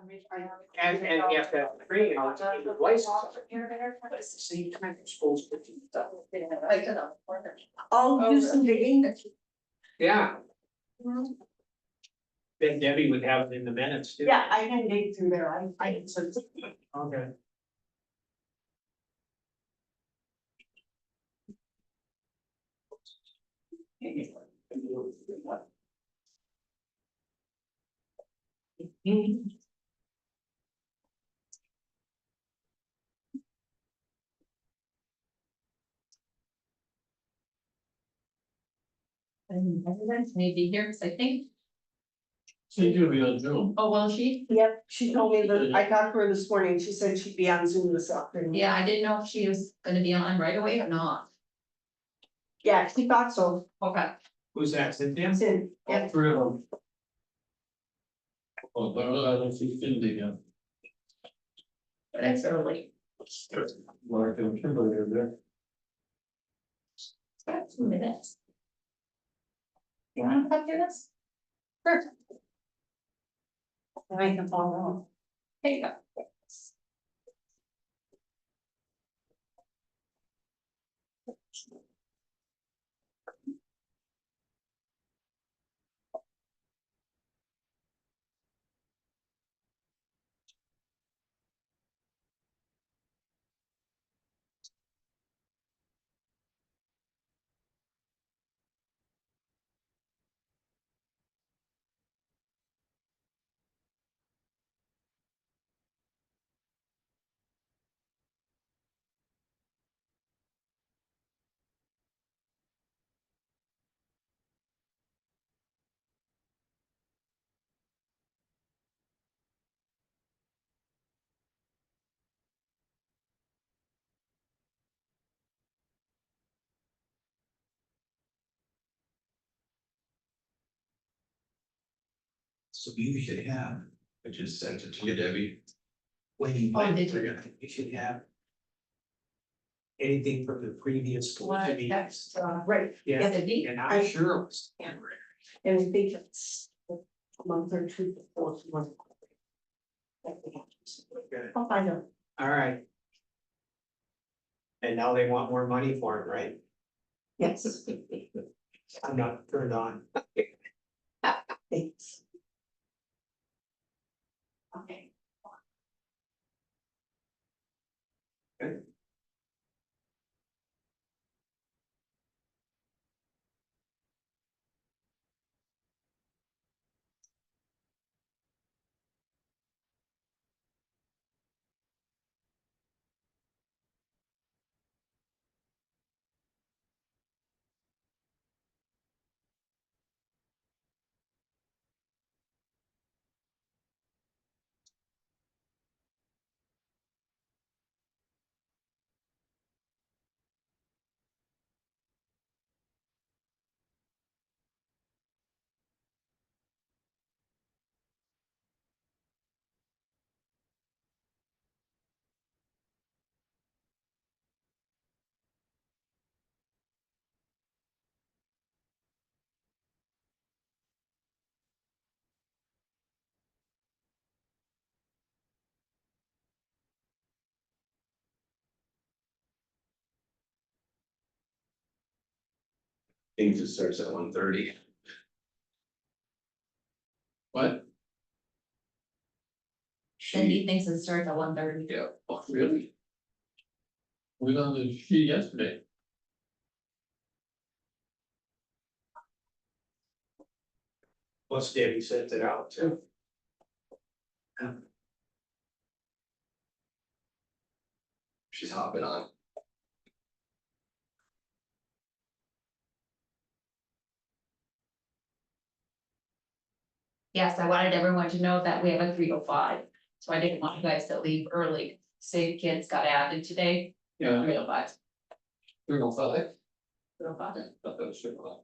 And you have to have training on the license. So you kind of supposed to do stuff. I'll do some digging. Yeah. Then Debbie would have it in the minutes too. Yeah, I can dig through there, I can search. Okay. And residents may be here, because I think, She's gonna be on Zoom. oh, well, she, Yep, she told me that, I talked to her this morning, she said she'd be on Zoom this afternoon. yeah, I didn't know if she was gonna be on right away or not. Yeah, she thought so. Okay. Who's that, Cynthia? Sin, All yeah, three of them. Oh, but I don't see Cindy again. But it's early. Mark and Kimberly are there. It's got 2 minutes. You wanna come do this? Perfect. I can follow. There you go. So you should have, I just sent it to you, Debbie. When you Oh, went did through you? it, You should have. Anything from the previous school What, committee. that's, Right, Yeah, the date? and I'm sure it was temporary. and I think it's a month or two before she went. Okay. I'll find out. All right. And now they want more money for it, right? Yes, I'm not turned on. thanks. Okay. things just starts at 1:30. What? Cindy thinks it starts at 1:30. Yeah, oh, really? We was on the sheet yesterday. Plus Debbie sent it out too. She's hopping on. Yes, I wanted everyone to know that we have a 3:05, so I didn't want you guys to leave early. Say kids got added today, Yeah. 3:05. 3:05. 3:05. Thought that was 3:05.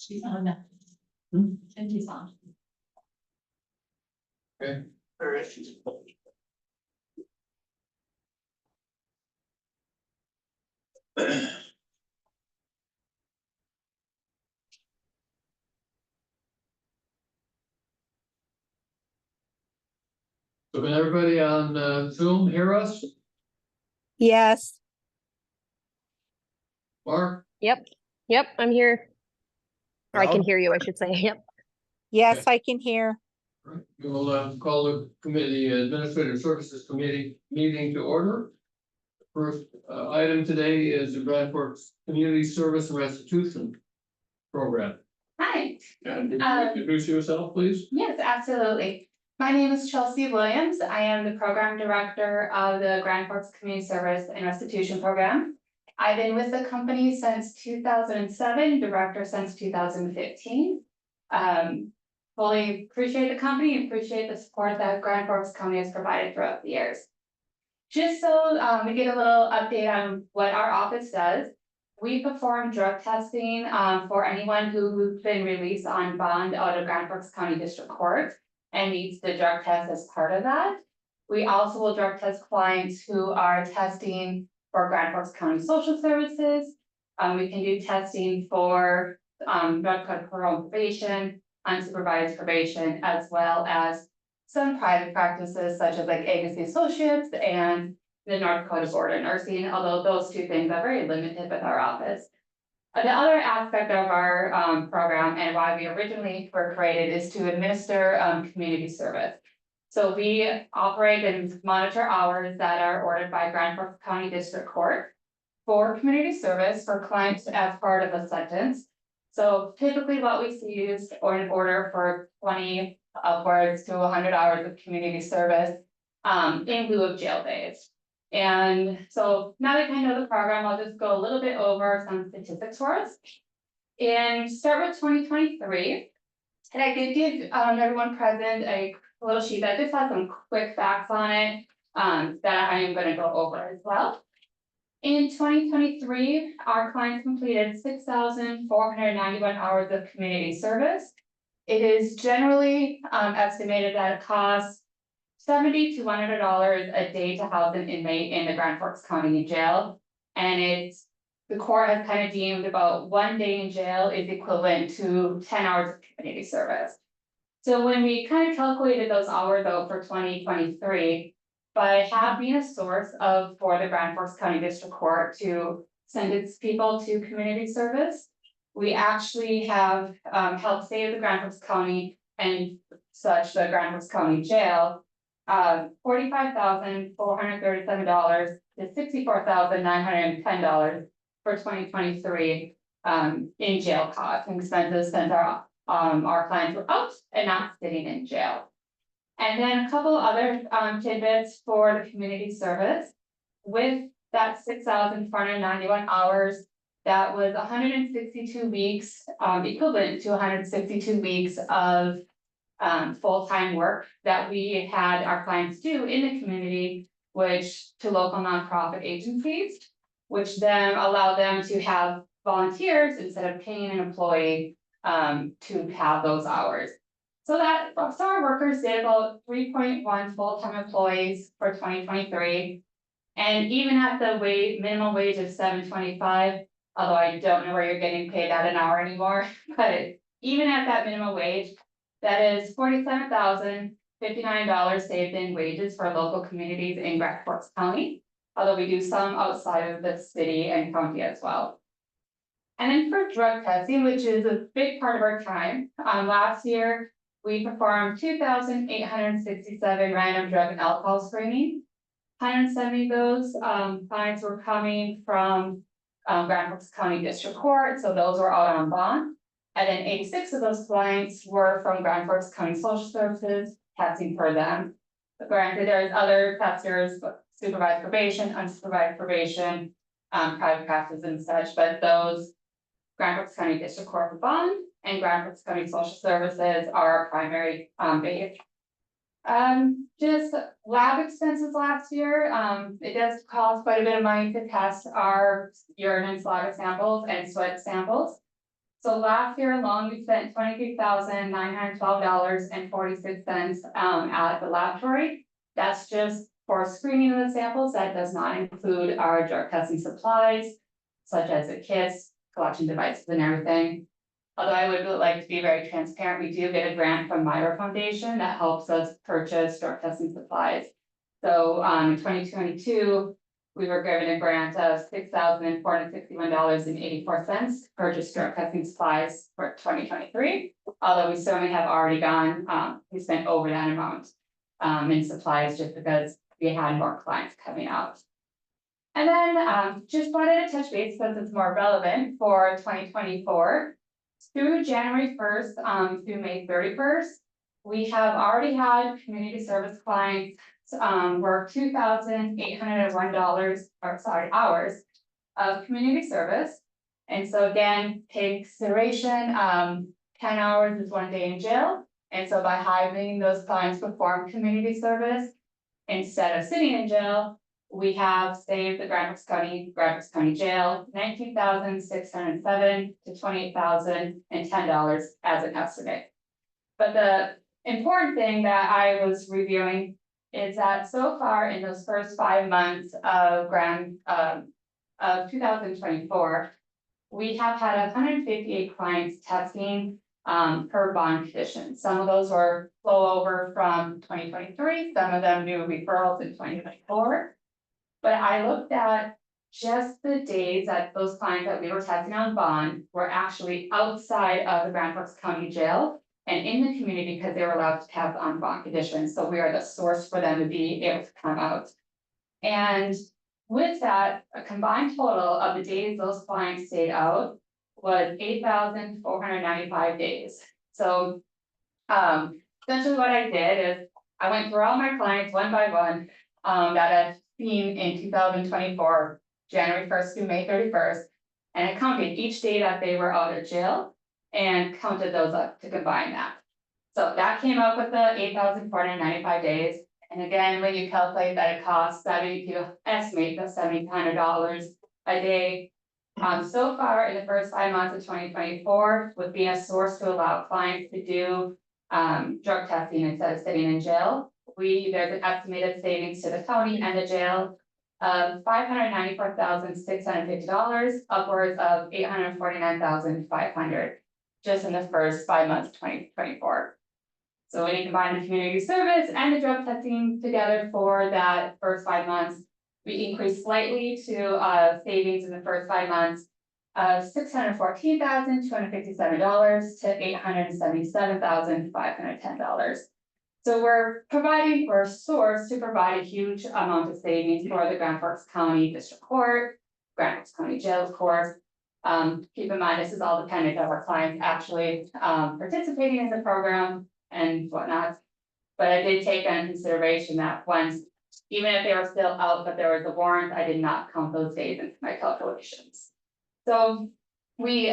She's on that. And she's on. Alright. So can everybody on Zoom hear us? Yes, Mark? Yep, I'm here. Or I can Rob? hear you, I should say. Yep. yes, I can hear. Right, we will call the committee, Administrative Services Committee meeting to order. First item today is the Grand Forks Community Service and Restitution Program. Hi, And introduce yourself, please. yes, absolutely. My name is Chelsea Williams. I am the program director of the Grand Forks Community Service and Restitution Program. I've been with the company since 2007, director since 2015. Fully appreciate the company, appreciate the support that Grand Forks County has provided throughout the years. Just so we get a little update on what our office does. We perform drug testing for anyone who's been released on bond out of Grand Forks County District Court and needs the drug test as part of that. We also will drug test clients who are testing for Grand Forks County Social Services. We can do testing for drug control probation, unsupervised probation, as well as some private practices such as like Agency Associates and the North Dakota Board of Nursing, although those two things are very limited with our office. The other aspect of our program and why we originally were created is to administer community service. So we operate and monitor hours that are ordered by Grand Forks County District Court for community service for clients as part of a sentence. So typically what we see is an order for 20 upwards to 100 hours of community service in lieu of jail days. And so now that I kind of know the program, I'll just go a little bit over some statistics for us. And start with 2023. And I did give everyone present a little sheet that just has some quick facts on it that I am going to go over as well. In 2023, our clients completed 6,491 hours of community service. It is generally estimated that it costs $70 to $100 a day to house an inmate in the Grand Forks County Jail. And the court has kind of deemed about 1 day in jail is equivalent to 10 hours of community service. So when we kind of calculated those hours out for 2023, by having a source for the Grand Forks County District Court to sentence people to community service, we actually have helped save the Grand Forks County and such the Grand Forks County Jail $45,437 to $64,910 for 2023 in jail costs and expenses since our clients were out and not sitting in jail. And then a couple other tidbits for the community service. With that 6,491 hours, that was 162 weeks, equivalent to 162 weeks of full-time work that we had our clients do in the community, which to local nonprofit agencies, which then allowed them to have volunteers instead of paying an employee to have those hours. So our workers did about 3.1 full-time employees for 2023. And even at the minimum wage of $7.25, although I don't know where you're getting paid at an hour anymore, but even at that minimum wage, that is $47,059 saved in wages for local communities in Grand Forks County, although we do some outside of the city and county as well. And then for drug testing, which is a big part of our time, last year, we performed 2,867 random drug and alcohol screenings. 170 of those clients were coming from Grand Forks County District Court, so those were out on bond. And then 86 of those clients were from Grand Forks County Social Services, testing for them. But granted, there's other testers, supervised probation, unsupervised probation, private practice and such, but those Grand Forks County District Court for bond and Grand Forks County Social Services are our primary base. Just lab expenses last year, it does cost quite a bit of money to test our urine and saliva samples and sweat samples. So last year alone, we spent $23,912.46 at the laboratory. That's just for screening of the samples. That does not include our drug testing supplies, such as the kits, collection devices and everything. Although I would like to be very transparent, we do get a grant from Myra Foundation that helps us purchase drug testing supplies. So in 2022, we were given a grant of $6,461.84 to purchase drug testing supplies for 2023. Although we certainly have already gone, we spent over that amount in supplies just because we had more clients coming out. And then just wanted to touch base because it's more relevant for 2024. Through January 1st through May 31st, we have already had community service clients work $2,801 hours of community service. And so again, take consideration, 10 hours is 1 day in jail. And so by having those clients perform community service instead of sitting in jail, we have saved the Grand Forks County Jail $19,607 to $28,010 as an estimate. But the important thing that I was reviewing is that so far in those first 5 months of 2024, we have had 158 clients testing per bond condition. Some of those were flow over from 2023, some of them new referrals in 2024. But I looked at just the days that those clients that we were testing on bond were actually outside of the Grand Forks County Jail and in the community because they were allowed to have on bond conditions. So we are the source for them to be able to come out. And with that, a combined total of the days those clients stayed out was 8,495 days. So essentially what I did is I went through all my clients one by one that I've seen in 2024, January 1st through May 31st, and I counted each day that they were out of jail and counted those up to combine that. So that came up with the 8,495 days. And again, when you calculate that it costs estimate the $7,500 a day. So far in the first 5 months of 2024, would be a source to allow clients to do drug testing instead of sitting in jail. There's an estimated savings to the county and the jail of $594,650, upwards of $849,500, just in the first 5 months of 2024. So when you combine the community service and the drug testing together for that first 5 months, we increased slightly to savings in the first 5 months of $614,257 to $877,510. So we're a source to provide a huge amount of savings for the Grand Forks County District Court, Grand Forks County Jail, of course. Keep in mind, this is all dependent on our clients actually participating in the program and whatnot. But I did take into consideration that once, even if they were still out, but there was a warrant, I did not count those days into my calculations. So we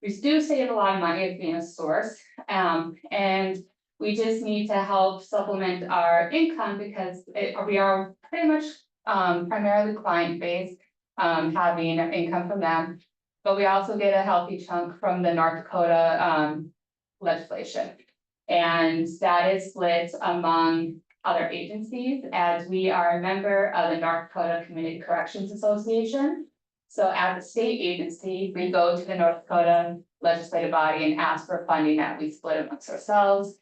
do save a lot of money as being a source, and we just need to help supplement our income because we are pretty much primarily client-based, having income from them. But we also get a healthy chunk from the North Dakota legislation. And that is split among other agencies as we are a member of the North Dakota Community Corrections Association. So as a state agency, we go to the North Dakota legislative body and ask for funding that we split amongst ourselves.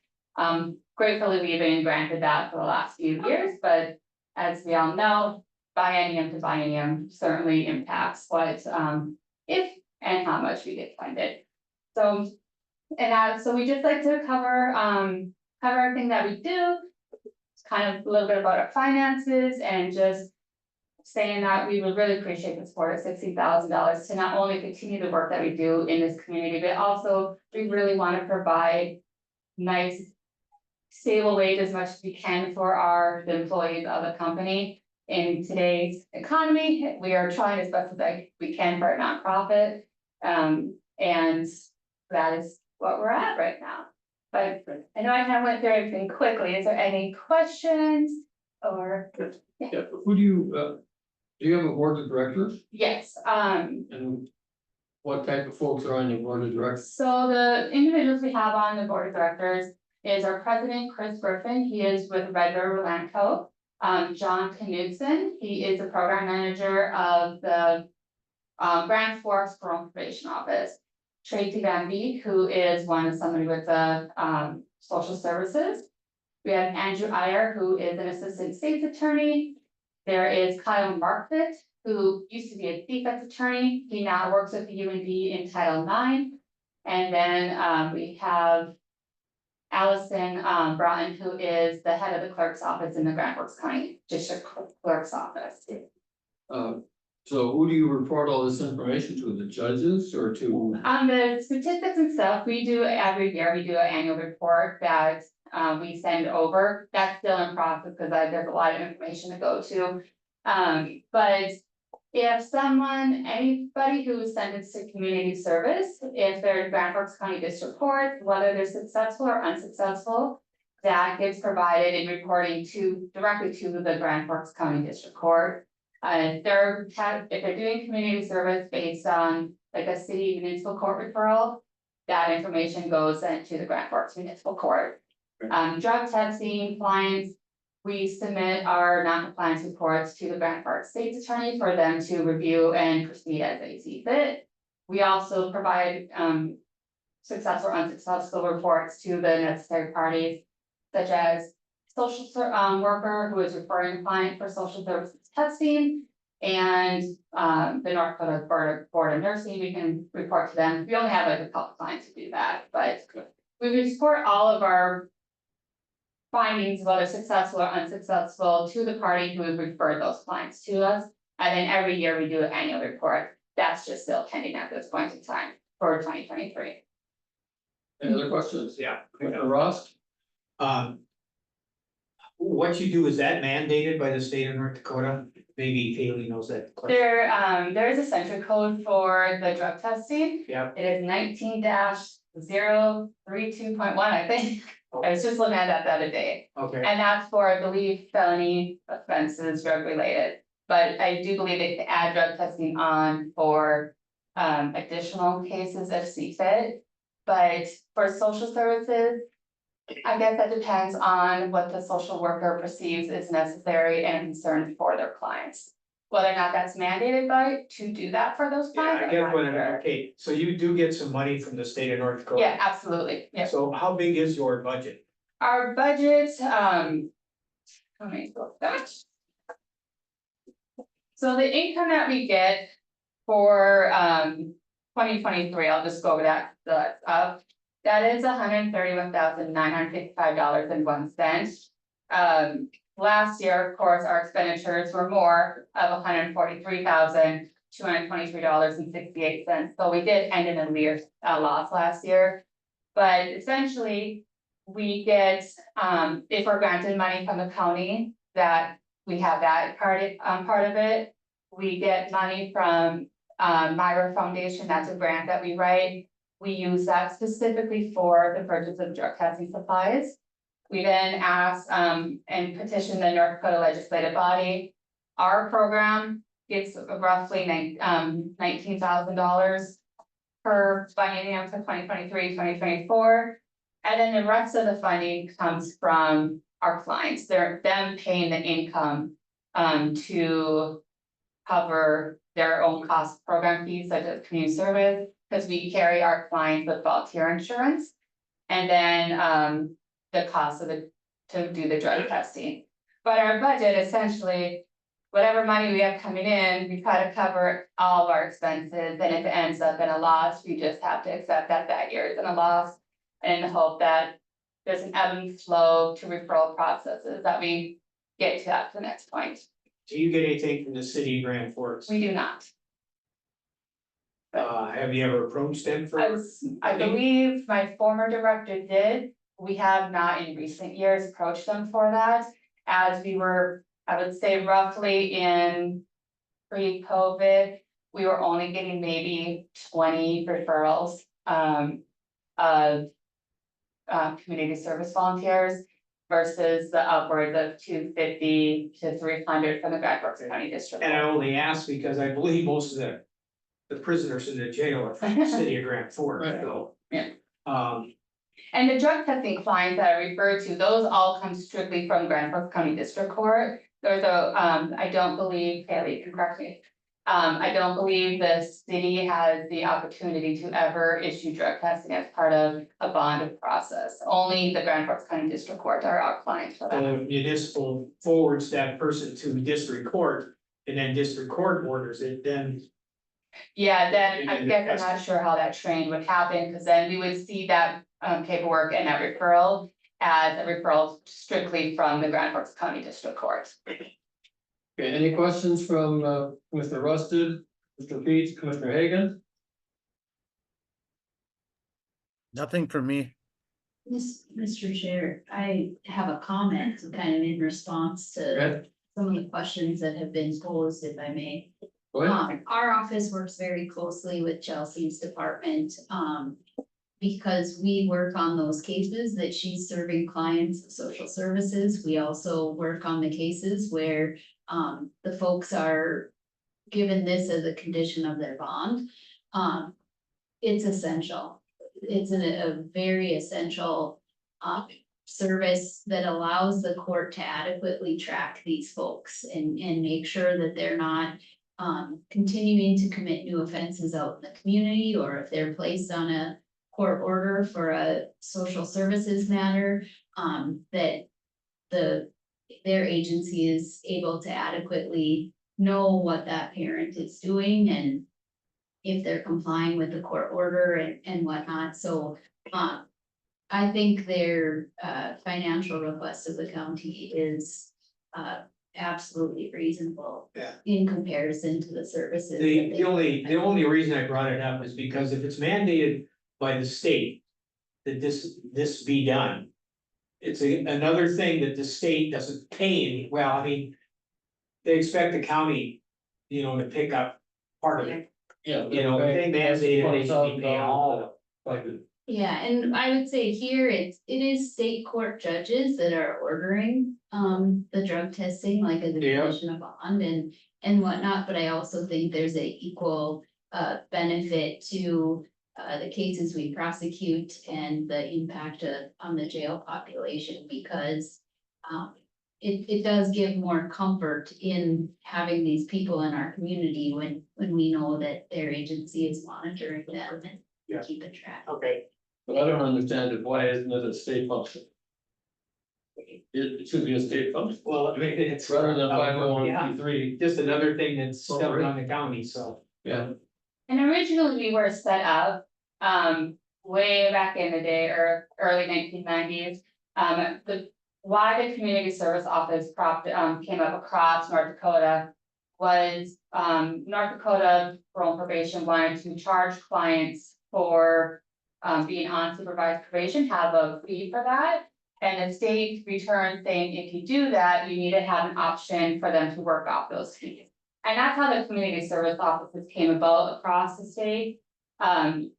Gratefully, we've been granted that for the last few years, but as we all know, biennium to biennium certainly impacts what, if and how much we get funded. So, so we just like to cover everything that we do, kind of a little bit about our finances and just saying that we would really appreciate the support of $60,000 to not only continue the work that we do in this community, but also we really want to provide nice, stable wage as much as we can for the employees of the company. In today's economy, we are trying as best as we can for a nonprofit. And that is what we're at right now. But I know I kind of went through everything quickly. Is there any questions or? Yeah, who do you have a board of directors? Yes, And what type of folks are on your board of directors? So the individuals we have on the board of directors is our president, Chris Griffin, he is with Red River Land Co. John Knudsen, he is the program manager of the Grand Forks Rural Probation Office. Tracy Van Beek, who is somebody with the social services. We have Andrew Iyer, who is an assistant state's attorney. There is Kyle Markfit, who used to be a defense attorney. He now works with the UND in Title IX. And then we have Allison Broughton, who is the head of the clerk's office in the Grand Forks County District Clerk's Office. So who do you report all this information to, the judges or to? The statistics and stuff, we do every year, we do an annual report that we send over. That's still in process because there's a lot of information to go to. But if anybody who is sentenced to community service, if they're in Grand Forks County District Court, whether they're successful or unsuccessful, that gets provided in reporting directly to the Grand Forks County District Court. If they're doing community service based on like a city municipal court referral, that information goes into the Grand Forks Municipal Court. Drug testing compliance, we submit our non-compliance reports to the Grand Forks State's Attorney for them to review and proceed as they see fit. We also provide successful or unsuccessful reports to the necessary parties, such as social worker who is referring a client for social services testing, and the North Dakota Board of Nursing, we can report to them. We only have like a couple clients to do that, but we report all of our findings, whether successful or unsuccessful, to the party who has referred those clients to us. And then every year we do an annual report. That's just still pending at this point in time for 2023. Any other questions? Yeah. Commissioner Ross? What you do, is that mandated by the state of North Dakota? Maybe Haley knows that. There is a central code for the drug testing. Yeah. It is 19-032.1, I think. I was just looking at that the other day. Okay. And that's for, I believe, felony offenses, drug related. But I do believe they can add drug testing on for additional cases if see fit. But for social services, I guess that depends on what the social worker perceives is necessary and concerned for their clients. Whether or not that's mandated to do that for those Yeah, clients. I I'm get not what, sure. okay, so you do get some money from the state of North Dakota? Yeah, absolutely, yeah. So how big is your budget? Our budget, let me look that. So the income that we get for 2023, I'll just go over that up. That is $131,955.01. Last year, of course, our expenditures were more of $143,223.68. So we did end in a loss last year. But essentially, we get, if we're granted money from the county, that we have that part of it. We get money from Myra Foundation, that's a grant that we write. We use that specifically for the purchase of drug testing supplies. We then ask and petition the North Dakota legislative body. Our program gets roughly $19,000 per biennium for 2023-2024. And then the rest of the funding comes from our clients. They're them paying the income to cover their own cost program fees such as community service, because we carry our clients with volunteer insurance. And then the cost of to do the drug testing. But our budget, essentially, whatever money we have coming in, we try to cover all of our expenses. And if it ends up in a loss, we just have to accept that year is in a loss. And hope that there's an ebb and flow to referral processes that we get to the next point. Do you get anything from the city of Grand Forks? We do not. Have you ever approached them for? I believe my former director did. We have not in recent years approached them for that, as we were, I would say roughly in pre-COVID, we were only getting maybe 20 referrals of community service volunteers versus the upwards of 250 to 300 from the Grand Forks County District. And I only ask because I believe most of the the prisoners in the jail are from the city of Grand Forks, Right. so. Yeah. Um, And the drug testing clients that I referred to, those all come strictly from Grand Forks County District Court. There's a, I don't believe, Haley can correct me. I don't believe the city has the opportunity to ever issue drug testing as part of a bond process. Only the Grand Forks County District Court are our clients for that. the municipal forwards that person to district court, and then district court orders it, then. Yeah, then I And guess I'm that's- not sure how that train would happen, because then we would see that paperwork and that referral as a referral strictly from the Grand Forks County District Court. Okay, any questions from Commissioner Rusted, Mr. Pete, Commissioner Hagan? Nothing for me. Mr. Chair, I have a comment kind of in response to Okay, some of the questions that have been posed, if I may. go ahead. Our office works very closely with Chelsea's department, because we work on those cases that she's serving clients of social services. We also work on the cases where, the folks are given this as a condition of their bond. It's essential. It's a very essential, service that allows the court to adequately track these folks and make sure that they're not continuing to commit new offenses out in the community, or if they're placed on a court order for a social services matter, that their agency is able to adequately know what that parent is doing and if they're complying with the court order and whatnot. So, I think their financial request of the county is absolutely reasonable. Yeah. In comparison to the services. that The they the only reason I brought it up is because if it's mandated by the state that this be done. It's another thing that the state doesn't pay any, well, I mean. They expect the county, to pick up part of it, Yeah. if they mandate it, they should be paying all of it. Yeah, and I would say here, it is state court judges that are ordering, the drug testing, like as a Yeah. condition of bond and whatnot, but I also think there's a equal, benefit to, the cases we prosecute and the impact on the jail population, because, it does give more comfort in having these people in our community when we know that their agency is monitoring them Yeah. and keeping track. Okay, But I don't understand it, why isn't it a state function? It should be a state function, well, I mean, it's. rather than Yeah. 501c3, Just another thing that's stuck on the county, so. yeah. And originally we were set up, way back in the day or early 1990s. Why the community service office came up across North Dakota was, North Dakota parole probation wanted to charge clients for being on supervised probation, have a fee for that. And the state returned saying, if you do that, you need to have an option for them to work off those fees. And that's how the community service offices came about across the state. And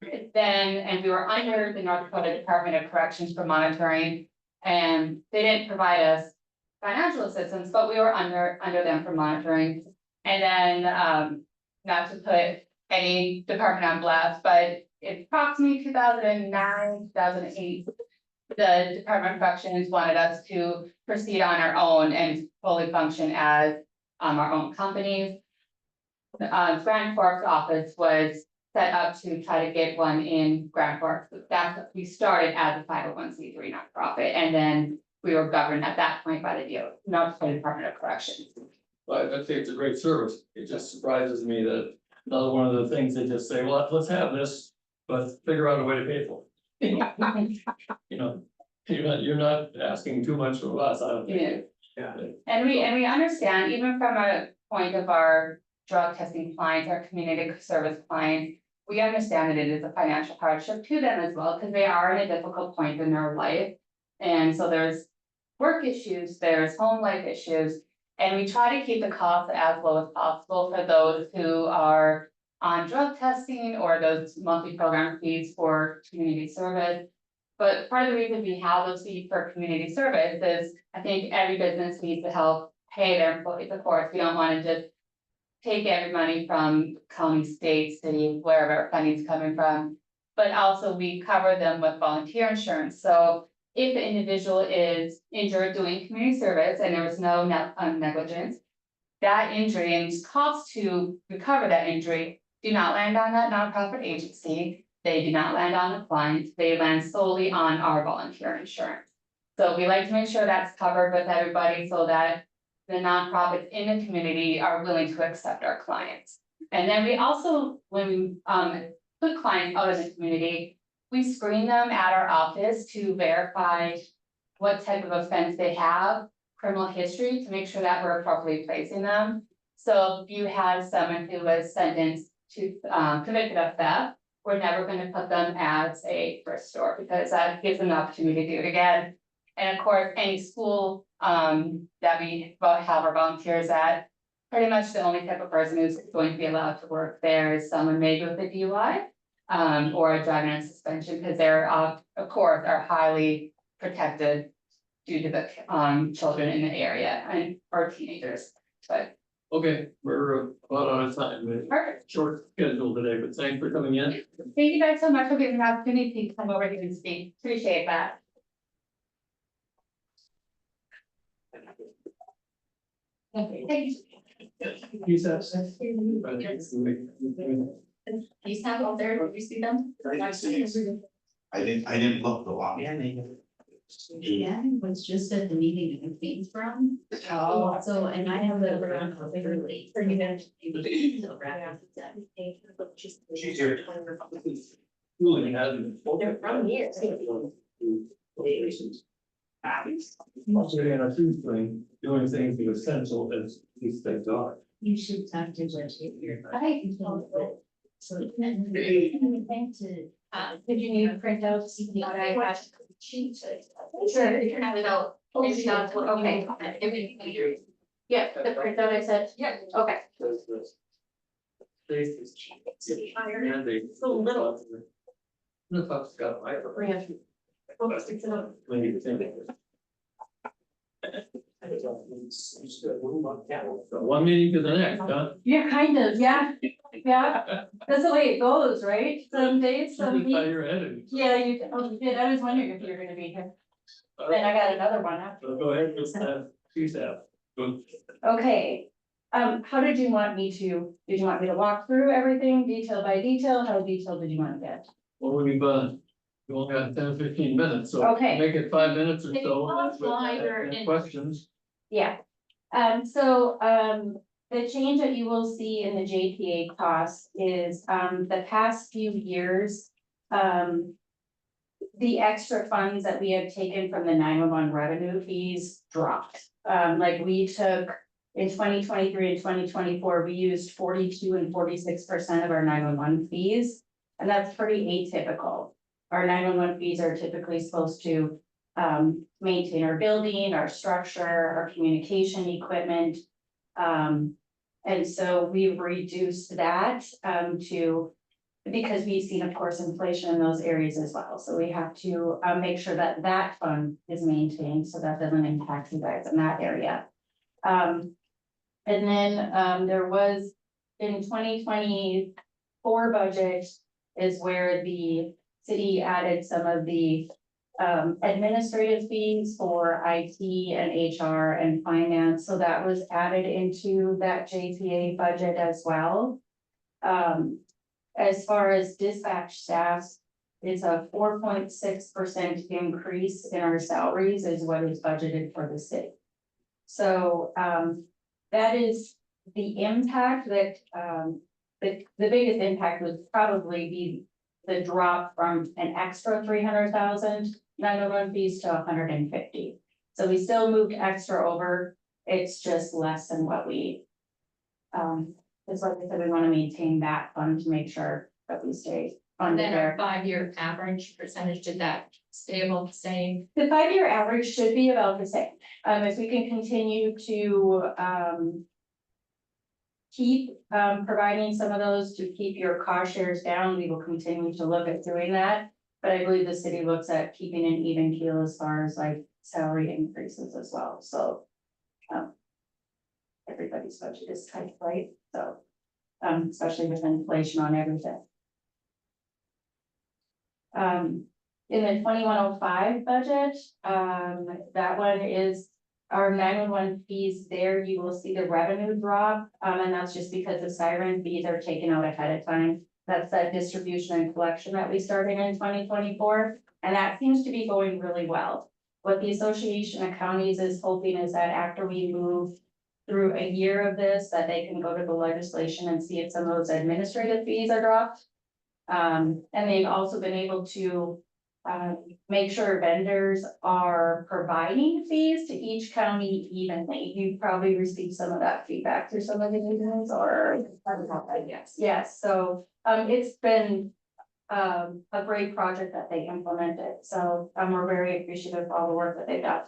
we were under the North Dakota Department of Corrections for monitoring. And they didn't provide us financial assistance, but we were under them for monitoring. And then, not to put any department on blast, but in approximately 2009, 2008. The Department of Corrections wanted us to proceed on our own and fully function as our own companies. Grand Forks office was set up to try to get one in Grand Forks. We started as a 501c3 nonprofit, and then we were governed at that point by the North Dakota Department of Corrections. But I think it's a great service, it just surprises me that another one of the things they just say, well, let's have this, but figure out a way to pay for it. You're not asking too much from us, I don't think. Yeah. And we understand, even from a point of our drug testing clients, our community service clients, we understand that it is a financial hardship to them as well, because they are in a difficult point in their life. And so there's work issues, there's home life issues, and we try to keep the costs as low as possible for those who are on drug testing or those monthly program fees for community service. But part of the reason we have those fees for community service is, I think every business needs to help pay their employees, of course, we don't wanna just take every money from county, state, city, wherever our funding's coming from. But also we cover them with volunteer insurance, so if the individual is injured doing community service and there was no negligence. That injury and costs to recover that injury do not land on that nonprofit agency. They do not land on the client, they land solely on our volunteer insurance. So we like to make sure that's covered with everybody so that the nonprofits in the community are willing to accept our clients. And then we also, when we put clients out in the community, we screen them at our office to verify what type of offense they have, criminal history, to make sure that we're properly placing them. So if you had someone who was sentenced to convicted of theft, we're never gonna put them as a thrift store because that gives them an opportunity to do it again. And of course, any school that we have our volunteers at, pretty much the only type of person who's going to be allowed to work there is someone maybe with a DUI. Or a driving on suspension, because they're of course are highly protected due to the children in the area and or teenagers, but. Okay, we're about out of time, Perfect. short schedule today, but thanks for coming in. Thank you guys so much for giving me the opportunity to come over here and speak, appreciate that. Okay, thank you. You said. These have all there, did you see them? I didn't look the long. Yeah, was just at the meeting in Queensborough. Oh. So, and I have it around early. For you guys. She's here. Really hasn't. They're from here. Also, in a food thing, doing things that are essential as these things are. You should talk to Judge here. Hi. So. To, Did you need a printout? what I had. Sure, you can have it out. Maybe not, okay. Yeah, the printout I said, yeah, okay. And they. So little. The pups got my. One meeting to the next, huh? Yeah, kind of, yeah, yeah, that's the way it goes, right? Some days, some How weeks. you're headed. Yeah, you did, I was wondering if you were gonna be here. Then I got another one after. So go ahead, with chief staff. Go. Okay, how did you want me to, did you want me to walk through everything detail by detail? How detailed did you want to get? Well, we only got 10-15 minutes, so Okay. make it 5 minutes or Can you so. tell us with why you're any in- questions. Yeah, the change that you will see in the JPA costs is, the past few years, the extra funds that we have taken from the 911 revenue fees dropped. Like we took in 2023 and 2024, we used 42 and 46% of our 911 fees. And that's pretty atypical. Our 911 fees are typically supposed to maintain our building, our structure, our communication equipment. And so we've reduced that because we've seen, of course, inflation in those areas as well. So we have to make sure that that fund is maintained so that doesn't impact you guys in that area. And then there was in 2024 budget is where the city added some of the administrative fees for IT and HR and finance, so that was added into that JPA budget as well. As far as dispatch staffs, it's a 4.6% increase in our salaries is what is budgeted for the city. So that is the impact that the biggest impact would probably be the drop from an extra 300,000 911 fees to 150. So we still moved extra over. It's just less than what we. It's like I said, we want to maintain that fund to make sure that we stay under Then there. our 5-year average percentage, did that stay about the same? The 5-year average should be about the same. If we can continue to keep providing some of those to keep your cost shares down, we will continue to look at doing that. But I believe the city looks at keeping an even keel as far as like salary increases as well, so. everybody's budget is tight, right? So, especially with inflation on everything. In the 2105 budget, that one is our 911 fees there, you will see the revenue drop, and that's just because the siren fees are taken out ahead of time. That's that distribution and collection that we started in 2024, and that seems to be going really well. What the Association of Counties is hoping is that after we move through a year of this, that they can go to the legislation and see if some of those administrative fees are dropped. And they've also been able to make sure vendors are providing fees to each county evenly. You probably received some of that feedback through some of the meetings or. Yes. Yes, so it's been a great project that they implemented, so we're very appreciative of all the work that they've done.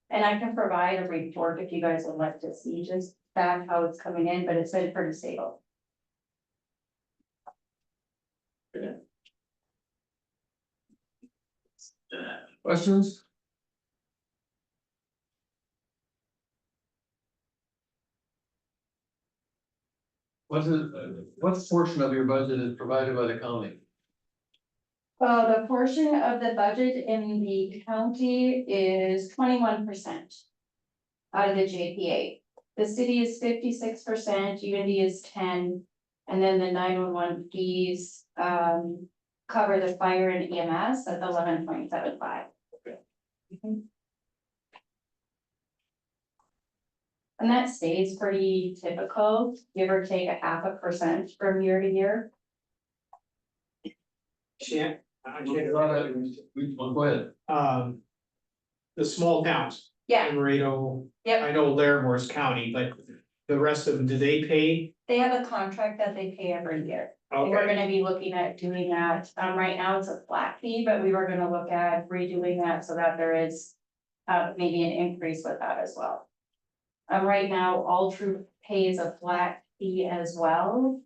And I can provide a report if you guys would like to see just that, how it's coming in, but it's been pretty stable. Questions? What portion of your budget is provided by the county? The portion of the budget in the county is 21% out of the JPA. The city is 56%, UND is 10%, and then the 911 fees cover the fire and EMS at 11.75. Okay. And that stays pretty typical, give or take 0.5% from year to year. Shan, Go ahead. the small towns, Yeah, Laredo, yep, I know Laramore's county, but the rest of them, do they pay? they have a contract that they pay every year. And we're Okay, gonna be looking at doing that, right now it's a flat fee, but we were gonna look at redoing that so that there is. Maybe an increase with that as well. Right now, All Troop pays a flat fee as well,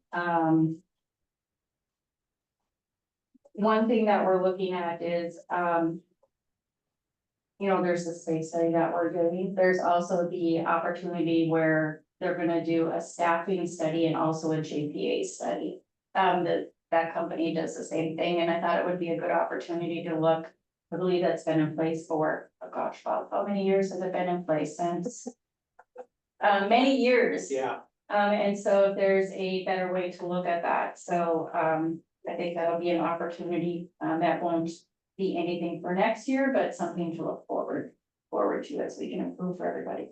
one thing that we're looking at is, you know, there's the space study that we're doing, there's also the opportunity where they're gonna do a staffing study and also a JPA study. That company does the same thing, and I thought it would be a good opportunity to look. I believe that's been in place for, oh gosh, Bob, how many years has it been in place since? Many years. yeah, And so if there's a better way to look at that, so, I think that'll be an opportunity, that won't be anything for next year, but something to look forward to as we can improve for everybody.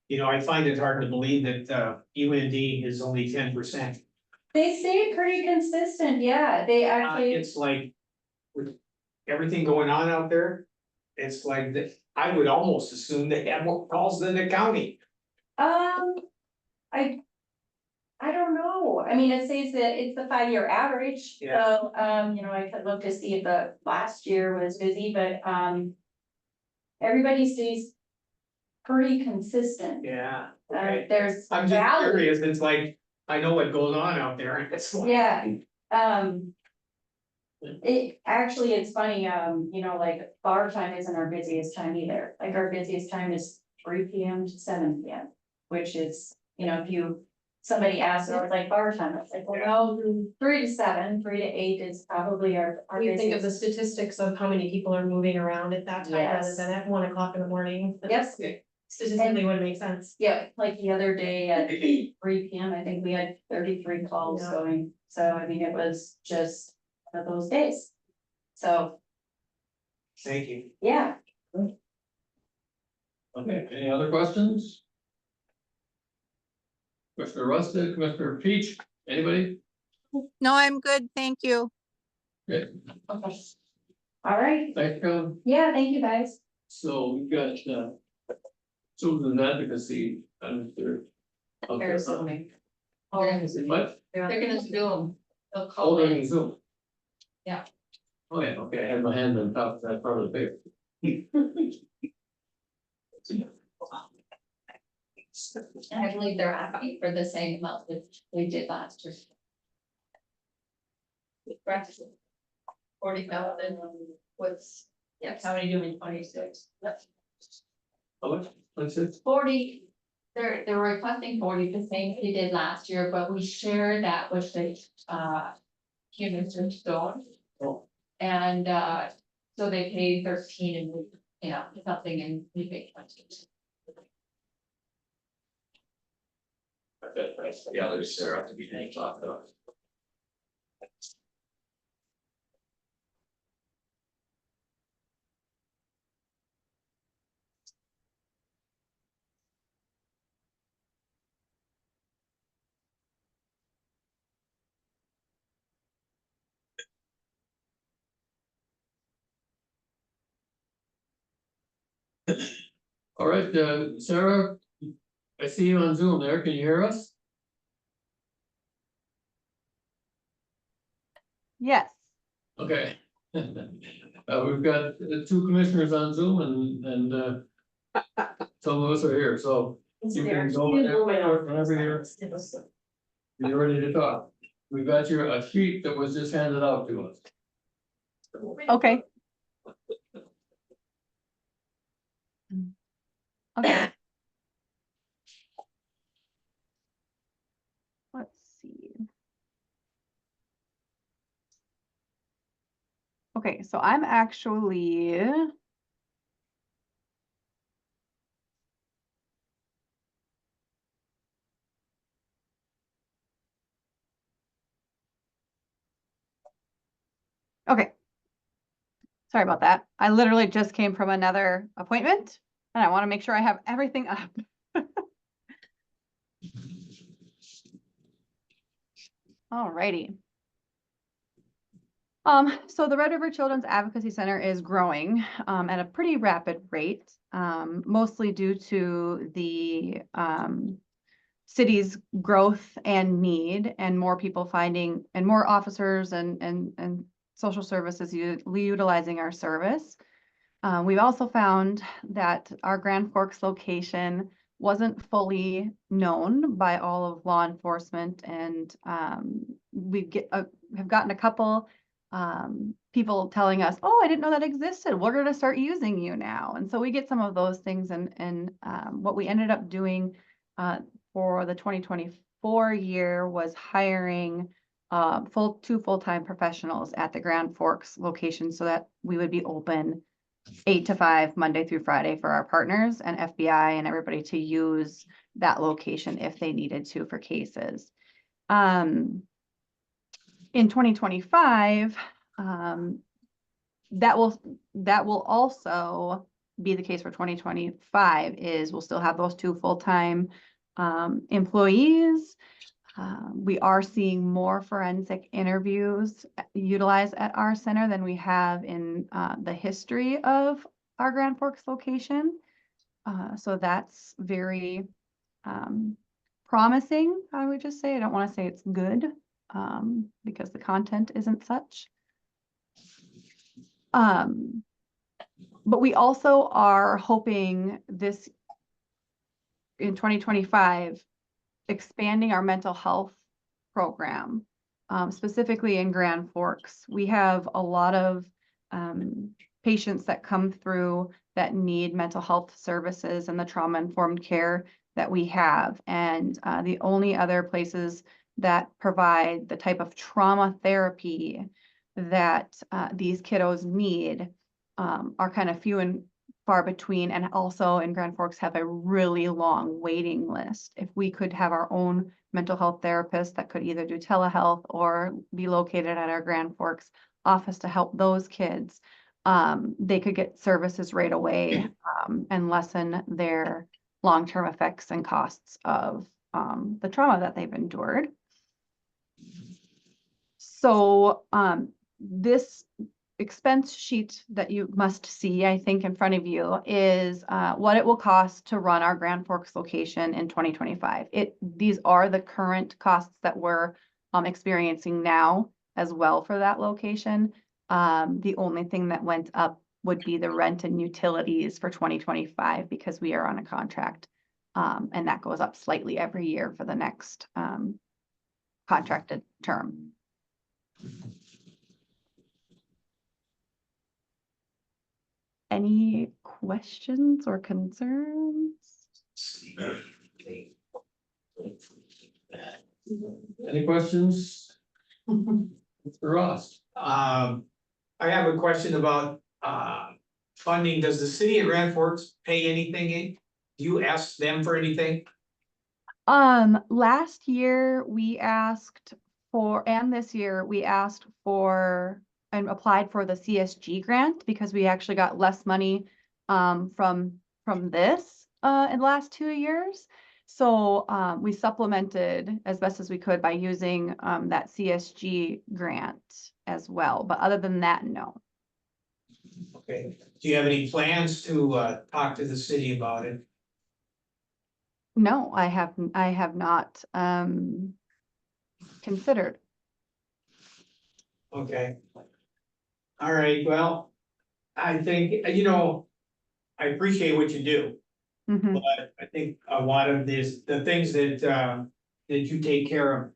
you know, I find it hard to believe that UND is only 10%. They stay pretty consistent, yeah, they actually, It's like, with everything going on out there, it's like that, I would almost assume they have more calls than the county. I don't know, I mean, it says that it's the 5-year average, Yeah. so, you know, I could look to see if the last year was busy, but, everybody stays pretty consistent. Yeah, okay. There's I'm just valleys. curious, it's like, I know what goes on out there, and it's like. Yeah, it actually, it's funny, you know, like bar time isn't our busiest time either, like our busiest time is 3 PM to 7 PM. Which is, you know, if somebody asks, or like bar time, it's like, well, no, 3 to 7, 3 to 8 is probably our You think of the busiest. statistics of how many people are moving around at that time rather Yes. than at 1 o'clock in the morning. Yes. Statistically wouldn't make sense. Yeah, like the other day at 3 PM, I think we had 33 calls Yeah. going, so I mean, it was just one of those days. So, Thank you. yeah. Okay, any other questions? Commissioner Rusted, Commissioner Peach, anybody? No, I'm good, thank you. Okay. All right, Thanks, Kevin. yeah, thank you guys. So we've got, children's advocacy, there. There's zoning. What? They're gonna Zoom. They'll Oh, call they're in. in Zoom. Yeah. Oh, yeah, okay, I had my hand on top of that part of the paper. And I believe they're asking for the same amount that we did last year. Correct. 40,000 was, yeah, county doing 26. How much? What's it? 40 They're requesting 40, the same they did last year, but we share that with the, Human Resource Stone. And, so they pay 13 and we, something and we pay 20. Yeah, there's Sarah to be named off though. All right, Sarah, I see you on Zoom there. Can you hear us? Yes. Okay. We've got two commissioners on Zoom and some of us are here, so you can go whenever you're ready to talk. We've got a sheet that was just handed out to us. Okay. Okay. Let's see. Okay, so I'm actually. Okay. Sorry about that. I literally just came from another appointment and I want to make sure I have everything up. Alrighty. So the Red River Children's Advocacy Center is growing at a pretty rapid rate, mostly due to the city's growth and need, and more people finding, and more officers and social services utilizing our service. We've also found that our Grand Forks location wasn't fully known by all of law enforcement, and we have gotten a couple people telling us, "Oh, I didn't know that existed. We're going to start using you now." And so we get some of those things, and what we ended up doing for the 2024 year was hiring two full-time professionals at the Grand Forks location so that we would be open 8 to 5 Monday through Friday for our partners and FBI and everybody to use that location if they needed to for cases. In 2025, that will also be the case for 2025. We'll still have those two full-time employees. We are seeing more forensic interviews utilized at our center than we have in the history of our Grand Forks location. So that's very promising, I would just say. I don't want to say it's good because the content isn't such. But we also are hoping this in 2025, expanding our mental health program, specifically in Grand Forks. We have a lot of patients that come through that need mental health services and the trauma-informed care that we have. And the only other places that provide the type of trauma therapy that these kiddos need are kind of few and far between, and also in Grand Forks have a really long waiting list. If we could have our own mental health therapist that could either do telehealth or be located at our Grand Forks office to help those kids, they could get services right away and lessen their long-term effects and costs of the trauma that they've endured. So this expense sheet that you must see, I think, in front of you is what it will cost to run our Grand Forks location in 2025. These are the current costs that we're experiencing now as well for that location. The only thing that went up would be the rent and utilities for 2025 because we are on a contract, and that goes up slightly every year for the next contracted term. Any questions or concerns? Any questions? Mr. Ross? I have a question about, funding. Does the city of Grand Forks pay anything in? Do you ask them for anything? Last year we asked for, and this year we asked for and applied for the CSG grant because we actually got less money from this in the last 2 years. So we supplemented as best as we could by using that CSG grant as well. But other than that, no. Okay, do you have any plans to talk to the city about it? No, I have not considered. Okay. All right, well, I think, I appreciate what you do, Mhm. but I think a lot of this, the things that you take care of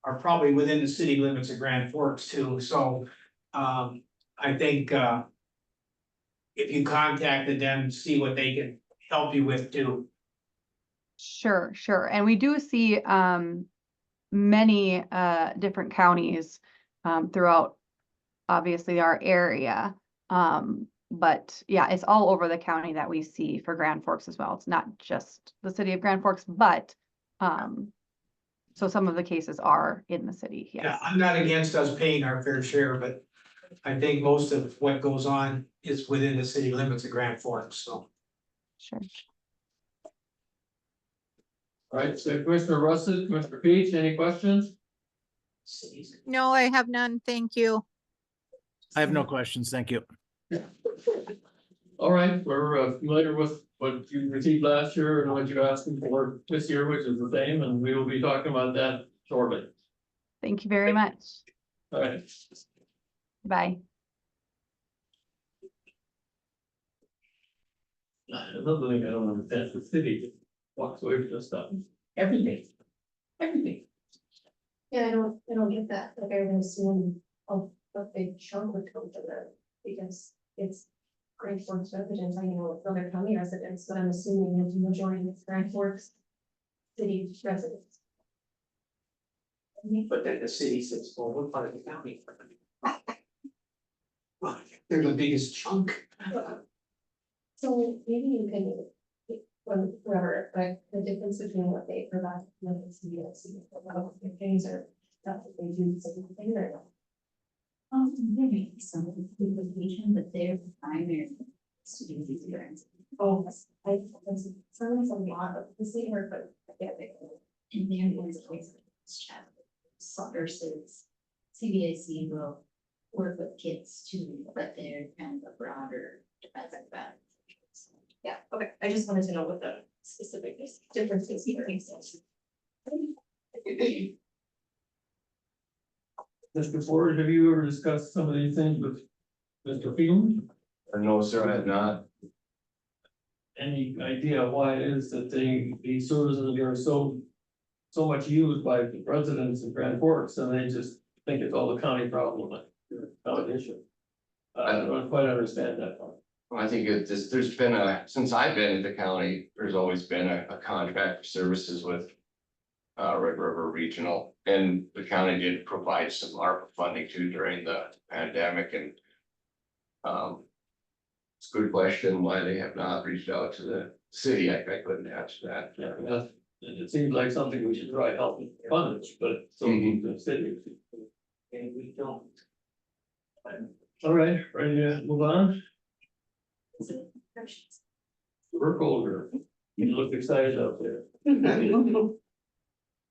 are probably within the city limits of Grand Forks too, so, I think, if you contacted them, see what they can help you with too. Sure, sure. And we do see many different counties throughout obviously our area. But yeah, it's all over the county that we see for Grand Forks as well. It's not just the city of Grand Forks, but so some of the cases are in the city, Yeah, yes. I'm not against us paying our fair share, but I think most of what goes on is within the city limits of Grand Forks, so. Sure. All right, so Commissioner Russet, Commissioner Peach, any questions? No, I have none. Thank you. I have no questions. Thank you. All right, we're familiar with what you received last year and what you're asking for this year, which is the same, and we will be talking about that shortly. Thank you very much. All right. Bye. Another thing I don't understand, the city walks away from this stuff. Everything. Everything. Yeah, I don't get that, like I would assume a big chunk would come from that, because it's Grand Forks residents, I know it's other county residents, but I'm assuming the majority is Grand Forks city residents. But then the city says, well, we're part of the county. Well, they're the biggest chunk. So maybe you can, whatever, but the difference between what they provide and the city, a lot of the things are stuff that they do, so they figure it out. There may be some implication, but they're primary student experience. Oh, that's sounds a lot of the same work, but I get it. And there is always this chat. Versus CBAC will work with kids too, but they're kind of a broader defensive back. Yeah, okay, I just wanted to know what the specific differences here. Mr. Ford, have you ever discussed some of these things with Mr. Field? No, sir, I have not. Any idea why it is that these services are so much used by the residents of Grand Forks, and they just think it's all the county problem, like, not an issue? I don't quite understand that part. I think there's been since I've been at the county, there's always been a contract for services with Red River Regional, and the county did provide some ARPA funding too during the pandemic, and it's a good question why they have not reached out to the city. I couldn't answer that. Yeah, it seems like something we should try helping fund, but so the city. And we don't. All right, ready to move on? Work older. You look excited out there.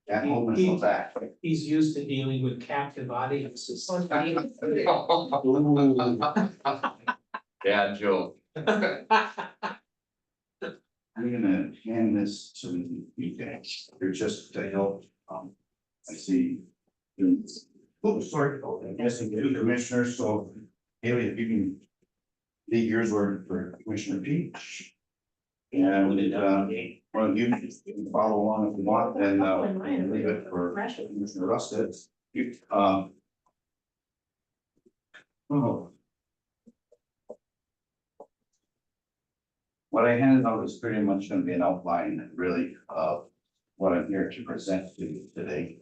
At home and come back. He's used to dealing with captive audiences. Yeah, Joe. I'm gonna hand this to you guys, they're just to help, I see. Oh, sorry, I'm guessing two commissioners, so Haley, if you can. Take yours word for Commissioner Peach. And well, you can follow along if you want, and leave it for Commissioner Rusted. What I handed out is pretty much gonna be an outline, really, of what I'm here to present to you today.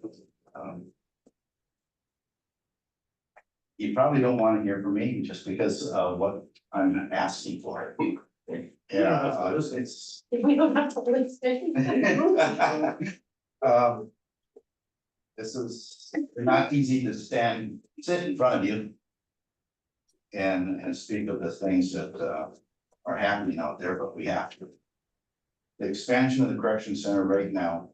You probably don't want to hear from me just because of what I'm asking for. Yeah, it's. We don't have to listen. This is not easy to sit in front of you. And speak of the things that are happening out there, but we have to. The expansion of the correction center right now.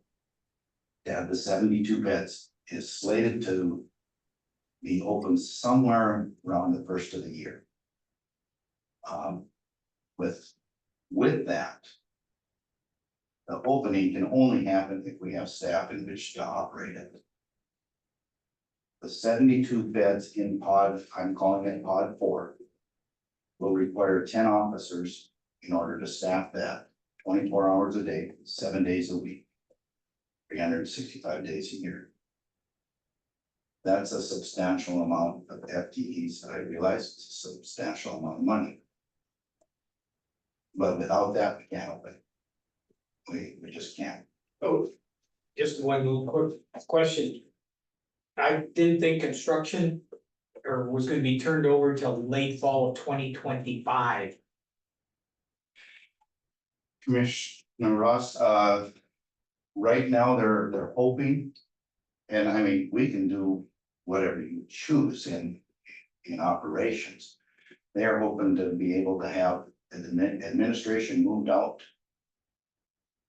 To have the 72 beds is slated to. Be open somewhere around the first of the year. With that. The opening can only happen if we have staff in which to operate it. The 72 beds in pod, I'm calling it pod 4. Will require 10 officers in order to staff that 24 hours a day, 7 days a week. 365 days a year. That's a substantial amount of FTEs. I realize it's a substantial amount of money. But without that, we can't open. We just can't. Oh, just one little quick question. I didn't think construction or was gonna be turned over till late fall of 2025. Commissioner Ross, right now they're hoping. And I mean, we can do whatever you choose in operations. They are hoping to be able to have an administration moved out.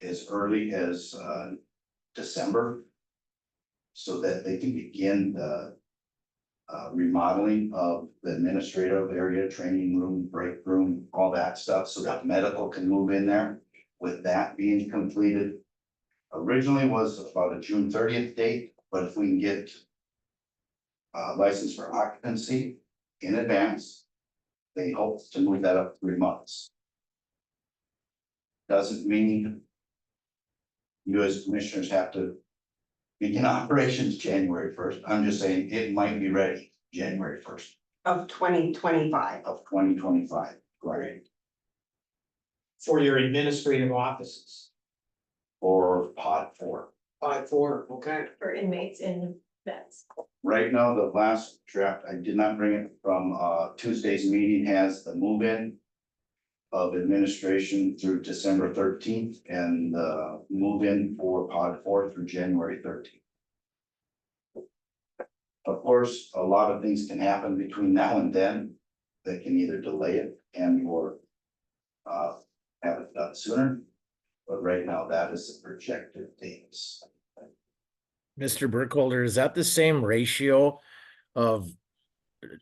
As early as December. So that they can begin the remodeling of the administrative area, training room, break room, all that stuff, so that medical can move in there. With that being completed. Originally was about a June 30th date, but if we can get license for occupancy in advance, they hope to move that up 3 months. Doesn't mean you as commissioners have to begin operations January 1st. I'm just saying it might be ready January 1st Of 2025. of 2025, right? For your administrative offices. Or pod 4. 5-4, okay. For inmates in beds. Right now, the last draft, I did not bring it from Tuesday's meeting, has the move-in of administration through December 13th and the move-in for pod 4 through January 13th. Of course, a lot of things can happen between now and then that can either delay it and or have it done sooner. But right now, that is the projected dates. Mr. Burkholder, is that the same ratio of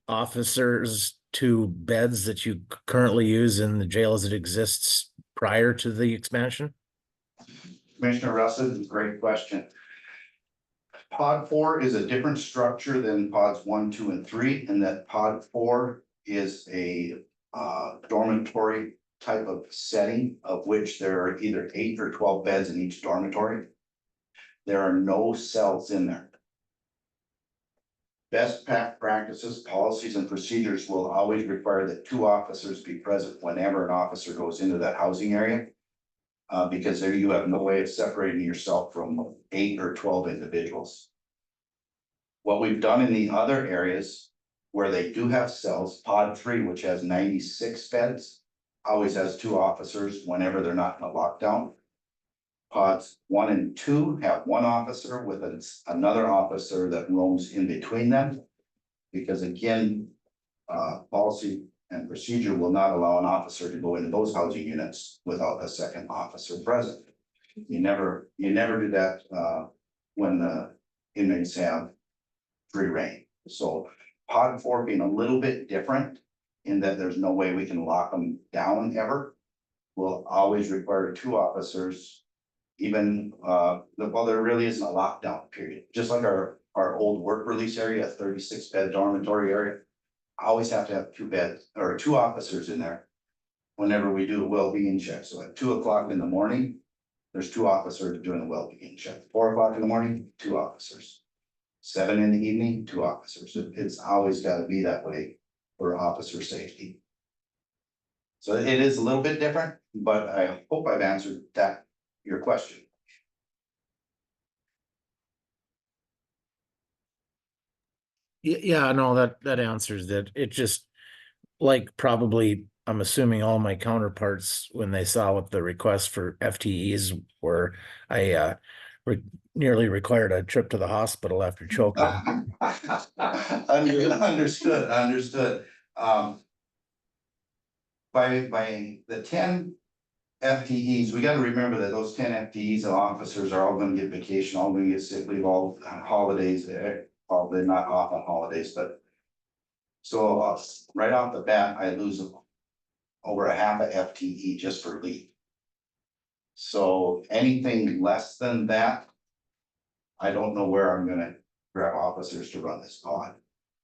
officers to beds that you currently use in the jail as it exists prior to the expansion? Commissioner Russell, great question. Pod 4 is a different structure than pods 1, 2, and 3, and that pod 4 is a dormitory type of setting, of which there are either 8 or 12 beds in each dormitory. There are no cells in there. Best practices, policies, and procedures will always require that 2 officers be present whenever an officer goes into that housing area. Because there you have no way of separating yourself from 8 or 12 individuals. What we've done in the other areas where they do have cells, pod 3, which has 96 beds, always has 2 officers whenever they're not in a lockdown. Pods 1 and 2 have 1 officer with another officer that roams in between them. Because again, policy and procedure will not allow an officer to go into those housing units without a second officer present. You never do that when the inmates have free reign. So pod 4 being a little bit different in that there's no way we can lock them down ever. Will always require 2 officers. Even well, there really isn't a lockdown period, just like our old work release area, a 36 bed dormitory area. I always have to have 2 beds or 2 officers in there whenever we do a well-being check. So at 2 o'clock in the morning, there's 2 officers doing a well-being check. 4 o'clock in the morning, 2 officers. 7 in the evening, 2 officers. It's always got to be that way for officer safety. So it is a little bit different, but I hope I've answered your question. Yeah, no, that answers that. It just, like, probably, I'm assuming all my counterparts, when they saw what the request for FTEs were, I nearly required a trip to the hospital after choking. Understood. By the 10 FTEs, we gotta remember that those 10 FTEs of officers are all gonna get vacation, all gonna get sick leave, all holidays, probably not off on holidays, but. So, right off the bat, I lose over a half a FTE just for leave. So anything less than that. I don't know where I'm gonna grab officers to run this pod.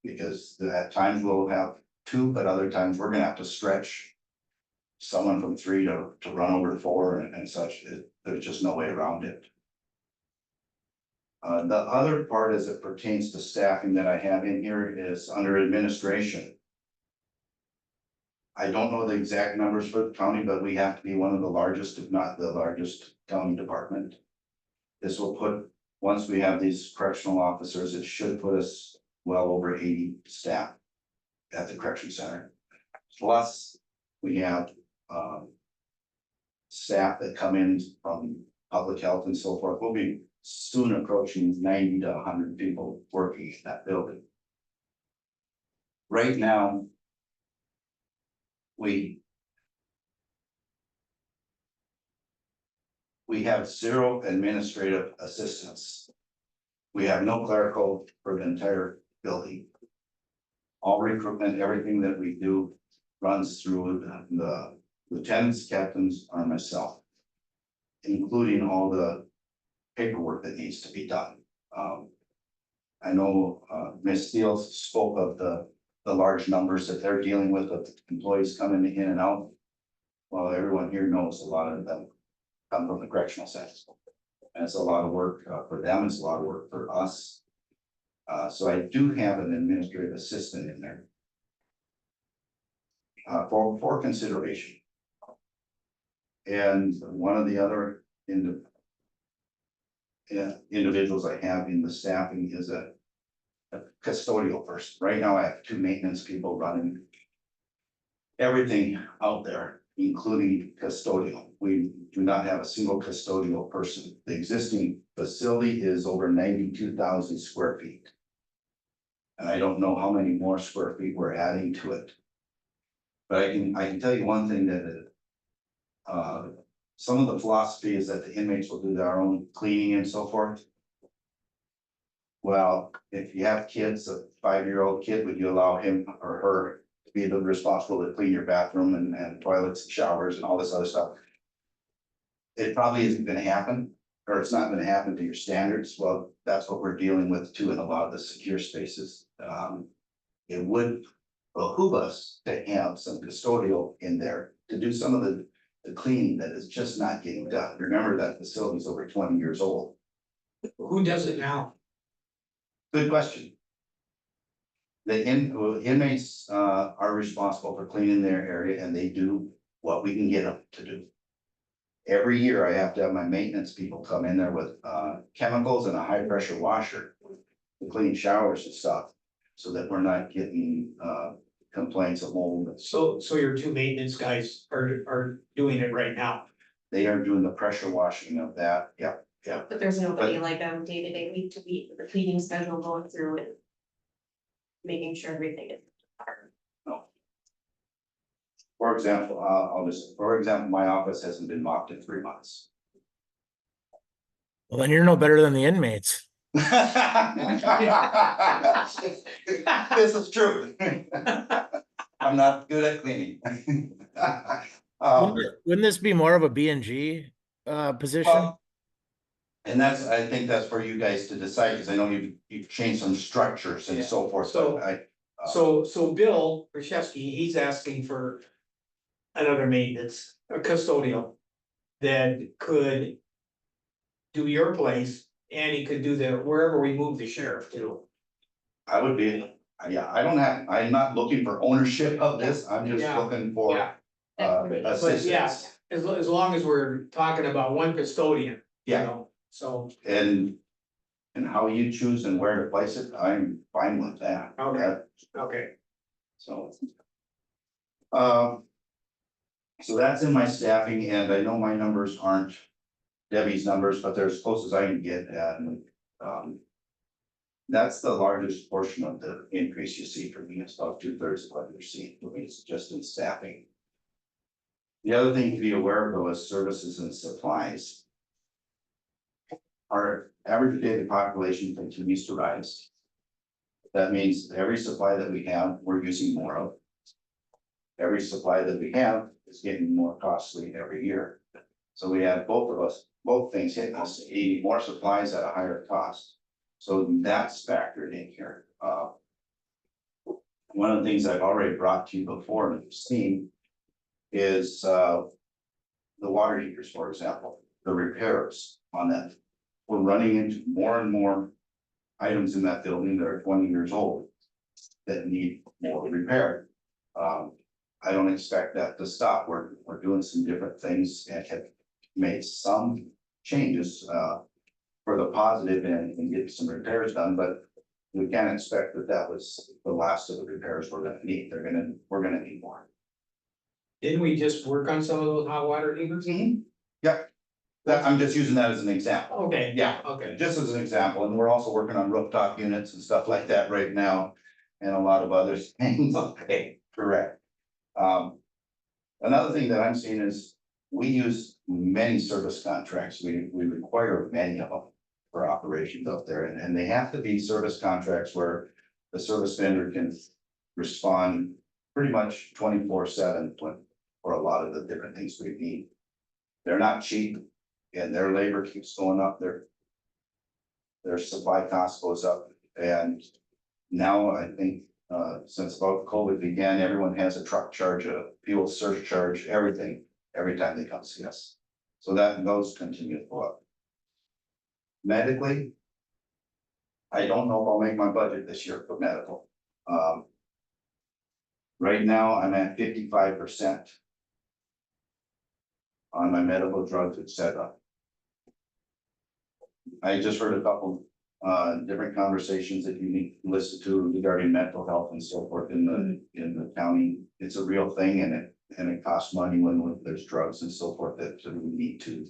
Because at times we'll have 2, but other times we're gonna have to stretch. Someone from 3 to run over to 4 and such, there's just no way around it. The other part as it pertains to staffing that I have in here is under administration. I don't know the exact numbers for the county, but we have to be one of the largest, if not the largest county department. This will put, once we have these correctional officers, it should put us well over 80 staff at the correction center. Plus, we have staff that come in from public health and so forth. We'll be soon approaching 90 to 100 people working in that building. Right now, we have 0 administrative assistants. We have no clerical for the entire building. All recruitment, everything that we do runs through the lieutenants, captains, or myself, including all the paperwork that needs to be done. I know Ms. Steele spoke of the large numbers that they're dealing with employees coming in and out. Well, everyone here knows a lot of them come from the correctional center. And it's a lot of work for them, it's a lot of work for us. So I do have an administrative assistant in there. For consideration. And one of the other individuals I have in the staffing is a custodial person. Right now I have 2 maintenance people running everything out there, including custodial. We do not have a single custodial person. The existing facility is over 92,000 square feet. And I don't know how many more square feet we're adding to it. But I can tell you one thing that some of the philosophy is that the inmates will do their own cleaning and so forth. Well, if you have kids, a 5-year-old kid, would you allow him or her to be responsible to clean your bathroom and toilets and showers and all this other stuff? It probably isn't gonna happen, or it's not gonna happen to your standards. Well, that's what we're dealing with too in a lot of the secure spaces. It would behoove us to have some custodial in there to do some of the cleaning that is just not getting done. Remember that facility is over 20 years old. Who does it now? Good question. The inmates are responsible for cleaning their area, and they do what we can get them to do. Every year I have to have my maintenance people come in there with chemicals and a high pressure washer to clean showers and stuff, so that we're not getting complaints of mold. So your 2 maintenance guys are doing it right now. They are doing the pressure washing of that. Yeah. But there's nobody like day to day, week to week, the cleaning schedule going through it. Making sure everything is. No. For example, my office hasn't been mopped in 3 months. Well, then you're no better than the inmates. This is true. I'm not good at cleaning. Wouldn't this be more of a B&G position? And I think that's for you guys to decide, because I know you've changed some structures and so forth, So Bill Rashevsky, he's asking for another maintenance, a custodial that could do your place, and he could do wherever we move the sheriff to. I would be, I'm not looking for ownership of this, I'm just looking for assistance. But yes, as long as we're talking about one custodian. You know, so. And And how you choose and where to place it, I'm fine with that. Okay. Okay, So. So that's in my staffing, and I know my numbers aren't Debbie's numbers, but they're as close as I can get, and, that's the largest portion of the increase you see for me. It's about 2/3 of what you're seeing for me. It's just in staffing. The other thing to be aware of though is services and supplies. Our average daily population continues to rise. That means every supply that we have, we're using more of. Every supply that we have is getting more costly every year. So we have both things hitting us, eating more supplies at a higher cost. So that's factored in here. One of the things I've already brought to you before and you've seen is the water heaters, for example, the repairs on that. We're running into more and more items in that building that are 20 years old that need more repair. I don't expect that to stop. We're doing some different things and have made some changes for the positive and get some repairs done, but we can't expect that was the last of the repairs we're gonna need. We're gonna need more. didn't we just work on some of those hot water heaters? Yeah. That, I'm just using that as an example. Okay. Yeah, Okay. just as an example, and we're also working on rooftop units and stuff like that right now, and a lot of other things. Okay, correct. Another thing that I'm seeing is we use many service contracts. We require many of them for operations out there, and they have to be service contracts where the service vendor can respond pretty much 24/7 for a lot of the different things we need. They're not cheap, and their labor keeps going up, their supply cost goes up, and now I think, since about COVID began, everyone has a truck charge, a fuel surcharge, everything, every time they come see us. So those continue to go up. Medically, I don't know if I'll make my budget this year for medical. Right now, I'm at 55% on my medical drugs, et cetera. I just heard a couple different conversations that you need to listen to regarding mental health and so forth in the county. It's a real thing, and it costs money when there's drugs and so forth that we need to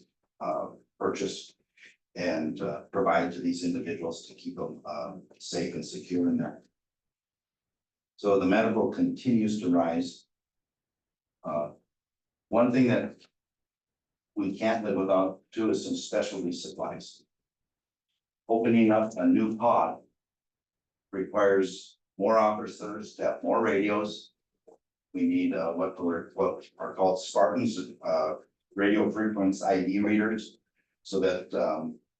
purchase and provide to these individuals to keep them safe and secure in there. So the medical continues to rise. One thing that we can't live without too is some specialty supplies. Opening up a new pod requires more officers to have more radios. We need what are called Spartans, radio frequency ID readers, so that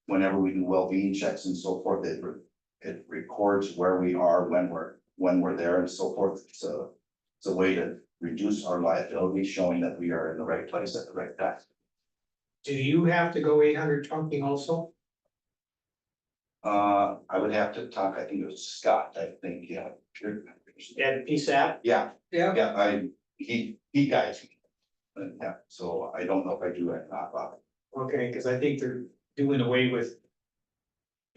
whenever we do well-being checks and so forth, it records where we are when we're there and so forth. So it's a way to reduce our liability, showing that we are in the right place at the right time. Do you have to go 800 trunking also? I would have to talk, I think it was Scott, I think, yeah. Sure. At PSAP? Yeah, Yeah. yeah, he guides me. Yeah, so I don't know if I do it or not, Bob. Okay, because I think they're doing away with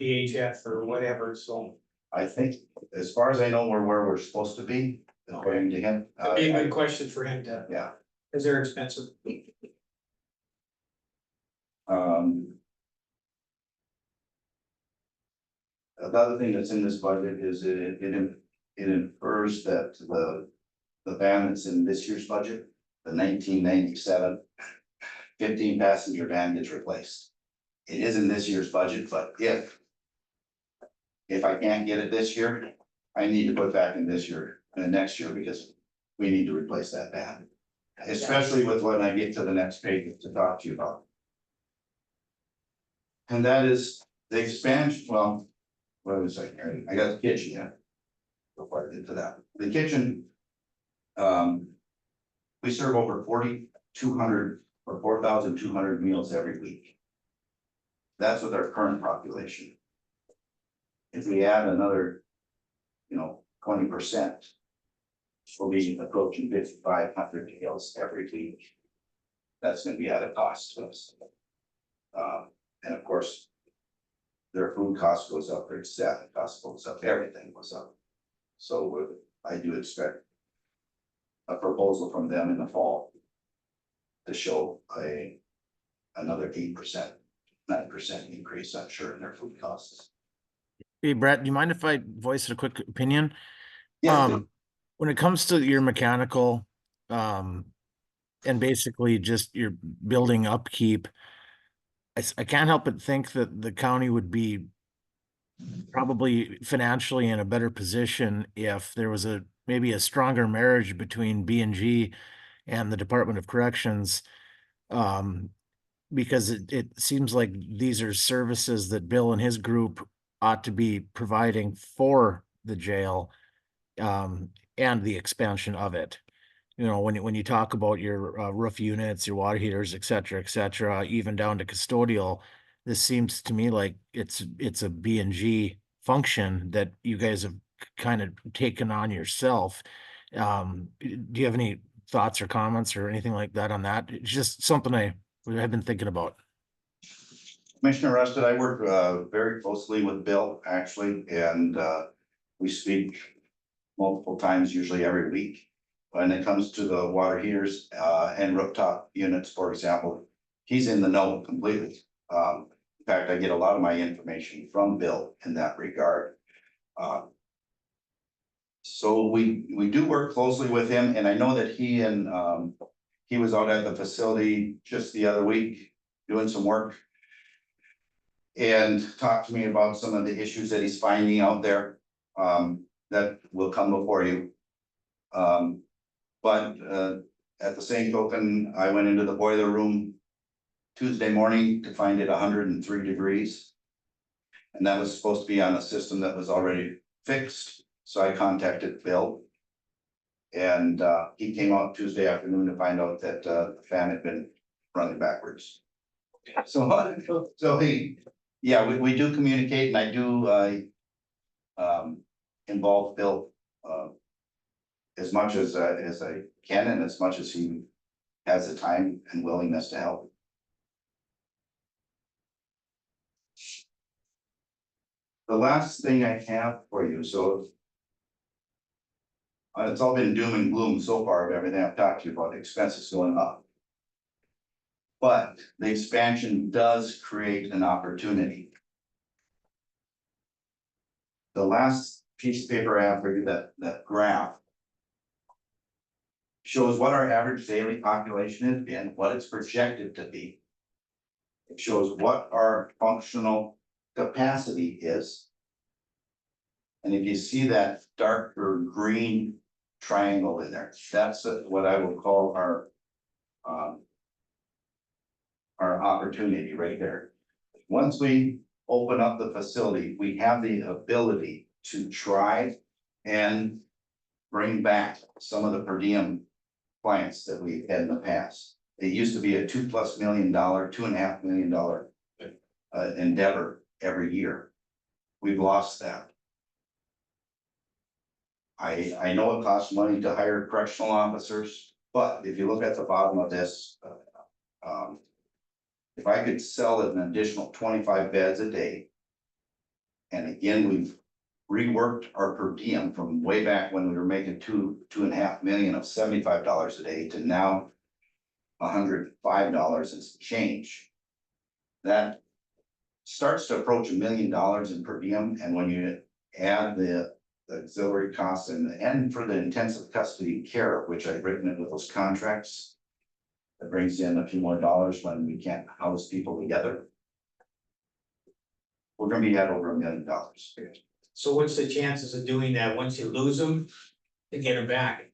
VHF or whatever, so. I think, as far as I know, we're where we're supposed to be, according to him. It'd be a good question for him to, Yeah, because they're expensive. another thing that's in this budget is it infers that the van that's in this year's budget, the 1997 15-passenger van gets replaced. It is in this year's budget, but if I can't get it this year, I need to put it back in this year and next year, because we need to replace that van. Especially with when I get to the next page to talk to you about. And that is the expansion, well, what was I hearing? I got the kitchen yet. Before I get to that, the kitchen. We serve over 4,200 or 4,200 meals every week. That's with our current population. If we add another, 20%, we'll be approaching 5,500 meals every week. That's gonna be at a cost to us. And of course, their food cost goes up, their staffing cost goes up, everything goes up. So I do expect a proposal from them in the fall to show another 8%, 9% increase, I'm sure, in their food costs. Hey, Brett, do you mind if I voice a quick opinion? Yeah, When it comes to your mechanical, and basically just your building upkeep, I can't help but think that the county would be probably financially in a better position if there was maybe a stronger marriage between B&G and the Department of Corrections. Because it seems like these are services that Bill and his group ought to be providing for the jail, and the expansion of it. You know, when you talk about your roof units, your water heaters, et cetera, even down to custodial, this seems to me like it's a B&G function that you guys have kind of taken on yourself. Do you have any thoughts or comments or anything like that on that? It's just something I've been thinking about. Commissioner Rusted, I work very closely with Bill, actually, and we speak multiple times, usually every week. When it comes to the water heaters and rooftop units, for example, he's in the know completely. In fact, I get a lot of my information from Bill in that regard. So we do work closely with him, and I know that he was out at the facility just the other week doing some work and talked to me about some of the issues that he's finding out there that will come before you. But at the same token, I went into the boiler room Tuesday morning to find it 103 degrees. And that was supposed to be on a system that was already fixed. So I contacted Bill. And he came out Tuesday afternoon to find out that the fan had been running backwards. So we do communicate, and I do involve Bill as much as I can, and as much as he has the time and willingness to help. The last thing I have for you, so it's all been doom and gloom so far of everything I've talked to you about, expenses going up. But the expansion does create an opportunity. The last piece of paper I have for you, that graph, shows what our average daily population has been, what it's projected to be. It shows what our functional capacity is. And if you see that darker green triangle in there, that's what I will call our opportunity right there. Once we open up the facility, we have the ability to try and bring back some of the per diem clients that we've had in the past. It used to be a $2+ million, $2.5 million endeavor every year. We've lost that. I know it costs money to hire correctional officers, but if you look at the bottom of this, if I could sell an additional 25 beds a day, and again, we've reworked our per diem from way back when we were making $2.5 million of $75 a day to now $105 and some change. That starts to approach $1 million in per diem, and when you add the auxiliary costs and for the intensive custody care, which I've written into those contracts, that brings in a few more dollars when we can't house people together. We're gonna be at over $1 million. So what's the chances of doing that once you lose them to get them back?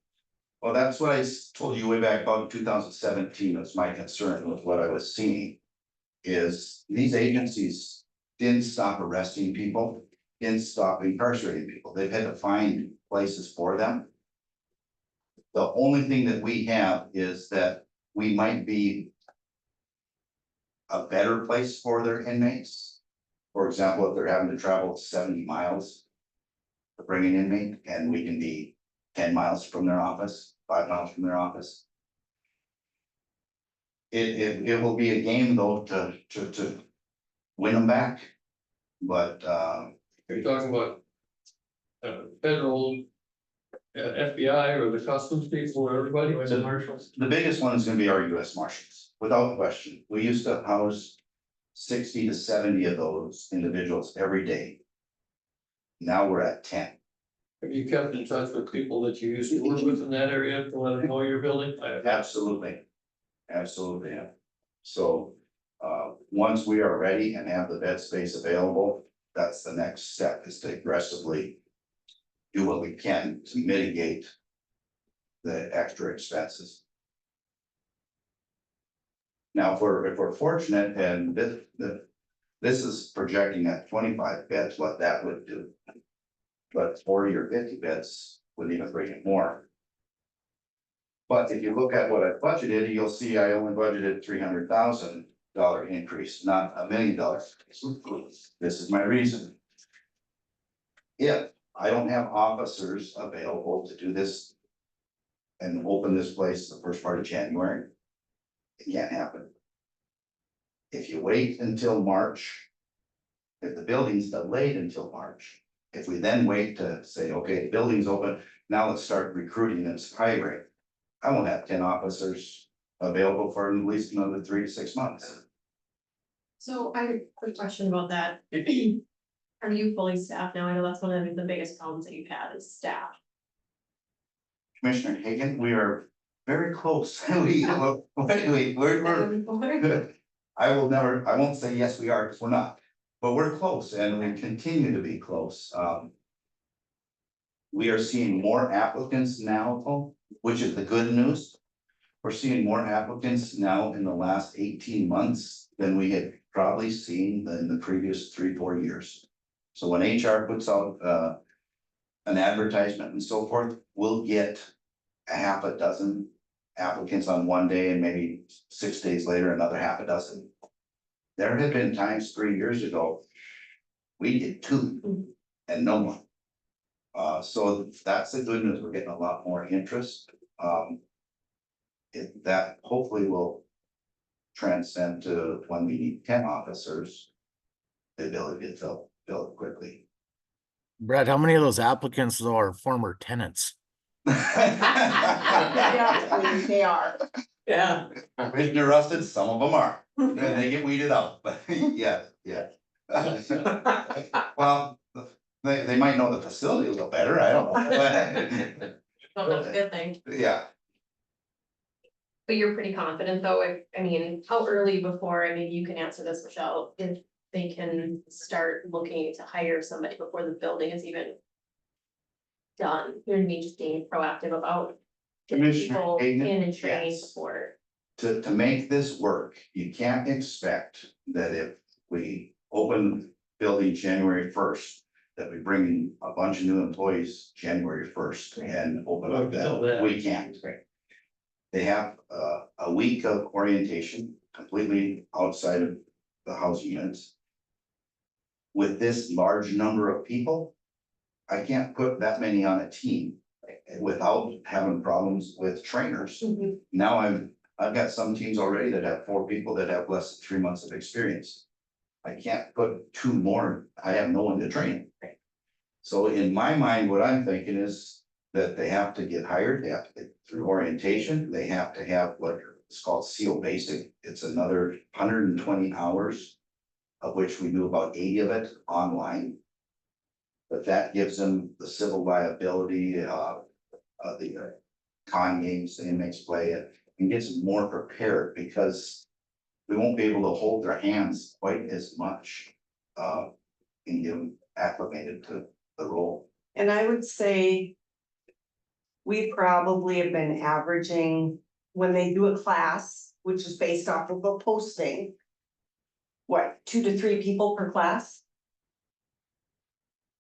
Well, that's what I told you way back about 2017 was my concern with what I was seeing. Is these agencies didn't stop arresting people, didn't stop incarcerating people. They've had to find places for them. The only thing that we have is that we might be a better place for their inmates. For example, if they're having to travel 70 miles to bring an inmate, and we can be 10 miles from their office, 5 miles from their office. It will be a game though to win them back. But, Are you talking about? Federal. FBI or the customs people or everybody? Was it Marshalls? the biggest one is gonna be our US Marshals, without question. We used to house 60 to 70 of those individuals every day. Now we're at 10. Have you kept in touch with people that you used to work with in that area to let them know your building? Absolutely. Absolutely, yeah. So, once we are ready and have the bed space available, that's the next step, is to aggressively do what we can to mitigate the extra expenses. Now, if we're fortunate and this is projecting at 25 beds, what that would do. But 40 or 50 beds would even bring it more. But if you look at what I budgeted, you'll see I only budgeted $300,000 increase, not $1 million. This is my reason. If I don't have officers available to do this and open this place the first part of January, it can't happen. If you wait until March, if the building's delayed until March, if we then wait to say, okay, the building's open, now let's start recruiting and hiring. I won't have 10 officers available for at least another 3 to 6 months. So I have a quick question about that. Are you fully staffed now? I know that's one of the biggest problems that you've had is staff. Commissioner Hagan, we are very close. We're I won't say yes, we are, because we're not, but we're close and we continue to be close. We are seeing more applicants now, which is the good news. We're seeing more applicants now in the last 18 months than we had probably seen in the previous 3-4 years. So when HR puts out an advertisement and so forth, we'll get a half a dozen applicants on one day and maybe 6 days later, another half a dozen. There have been times 3 years ago, we did 2 and no one. So that's the good news. We're getting a lot more interest. That hopefully will transcend to when we need 10 officers, the ability to fill it quickly. Brett, how many of those applicants though are former tenants? They are. Yeah. Commissioner Rusted, some of them are, and they get weeded out, but yeah. Well, they might know the facility a little better, I don't know. Well, that's a good thing. Yeah, But you're pretty confident though, how early before, you can answer this, Michelle, if they can start looking to hire somebody before the building is even done, you know what I mean, just being proactive about getting Commissioner people Hagan, in and trained yes. before. to make this work, you can't expect that if we open building January 1st, that we bring in a bunch of new employees January 1st and open up that, we can't. They have a week of orientation completely outside of the housing units. With this large number of people, I can't put that many on a team without having problems with trainers. Now I've got some teams already that have 4 people that have less than 3 months of experience. I can't put 2 more, I have no one to train. So in my mind, what I'm thinking is that they have to get hired, they have to get through orientation, they have to have what is called SEAL Basic. It's another 120 hours, of which we do about 80 of it online. But that gives them the civil liability, the con games the inmates play, and gets them more prepared, because we won't be able to hold their hands quite as much and get them acclimated to the role. And I would say we probably have been averaging, when they do a class, which is based off of a posting, what, 2 to 3 people per class?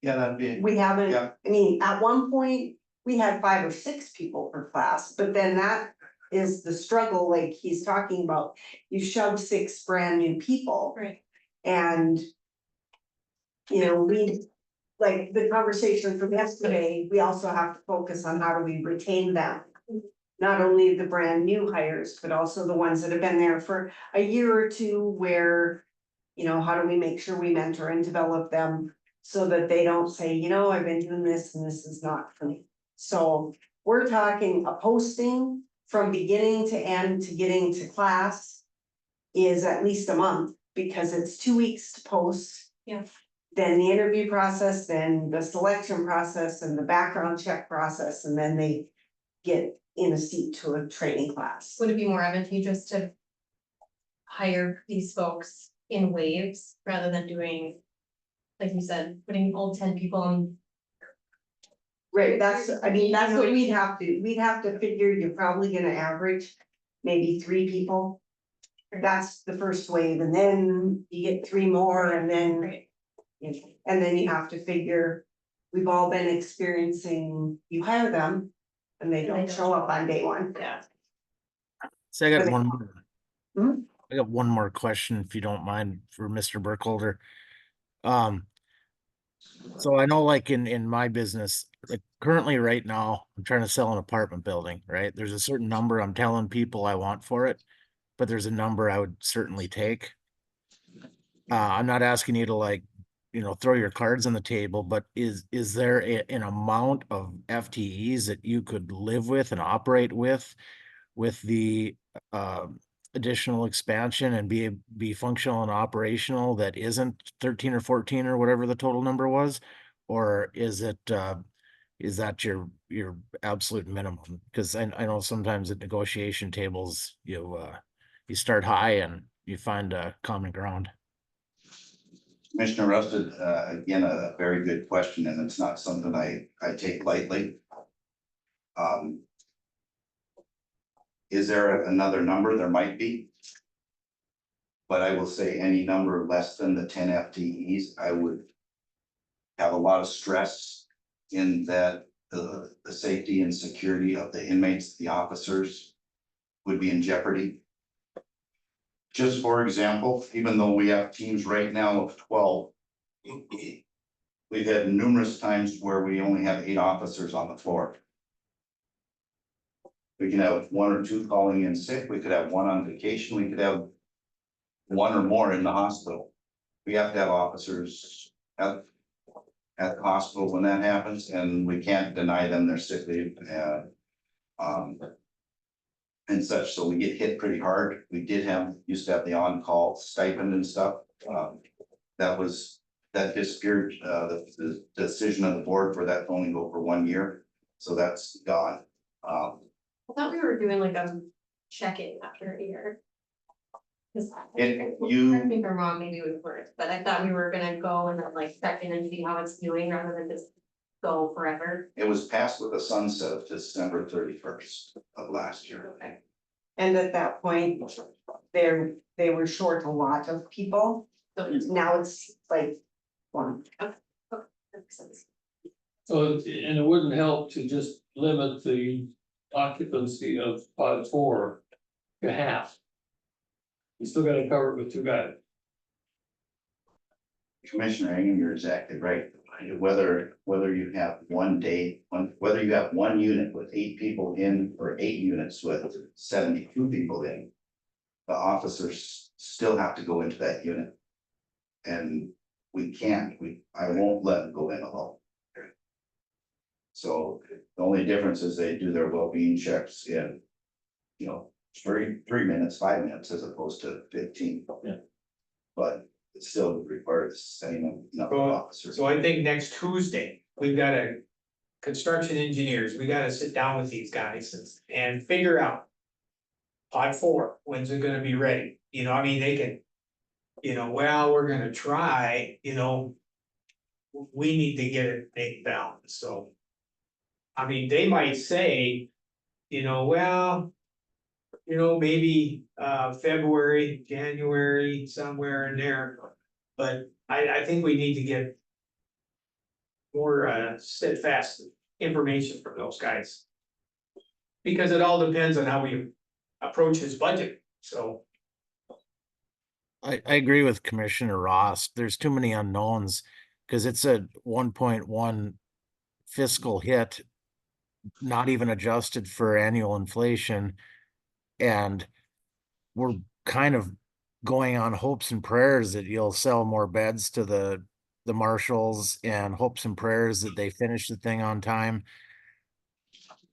Yeah, that'd be. We haven't, Yeah. I mean, at one point, we had 5 or 6 people per class, but then that is the struggle, like he's talking about. You shove 6 brand new people. Right. And we, like the conversation from yesterday, we also have to focus on how do we retain them. Not only the brand new hires, but also the ones that have been there for a year or 2 where, You know, how do we make sure we mentor and develop them so that they don't say, you know, I've been doing this and this is not for me. So we're talking a posting from beginning to end to getting to class is at least a month, because it's 2 weeks to post. Yeah. Then the interview process, then the selection process and the background check process, and then they get in a seat to a training class. Would it be more advantageous to hire these folks in waves rather than doing, like you said, putting all 10 people on? Right, that's what we'd have to figure, you're probably gonna average maybe 3 people. That's the first wave, and then you get 3 more, and then. Right. And then you have to figure, we've all been experiencing, you hire them. And they don't show up on day 1. Yeah. So I got But- one more. Hmm? I got one more question, if you don't mind, for Mr. Burkholder. So I know, like in my business, like currently right now, I'm trying to sell an apartment building, right? There's a certain number I'm telling people I want for it, but there's a number I would certainly take. I'm not asking you to, like, throw your cards on the table, but is there an amount of FTEs that you could live with and operate with the additional expansion and be functional and operational that isn't 13 or 14 or whatever the total number was? Or is it is that your absolute minimum? Because I know sometimes at negotiation tables you start high and you find a common ground. Commissioner Rusted, again, a very good question, and it's not something I take lightly. Is there another number? There might be. But I will say any number less than the 10 FTEs, I would have a lot of stress in that the safety and security of the inmates, the officers would be in jeopardy. Just for example, even though we have teams right now of 12, we've had numerous times where we only have 8 officers on the floor. We can have 1 or 2 calling in sick, we could have 1 on vacation, we could have 1 or more in the hospital. We have to have officers at the hospital when that happens, and we can't deny them their sick leave and such, so we get hit pretty hard. We used to have the on-call stipend and stuff. That disappeared, the decision of the board for that to only go for 1 year, so that's gone. I thought we were doing like a check-in after a year. Correct me if I'm wrong, maybe we weren't, but I thought we were gonna go and then like check in and see how it's doing rather than just go forever. It was passed with a sunset of December 31st of last year. Okay. And at that point, they were short a lot of people. So Now it's like 1. that makes sense. So, and it wouldn't help to just limit the occupancy of 5-4 to half. You still gotta cover it with 2 guys. Commissioner Hagan, you're exactly right. Whether you have whether you have 1 unit with 8 people in or 8 units with 72 people in, the officers still have to go into that unit. And I won't let them go in alone. So the only difference is they do their well-being checks in, 3 minutes, 5 minutes as opposed to 15. Yeah. But it still requires the same number of officers. So I think next Tuesday, we've got construction engineers, we gotta sit down with these guys and figure out. 5-4, when's it gonna be ready? I mean, they can. Well, we're gonna try, we need to get it nailed down, so. I mean, they might say, well. Maybe February, January, somewhere in there, but I think we need to get. More steadfast information from those guys. Because it all depends on how we approach his budget, so. I agree with Commissioner Ross. There's too many unknowns because it's a 1.1 fiscal hit, not even adjusted for annual inflation. And we're kind of going on hopes and prayers that you'll sell more beds to the marshals and hopes and prayers that they finish the thing on time.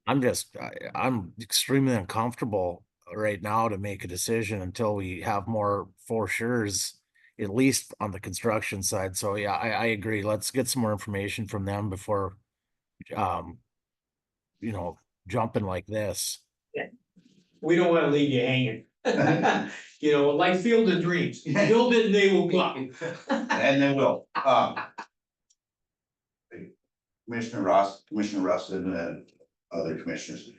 I'm extremely uncomfortable right now to make a decision until we have more for sure's, at least on the construction side. So yeah, I agree. Let's get some more information from them before, um, jumping like this. We don't wanna leave you hanging. You know, like Field of Dreams, build it and they will come. And they will, Commissioner Russ and other commissioners,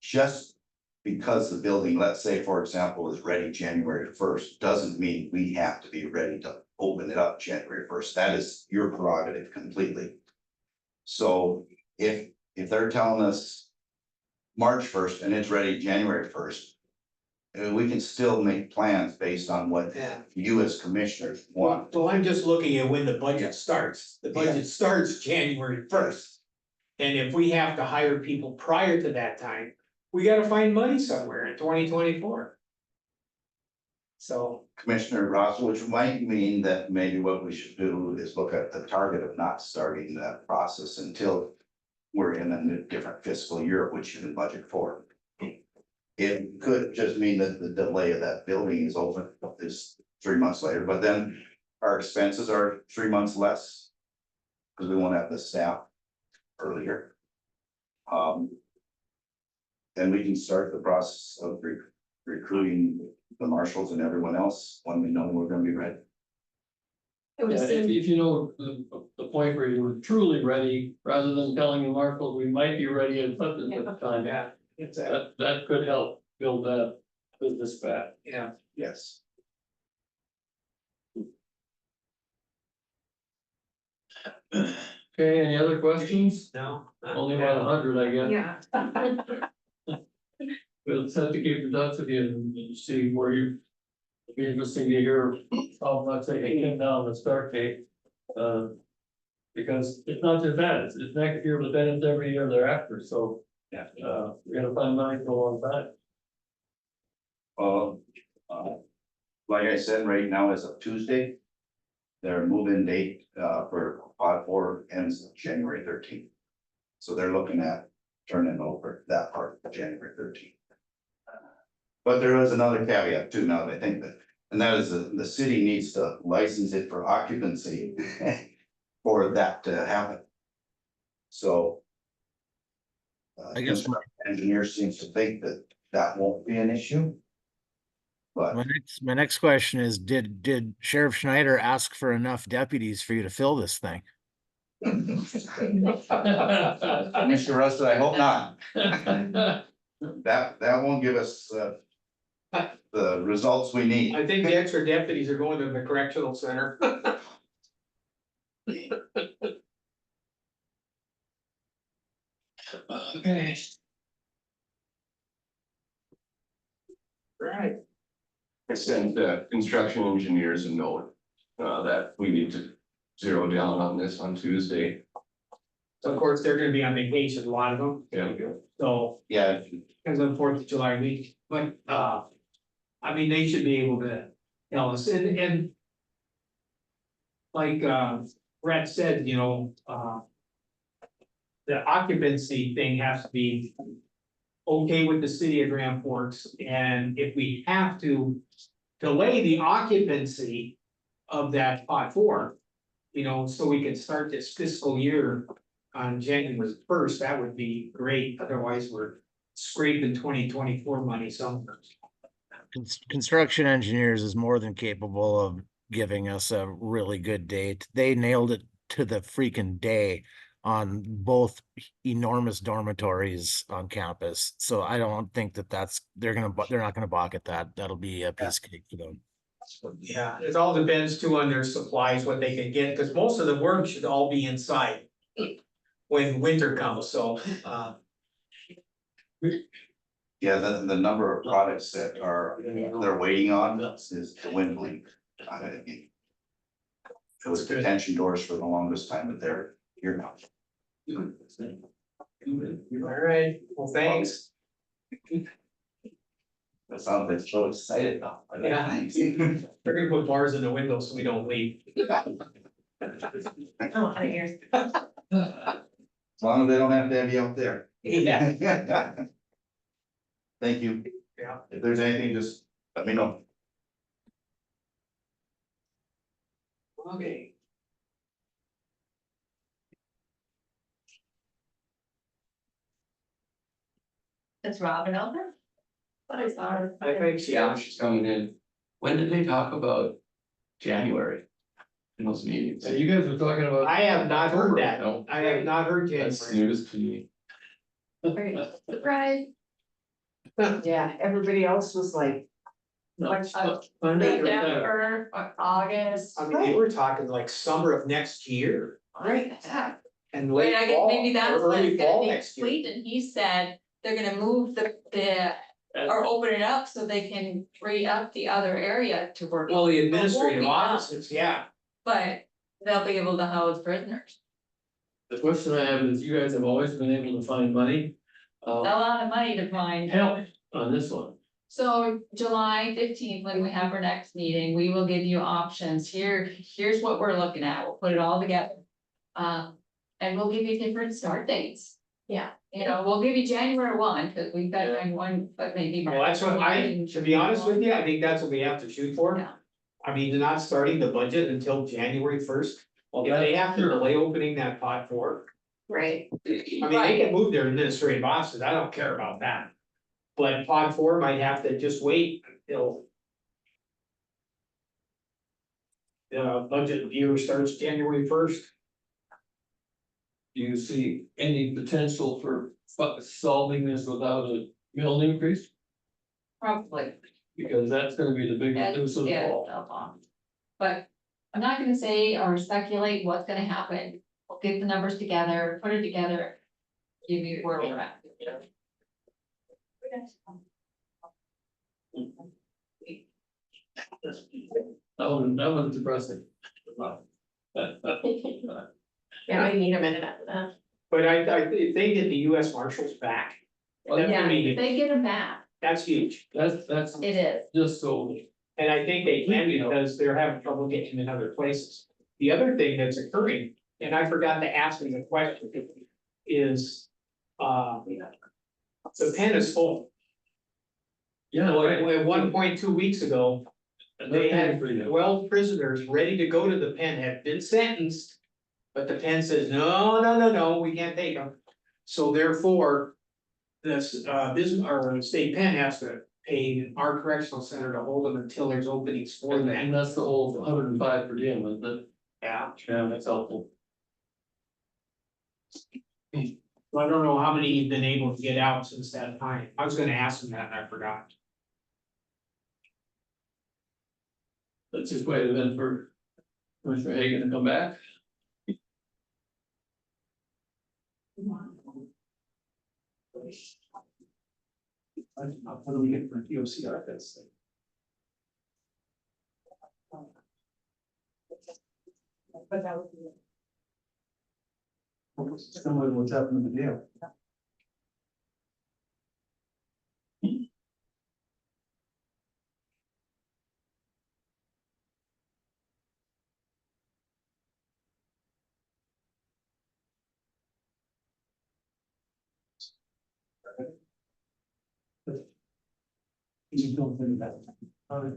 just because the building, let's say, for example, is ready January first, doesn't mean we have to be ready to open it up January first. That is your prerogative completely. So if they're telling us March first and it's ready January first, we can still make plans based on what Yeah. you as commissioners want. Well, I'm just looking at when the budget starts. The budget starts January first. And if we have to hire people prior to that time, we gotta find money somewhere in 2024. So, Commissioner Ross, which might mean that maybe what we should do is look at the target of not starting that process until we're in a different fiscal year, which you can budget for. It could just mean that the delay of that building is open is 3 months later, but then our expenses are 3 months less. Because we won't have the staff earlier. Then we can start the process of recruiting the marshals and everyone else when we know we're gonna be ready. I would Yeah, assume, if you know the point where you were truly ready, rather than telling the marshal, we might be ready at such and such a time. yeah, it's That could help build that business back. yeah. Yes. Okay, any other questions? No. Only about 100, I guess. yeah. We'll just have to keep in touch with you and see where you. It'd be interesting to hear how much they came down the start date. Because it's not just that, it's next year, but then it's every year thereafter, so. Yeah. We're gonna find money for a long time. Like I said, right now is a Tuesday. Their move-in date for pod 4 ends January 13th. So they're looking at turning over that part of January 13th. But there is another caveat too, now that I think that, and that is the city needs to license it for occupancy for that to happen. So. I guess Engineer seems to think that that won't be an issue. But my next question is, did Sheriff Schneider ask for enough deputies for you to fill this thing? Mr. Russell, I hope not. That won't give us the results we need. I think the extra deputies are going to the correctional center. Okay. Right. I sent construction engineers a note that we need to zero down on this on Tuesday. So of course, they're gonna be on vacation, a lot of them, Yeah. so, Yeah, because of the 4th of July week, but, I mean, they should be able to tell us, and. Like, Brett said, you know, the occupancy thing has to be okay with the city of Grand Forks, and if we have to delay the occupancy of that pot 4, you know, so we can start this fiscal year on January 1st, that would be great. Otherwise, we're scraping 2024 money somewhere. Construction engineers is more than capable of giving us a really good date. They nailed it to the freaking day on both enormous dormitories on campus. So I don't think they're not gonna balk at that. That'll be a piece of cake for them. Yeah, it all depends too on their supplies, what they can get, because most of the work should all be inside when winter comes, so, yeah, the number of products that they're waiting on is dwindling. It was detention doors for the longest time, but they're here now. all right, well, thanks. That sounds like so excited now. Yeah. We're gonna put bars in the windows so we don't leak. Oh, out of here. As long as they don't have to have you out there. Yeah. Thank you. Yeah. If there's anything, just let me know. Okay. It's Robin over? But I saw her. I think, Yeah, she's coming in. When did they talk about January? In those meetings? And you guys were talking about. I have not heard that. No, I have not heard that's January. news to me. Surprise. Yeah, everybody else was like, September, or August. I mean, they were talking like summer of next year right, and Wait, late I guess fall, maybe that's or when early it's gonna fall be next year. complete, and he said they're gonna move the, or open it up so they can free up the other area to work. Well, the administrative be done. offices, yeah. But they'll be able to house prisoners, The question I have is, you guys have always been able to find money. a lot of money to find. Help on this one. So July 15th, when we have our next meeting, we will give you options. Here's what we're looking at. We'll put it all together. And we'll give you different start dates. Yeah. You know, we'll give you January 1, because we've got January 1, but maybe. Well, that's what to be honest with you, I think that's what we have to shoot for. Yeah. I mean, not starting the budget until January first. Well, If they have to sure. delay opening that pot for, Right. I mean, they can move their administrative offices, I don't care about that. But pod 4 might have to just wait until. The budget year starts January 1st. Do you see any potential for solving this without a mill increase? Probably. Because that's gonna be the big That- news of the yeah, fall. that's on. But I'm not gonna say or speculate what's gonna happen. We'll get the numbers together, put it together. Give you where we're at. That was depressing. Yeah, I need a minute after that. But I think that the US Marshals back. That's Yeah, gonna be- if they get them back, That's huge, That's it is. just so, and I think they can because they're having trouble getting in other places. The other thing that's occurring, and I forgot to ask them the question, is, the pen is full. yeah, right. At 1.2 weeks ago, they had 12 prisoners ready to go to the pen, had been sentenced. But the pen says, no, we can't take them. So therefore, this, our state pen has to pay our correctional center to hold them until there's openings for And them. that's the whole 105 per diem, isn't it? Yeah, Yeah, that's helpful. so I don't know how many you've been able to get out since that time. I was gonna ask them that and I forgot. Let's just wait a minute for Commissioner Hagan to come back. How do we get for POCR this thing? but that would be. Similar to what's happening in the deal. You don't think about it.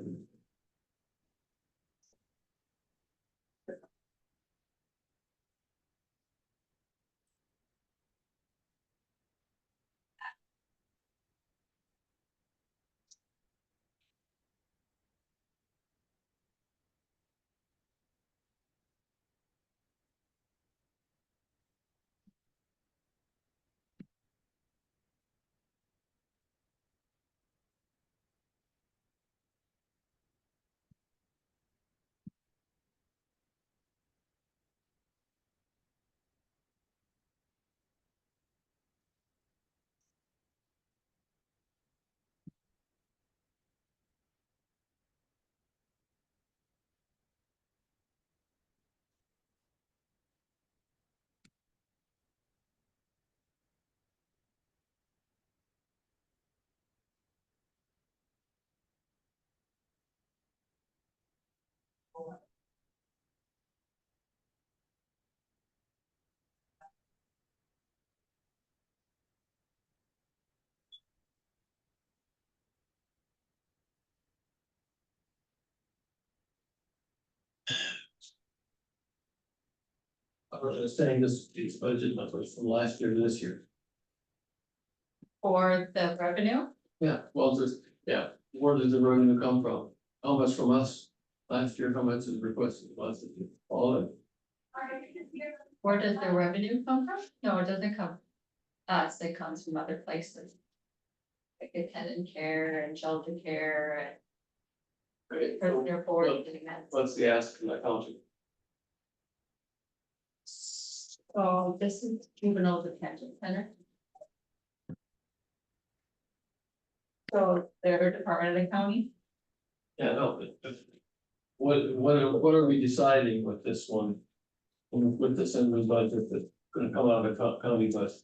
was saying these budget numbers from last year to this year. For the revenue, Yeah, well, just, yeah, where does the revenue come from? How much from us? Last year, how much is requested, all of it? where does the revenue come from? No, it doesn't come from us, it comes from other places. Like attendant care and shelter care Right, and prisoner board. and that. what's the ask from the county? So this is juvenile detention center. So they're a department of the county. Yeah, no, but what are we deciding with this one? With this in the budget that's gonna come out of the county budget?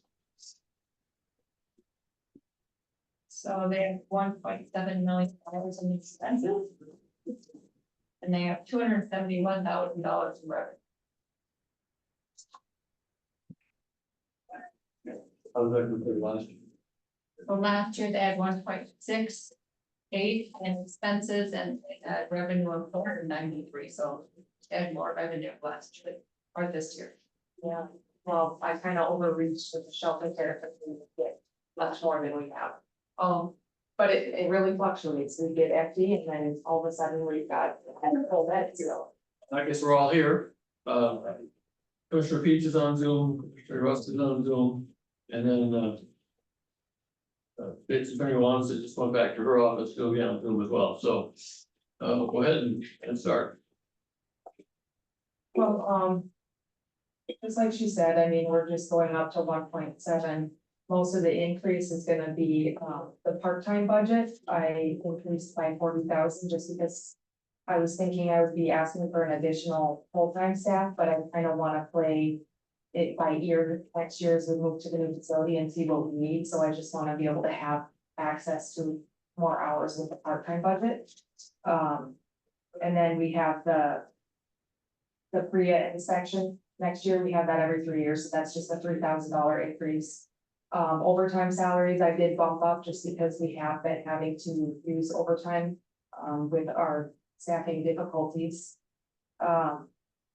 So they have $1.7 million in expenses. And they have $271,000 in revenue. How does that compare to last year? So last year they had 1.68 in expenses and they had revenue of 493, so they had more revenue last year or this year. Yeah, well, I kind of overreached with the shelter care, but we get much more than we have. But it really fluctuates. We get empty and then all of a sudden we've got full bed, so. I guess we're all here. Commissioner Peach is on Zoom, Commissioner Rust is on Zoom, and then Bitch Attorney wants to just went back to her office, she'll be on Zoom as well, so go ahead and start. Well, just like she said, I mean, we're just going up to 1.7. Most of the increase is gonna be, the part-time budget. I increased by 40,000 just because I was thinking I would be asking for an additional full-time staff, but I kind of want to play it by ear next year as we move to the new facility and see what we need. So I just want to be able to have access to more hours with the part-time budget. And then we have the PREA inspection. Next year, we have that every 3 years, so that's just a $3,000 increase. Overtime salaries, I did bump up just because we have been having to use overtime with our staffing difficulties. The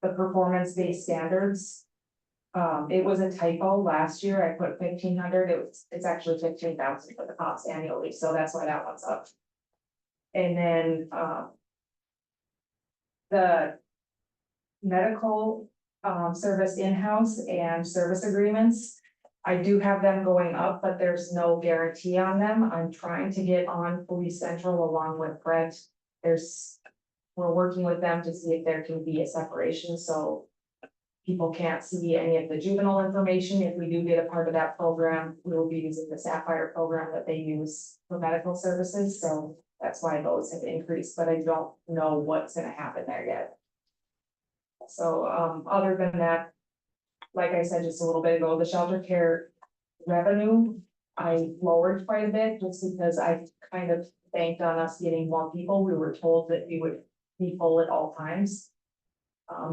performance-based standards. It was a typo last year. I put 1,500. It's actually 15,000 for the cost annually, so that's why that one's up. And then the medical service in-house and service agreements. I do have them going up, but there's no guarantee on them. I'm trying to get on Police Central along with Brett. We're working with them to see if there can be a separation, so people can't see any of the juvenile information. If we do get a part of that program, we will be using the Sapphire program that they use for medical services, so that's why those have increased, but I don't know what's gonna happen there yet. So, other than that, like I said just a little bit ago, the shelter care revenue, I lowered quite a bit just because I kind of banked on us getting more people. We were told that we would be full at all times.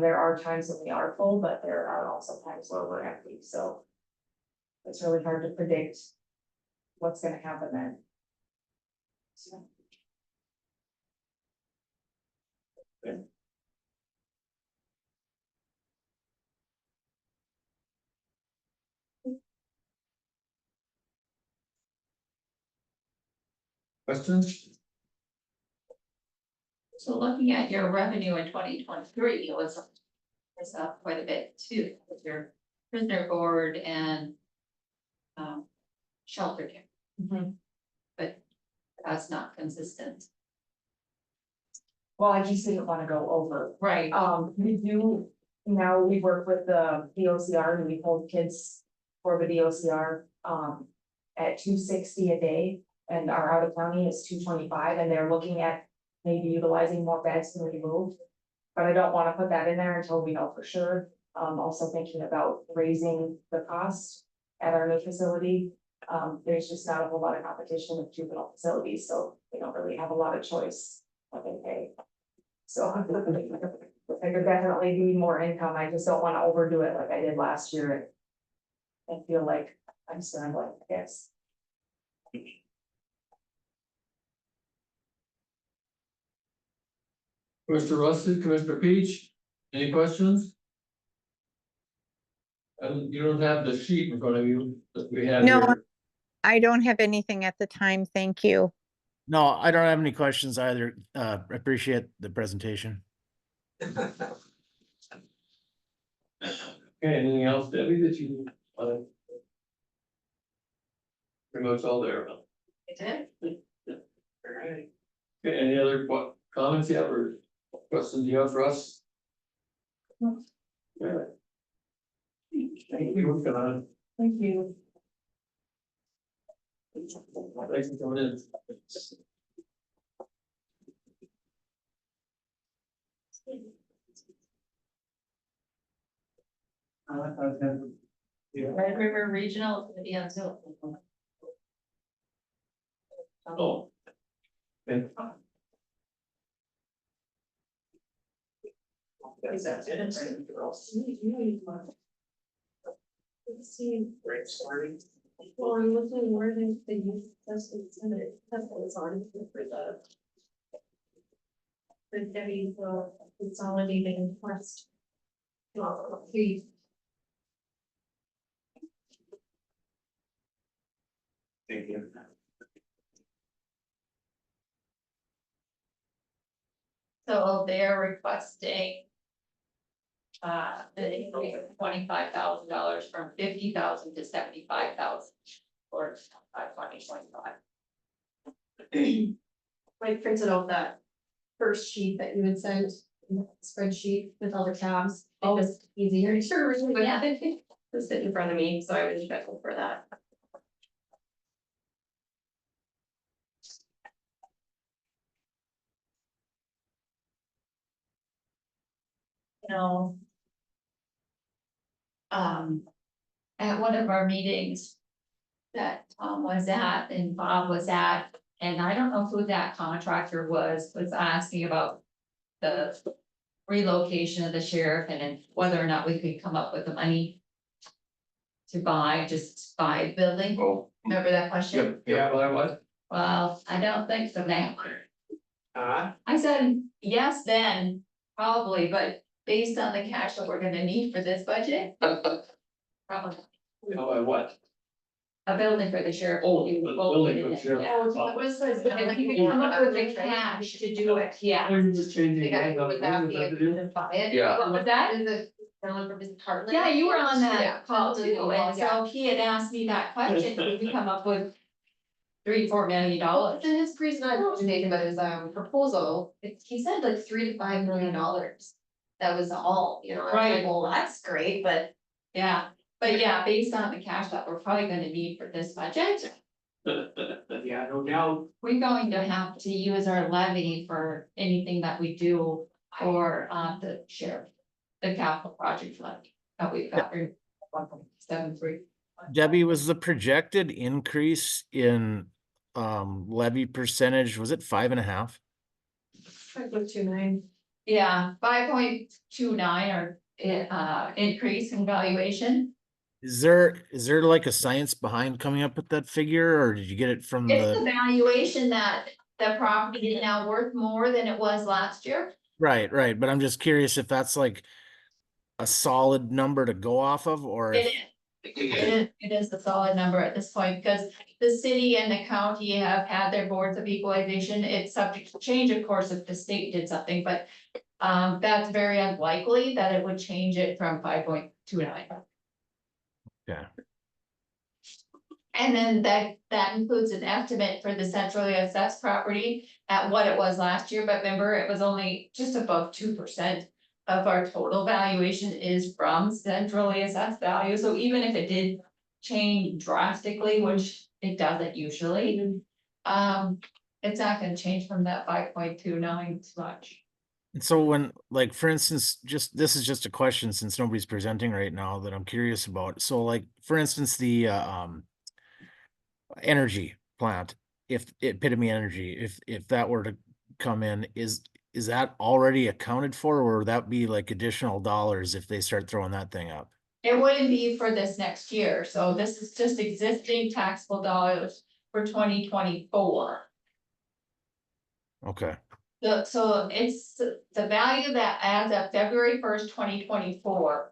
There are times when we are full, but there are also times where we're empty, so it's really hard to predict what's gonna happen then. So. Questions? So looking at your revenue in 2023, it was up quite a bit too, with your prisoner board and shelter care. But that's not consistent. Well, I just didn't wanna go over. Right. We do, now we work with the DOCR and we hold kids for the DOCR, at $260 a day. And our out of county is $225, and they're looking at maybe utilizing more beds than we moved. But I don't wanna put that in there until we know for sure. Also thinking about raising the cost at our new facility. There's just not a whole lot of competition with juvenile facilities, so we don't really have a lot of choice what they pay. So there could definitely be more income. I just don't wanna overdo it like I did last year. And feel like I'm scrambling, I guess. Commissioner Rusted, Commissioner Peach, any questions? And you don't have the sheet in front of you that we have No. here. I don't have anything at the time. Thank you. No, I don't have any questions either. Appreciate the presentation. Okay, anything else, Debbie, that you, pretty much all there. Okay. Alright. Okay, any other comments you have or questions you have for us? Alright. Thank you, John. Thank you. Thanks for coming in. Red River Regional is gonna be on Zoom. Oh. Okay. Great starting. Well, I'm looking where they use this, that's what it's on for the. The Debbie, the consolidating request. Please. Thank you. So they're requesting. The increase of $25,000 from 50,000 to 75,000 for 2025. I printed out that first sheet that you had sent, spreadsheet with all the tabs. Oh, it's easier. Sure. Yeah. It's sitting in front of me, so I was grateful for that. You know. At one of our meetings. That Tom was at and Bob was at, and I don't know who that contractor was asking about. The relocation of the sheriff and then whether or not we could come up with the money. To buy the building. Oh, Remember that question? Yeah, well, I was. Well, I don't think so now. Uh, I said, yes, then, probably, but based on the cash that we're gonna need for this budget. Probably What? a building for the sheriff. Oh, the building for the sheriff. Oh, that was the. And we can come up with the cash to do it, yeah. I'm just changing. They got to go with that, What does it do? buy it. Yeah. What was that? Is it someone from his Heartland? Yeah, you were on Yeah. that call too, and so he had asked me that question, did we come up with $3-4 million? Well, in his presentation, but his proposal, he said like $3 to $5 million. That was all, you know, I was like, Right. well, that's great, but. Yeah, but yeah, based on the cash that we're probably gonna need for this budget, yeah, no doubt. we're going to have to use our levy for anything that we do for the sheriff. The capital project levy that we've got in 1.73. Debbie, was the projected increase in levy percentage, was it 5.5? 5.29. Yeah, 5.29 or increase in valuation. Is there like a science behind coming up with that figure, or did you get it from It's the the? valuation that the property is now worth more than it was last year. Right, but I'm just curious if that's like a solid number to go off of, or if, It is a solid number at this point, because the city and the county have had their boards of equalization. It's subject to change, of course, if the state did something, but that's very unlikely that it would change it from 5.29. yeah. And then that includes an estimate for the centrally assessed property at what it was last year, but remember, it was only just above 2%. Of our total valuation is from centrally assessed value, so even if it did change drastically, which it doesn't usually. It's not gonna change from that 5.29 too much. And so when, like, for instance, this is just a question since nobody's presenting right now that I'm curious about. So like, for instance, the energy plant, if Epitome Energy, if that were to come in, is that already accounted for, or would that be like additional dollars if they start throwing that thing up? It wouldn't be for this next year, so this is just existing taxable dollars for 2024. Okay. So it's the value that as of February 1st, 2024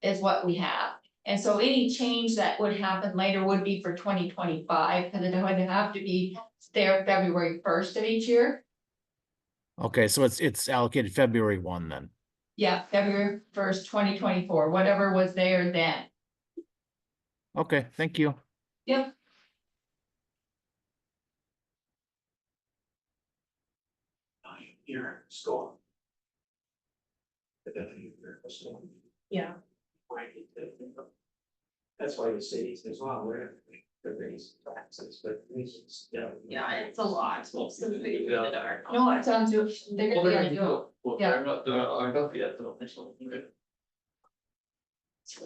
is what we have. And so any change that would happen later would be for 2025, because it would have to be there February 1st of each year. Okay, so it's allocated February 1 then. Yeah, February 1st, 2024, whatever was there then. Okay, thank you. Yep. Here, school. Yeah. That's why the city says, well, we're raising taxes, but reasons, Yeah, it's a lot. It's in the dark. No, it sounds good. They're Well, gonna they're be gonna on do it. Well, Yeah. they're not locked up yet, though.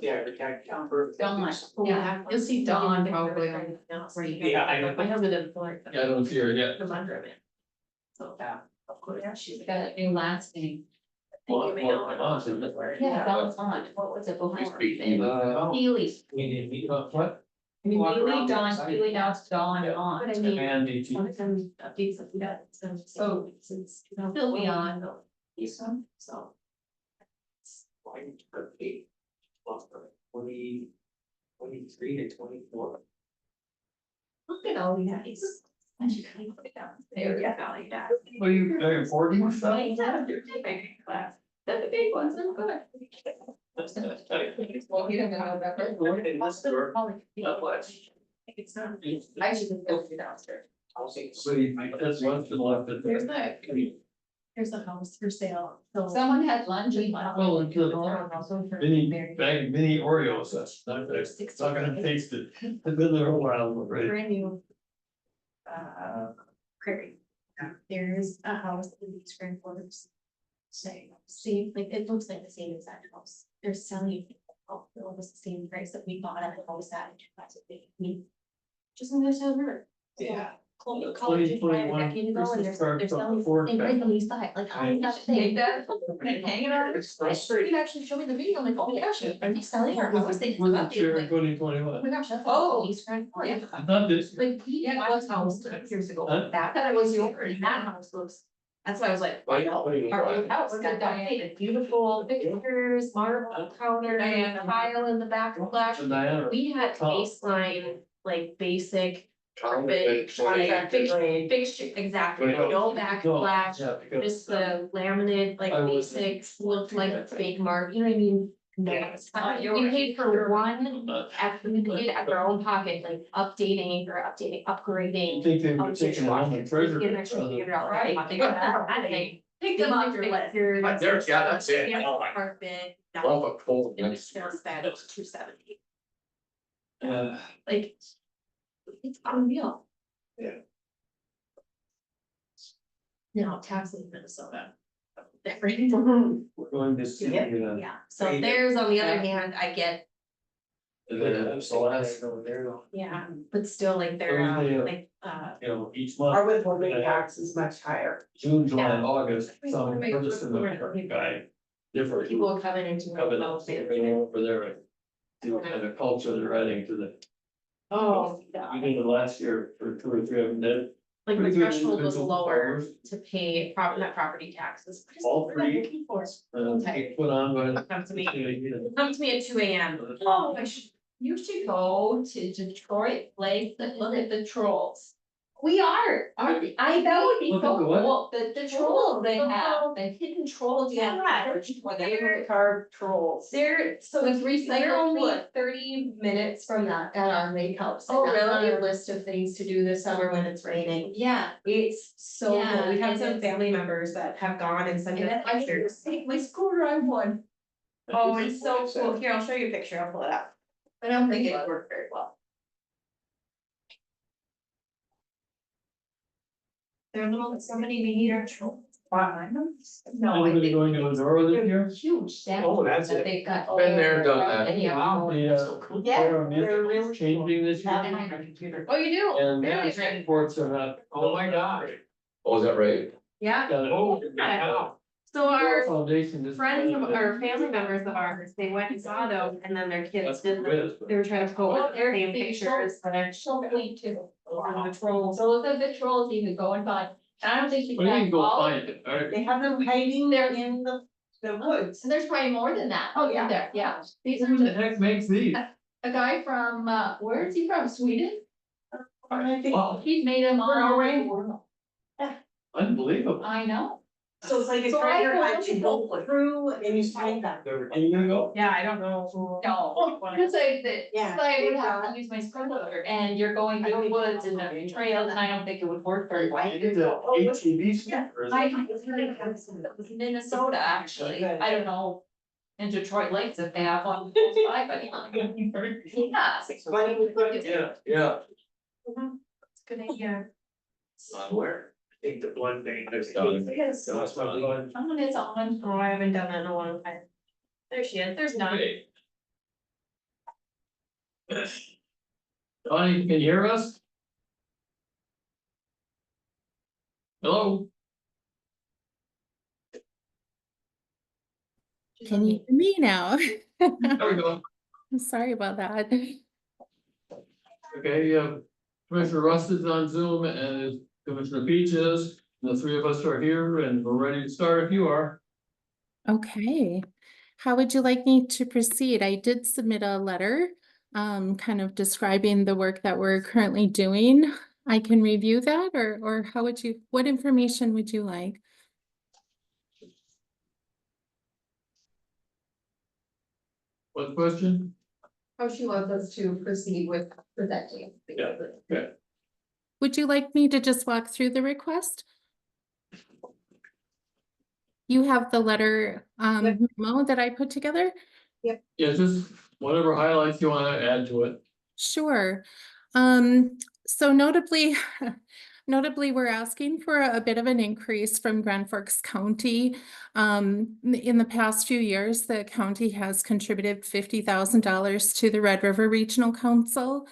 Yeah, the tax number. Dawn, yeah, you'll see Dawn probably on. Yeah, I know. My husband didn't like Yeah, I don't see her yet. the under of it. So, yeah, of course. Yeah, she's got a new last name. Well, my mom said that. Yeah, Dawn's on. What was it before? speaking Healy. We didn't meet. What? I mean, Walk Healy, around Dawn, outside. Healy, now it's Dawn and on. But I mean, And DT. one of them updates that we got, so since. Still be on. This one, so. Like, 23 to 24. Look at all these. And you can put it down. There, yeah, value that. What are you, are you 40 or So, something? yeah, you're taking a class. That's the big ones, they're good. Well, you don't know that. Not much. It's not. I should just go through downstairs. So that's one to the left. of There's there. Here's the house for sale. So. Someone had lunch and. Well, until mini Oreos, that's not gonna taste it. It's been there a while, right? Brand new. Prairie. There's a house in these Grand Forks. Same, like, it looks like the same exact house. They're selling it almost the same price that we bought at the house at in 2015. Just on the other side of the river. Yeah. College just bought it a decade ago and they're selling the same price on the east side, like, how is that thing? Hanging on. I sure you actually showed me the video, I'm like, oh my gosh, are they selling our house? They Was it updated, sure like, 2021? oh my gosh, that's. Oh. East Grand Forks. Yeah. I thought this. Like, we bought a house years ago, Huh? that was yours, that house looks, that's why I was like, wow, our old house got that beautiful pictures, marble counter, and tile in the back, flash. And Diana. We had Tom. baseline, like, basic Contractor fixture, exactly, no backsplash. Yeah, because. Just the laminate, like I was- basics, looked like a fake mark, you know what I mean? No, it's fine. We paid for one, we paid at our own pocket, like updating, You upgrading. think they were of taking a home and treasure? Give an extra $300, Right. Pick them up your pictures. There, yeah, that's it. Yeah, Oh, my- carpet, Love a cold. and the sales bed, it was $270, Yeah. like. It's unreal. Yeah. Now, taxes in Minnesota. We're going to see. Yeah, so there's, on the other hand, I get, yeah, but still, like, they're, like, You know, each month. Our withholding tax is much higher. June, July, Yeah. and August, I mean, some maybe purchasing the we're- guy. Different. people come in and do. Coming up, bringing over there. And see what kind of culture they're adding to the, Oh, we did it last year for 2 or 3 of them did. like the Pretty good threshold was individual lower farmers. to pay net property taxes. What is- All what am I three. looking for? Okay. Put on by. Come to me, come to me at 2 AM. Oh, you should go to Detroit Lake and look at the trolls. We are. I know, would be Look so at the what? cool, the trolls they have, the hidden trolls, you have Yeah. to search for them. They're- Carved trolls. They're, so With they're recycled only wood. 30 minutes from that, at our lake house. Oh, And that's on really? our list of things to do this summer when it's raining. Yeah. It's so cool. Yeah, We have and some it's- family members that have gone and sent And us I should pictures. take my scooter on one. Oh, it's so cool. Here, I'll show you a picture. I'll pull it up. I don't think it worked very well. They're little, somebody we need our children. No, I Anybody think. going to Medora this year? Huge statues Oh, that's that it. they've got. Been there, done that. And yeah. Wow. The, Yeah, Florida music is changing this year. And on my computer. Oh, you do? And Very the great. sports are not. Oh, my gosh. Oh, is that right? Yeah. Oh, wow. So our Foundation. just- friends of, or family members of ours, they went and saw those and then their kids That's did, what it is, they were trying to Oh, post the they're same facial- pictures, but I So clean too. the trolls. So look at the trolls, you could go and buy, and I don't think you Well, you can can go all. find it, all right? They have them hiding there in the The woods. So there's probably more than that. Oh, yeah. There, yeah. These are Who the heck makes these? a guy from, where is he from? Sweden? Wow, He's made them all over the world. unbelievable. I know. So it's like a So I treasure go hunt, you go through and you find them. And you gonna go? Yeah, I don't know who. No, because Yeah. I would have to use my sprinkler and you're going through the woods and the trails and I don't think it would work very well. You did the HEB stuff, or is I, it? it was Minnesota, actually, I don't know. In Detroit Lakes if they have one, I, but yeah. Yeah, yeah. It's good idea. Where? I think the blood bank. Yes. That's my blood. Someone is on. Oh, I haven't done that in a long time. There she is, there's none. Okay. Donnie, can you hear us? Hello? Can you hear me now? There we go. I'm sorry about that. Okay, Commissioner Rust is on Zoom and Commissioner Beach is, and the three of us are here and we're ready to start if you are. Okay. How would you like me to proceed? I did submit a letter, kind of describing the work that we're currently doing. I can review that, or how would you, what information would you like? What question? How she wants us to proceed with presenting. Yeah, okay. Would you like me to just walk through the request? You have the letter, memo that I put together? Yeah, just whatever highlights you want to add to it. Sure. So notably, we're asking for a bit of an increase from Grand Forks County. In the past few years, the county has contributed $50,000 to the Red River Regional Council.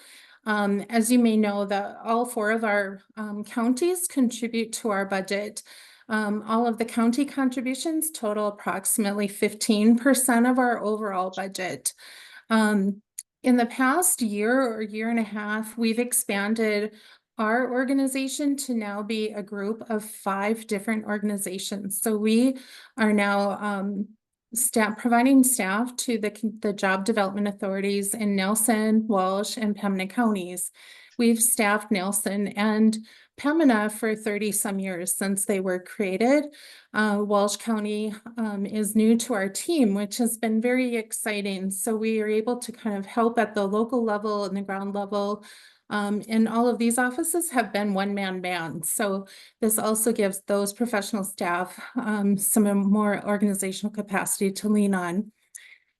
As you may know, all four of our counties contribute to our budget. All of the county contributions total approximately 15% of our overall budget. In the past year or year and a half, we've expanded our organization to now be a group of 5 different organizations. So we are now providing staff to the job development authorities in Nelson, Walsh, and Pembina counties. We've staffed Nelson and Pembina for 30 some years since they were created. Walsh County is new to our team, which has been very exciting. So we are able to kind of help at the local level and the ground level. And all of these offices have been one-man bands. So this also gives those professional staff some more organizational capacity to lean on.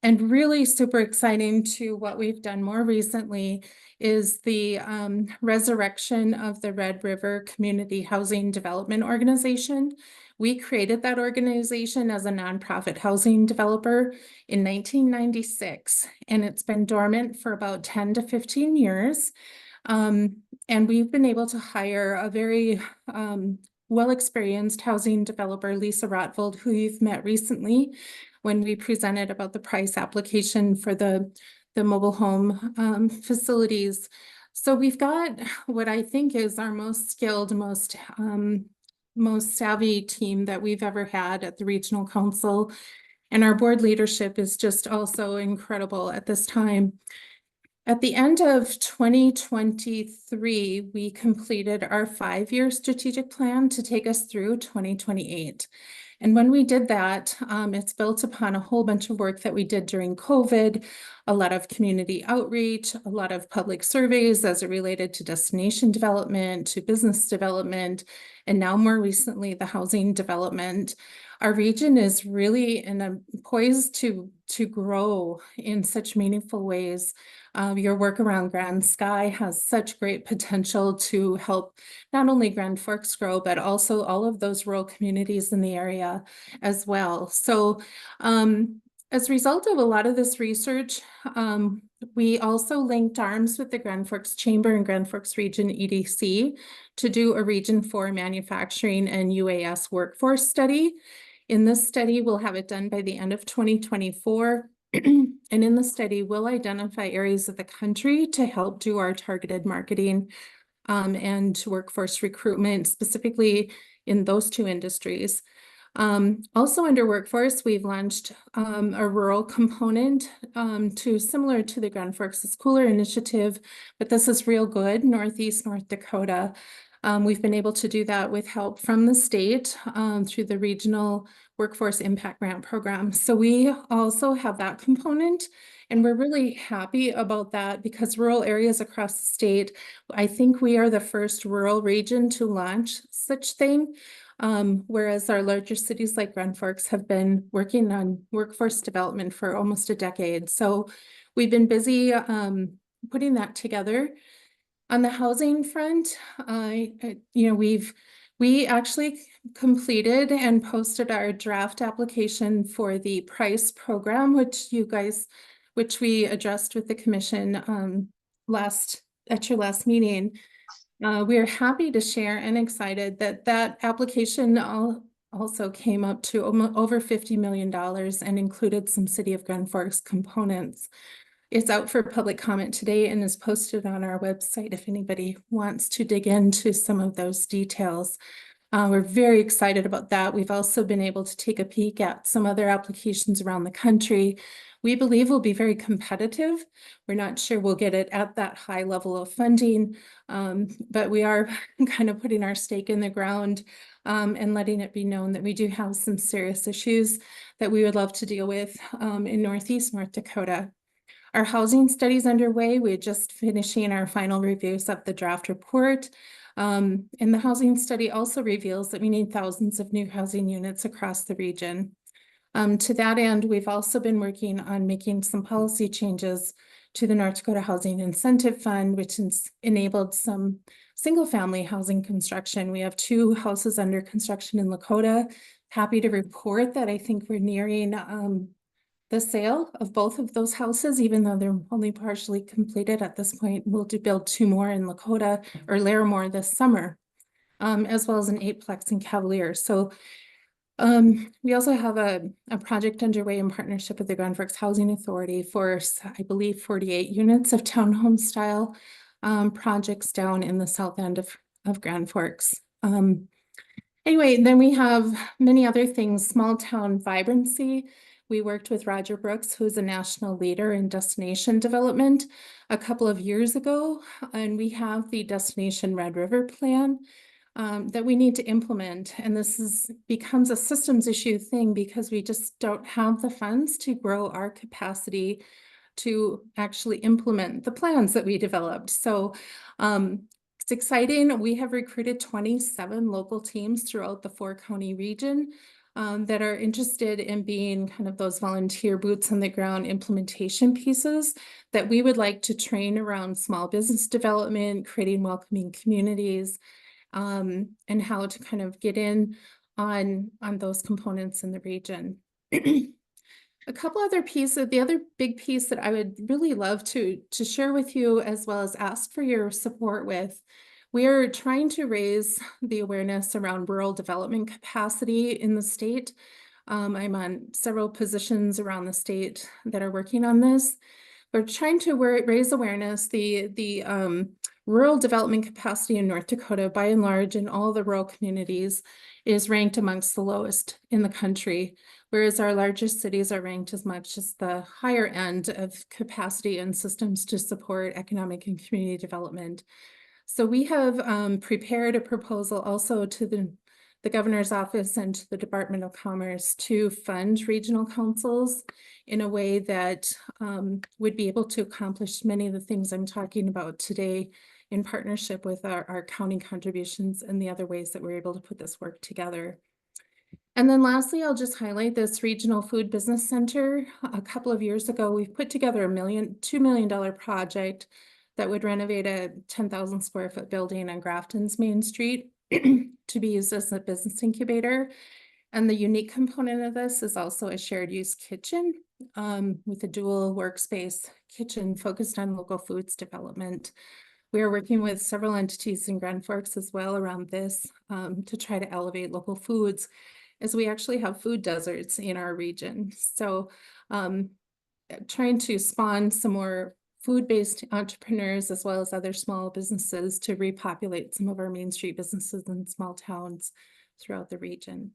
And really super exciting to what we've done more recently is the resurrection of the Red River Community Housing Development Organization. We created that organization as a nonprofit housing developer in 1996, and it's been dormant for about 10 to 15 years. And we've been able to hire a very well-experienced housing developer, Lisa Rotvold, who you've met recently when we presented about the price application for the mobile home facilities. So we've got what I think is our most skilled, most savvy team that we've ever had at the Regional Council. And our board leadership is just also incredible at this time. At the end of 2023, we completed our 5-year strategic plan to take us through 2028. And when we did that, it's built upon a whole bunch of work that we did during COVID, a lot of community outreach, a lot of public surveys as it related to destination development, to business development, and now more recently, the housing development. Our region is really poised to grow in such meaningful ways. Your work around Grand Sky has such great potential to help not only Grand Forks grow, but also all of those rural communities in the area as well. So as a result of a lot of this research, we also linked arms with the Grand Forks Chamber and Grand Forks Region EDC to do a Region 4 manufacturing and UAS workforce study. In this study, we'll have it done by the end of 2024. And in the study, we'll identify areas of the country to help do our targeted marketing and workforce recruitment, specifically in those 2 industries. Also under workforce, we've launched a rural component similar to the Grand Forks Cooler Initiative, but this is Real Good, Northeast North Dakota. We've been able to do that with help from the state through the Regional Workforce Impact Grant Program. So we also have that component, and we're really happy about that because rural areas across the state, I think we are the first rural region to launch such thing. Whereas our larger cities like Grand Forks have been working on workforce development for almost a decade. So we've been busy putting that together. On the housing front, we actually completed and posted our draft application for the PRICE program, which we addressed with the commission at your last meeting. We are happy to share and excited that application also came up to over $50 million and included some City of Grand Forks components. It's out for public comment today and is posted on our website if anybody wants to dig into some of those details. We're very excited about that. We've also been able to take a peek at some other applications around the country. We believe we'll be very competitive. We're not sure we'll get it at that high level of funding, but we are kind of putting our stake in the ground and letting it be known that we do have some serious issues that we would love to deal with in Northeast North Dakota. Our housing study is underway. We're just finishing our final reviews of the draft report. And the housing study also reveals that we need thousands of new housing units across the region. To that end, we've also been working on making some policy changes to the North Dakota Housing Incentive Fund, which has enabled some single-family housing construction. We have 2 houses under construction in Lakota. Happy to report that I think we're nearing the sale of both of those houses, even though they're only partially completed at this point. We'll build 2 more in Lakota or Larimore this summer, as well as an 8-plex in Cavalier. So we also have a project underway in partnership with the Grand Forks Housing Authority for, I believe, 48 units of townhome style projects down in the south end of Grand Forks. Anyway, then we have many other things. Small town vibrancy. We worked with Roger Brooks, who's a national leader in destination development, a couple of years ago, and we have the Destination Red River Plan that we need to implement. And this becomes a systems issue thing because we just don't have the funds to grow our capacity to actually implement the plans that we developed. So it's exciting. We have recruited 27 local teams throughout the 4-county region that are interested in being kind of those volunteer boots on the ground implementation pieces that we would like to train around small business development, creating welcoming communities, and how to kind of get in on those components in the region. A couple other pieces, the other big piece that I would really love to share with you as well as ask for your support with. We are trying to raise the awareness around rural development capacity in the state. I'm on several positions around the state that are working on this. We're trying to raise awareness. The rural development capacity in North Dakota, by and large, in all the rural communities, is ranked amongst the lowest in the country, whereas our largest cities are ranked as much as the higher end of capacity and systems to support economic and community development. So we have prepared a proposal also to the governor's office and to the Department of Commerce to fund regional councils in a way that would be able to accomplish many of the things I'm talking about today in partnership with our county contributions and the other ways that we're able to put this work together. And then lastly, I'll just highlight this Regional Food Business Center. A couple of years ago, we've put together a $2 million project that would renovate a 10,000 square foot building on Grafton's Main Street to be used as a business incubator. And the unique component of this is also a shared use kitchen with a dual workspace kitchen focused on local foods development. We are working with several entities in Grand Forks as well around this to try to elevate local foods, as we actually have food deserts in our region. So trying to spawn some more food-based entrepreneurs as well as other small businesses to repopulate some of our Main Street businesses in small towns throughout the region.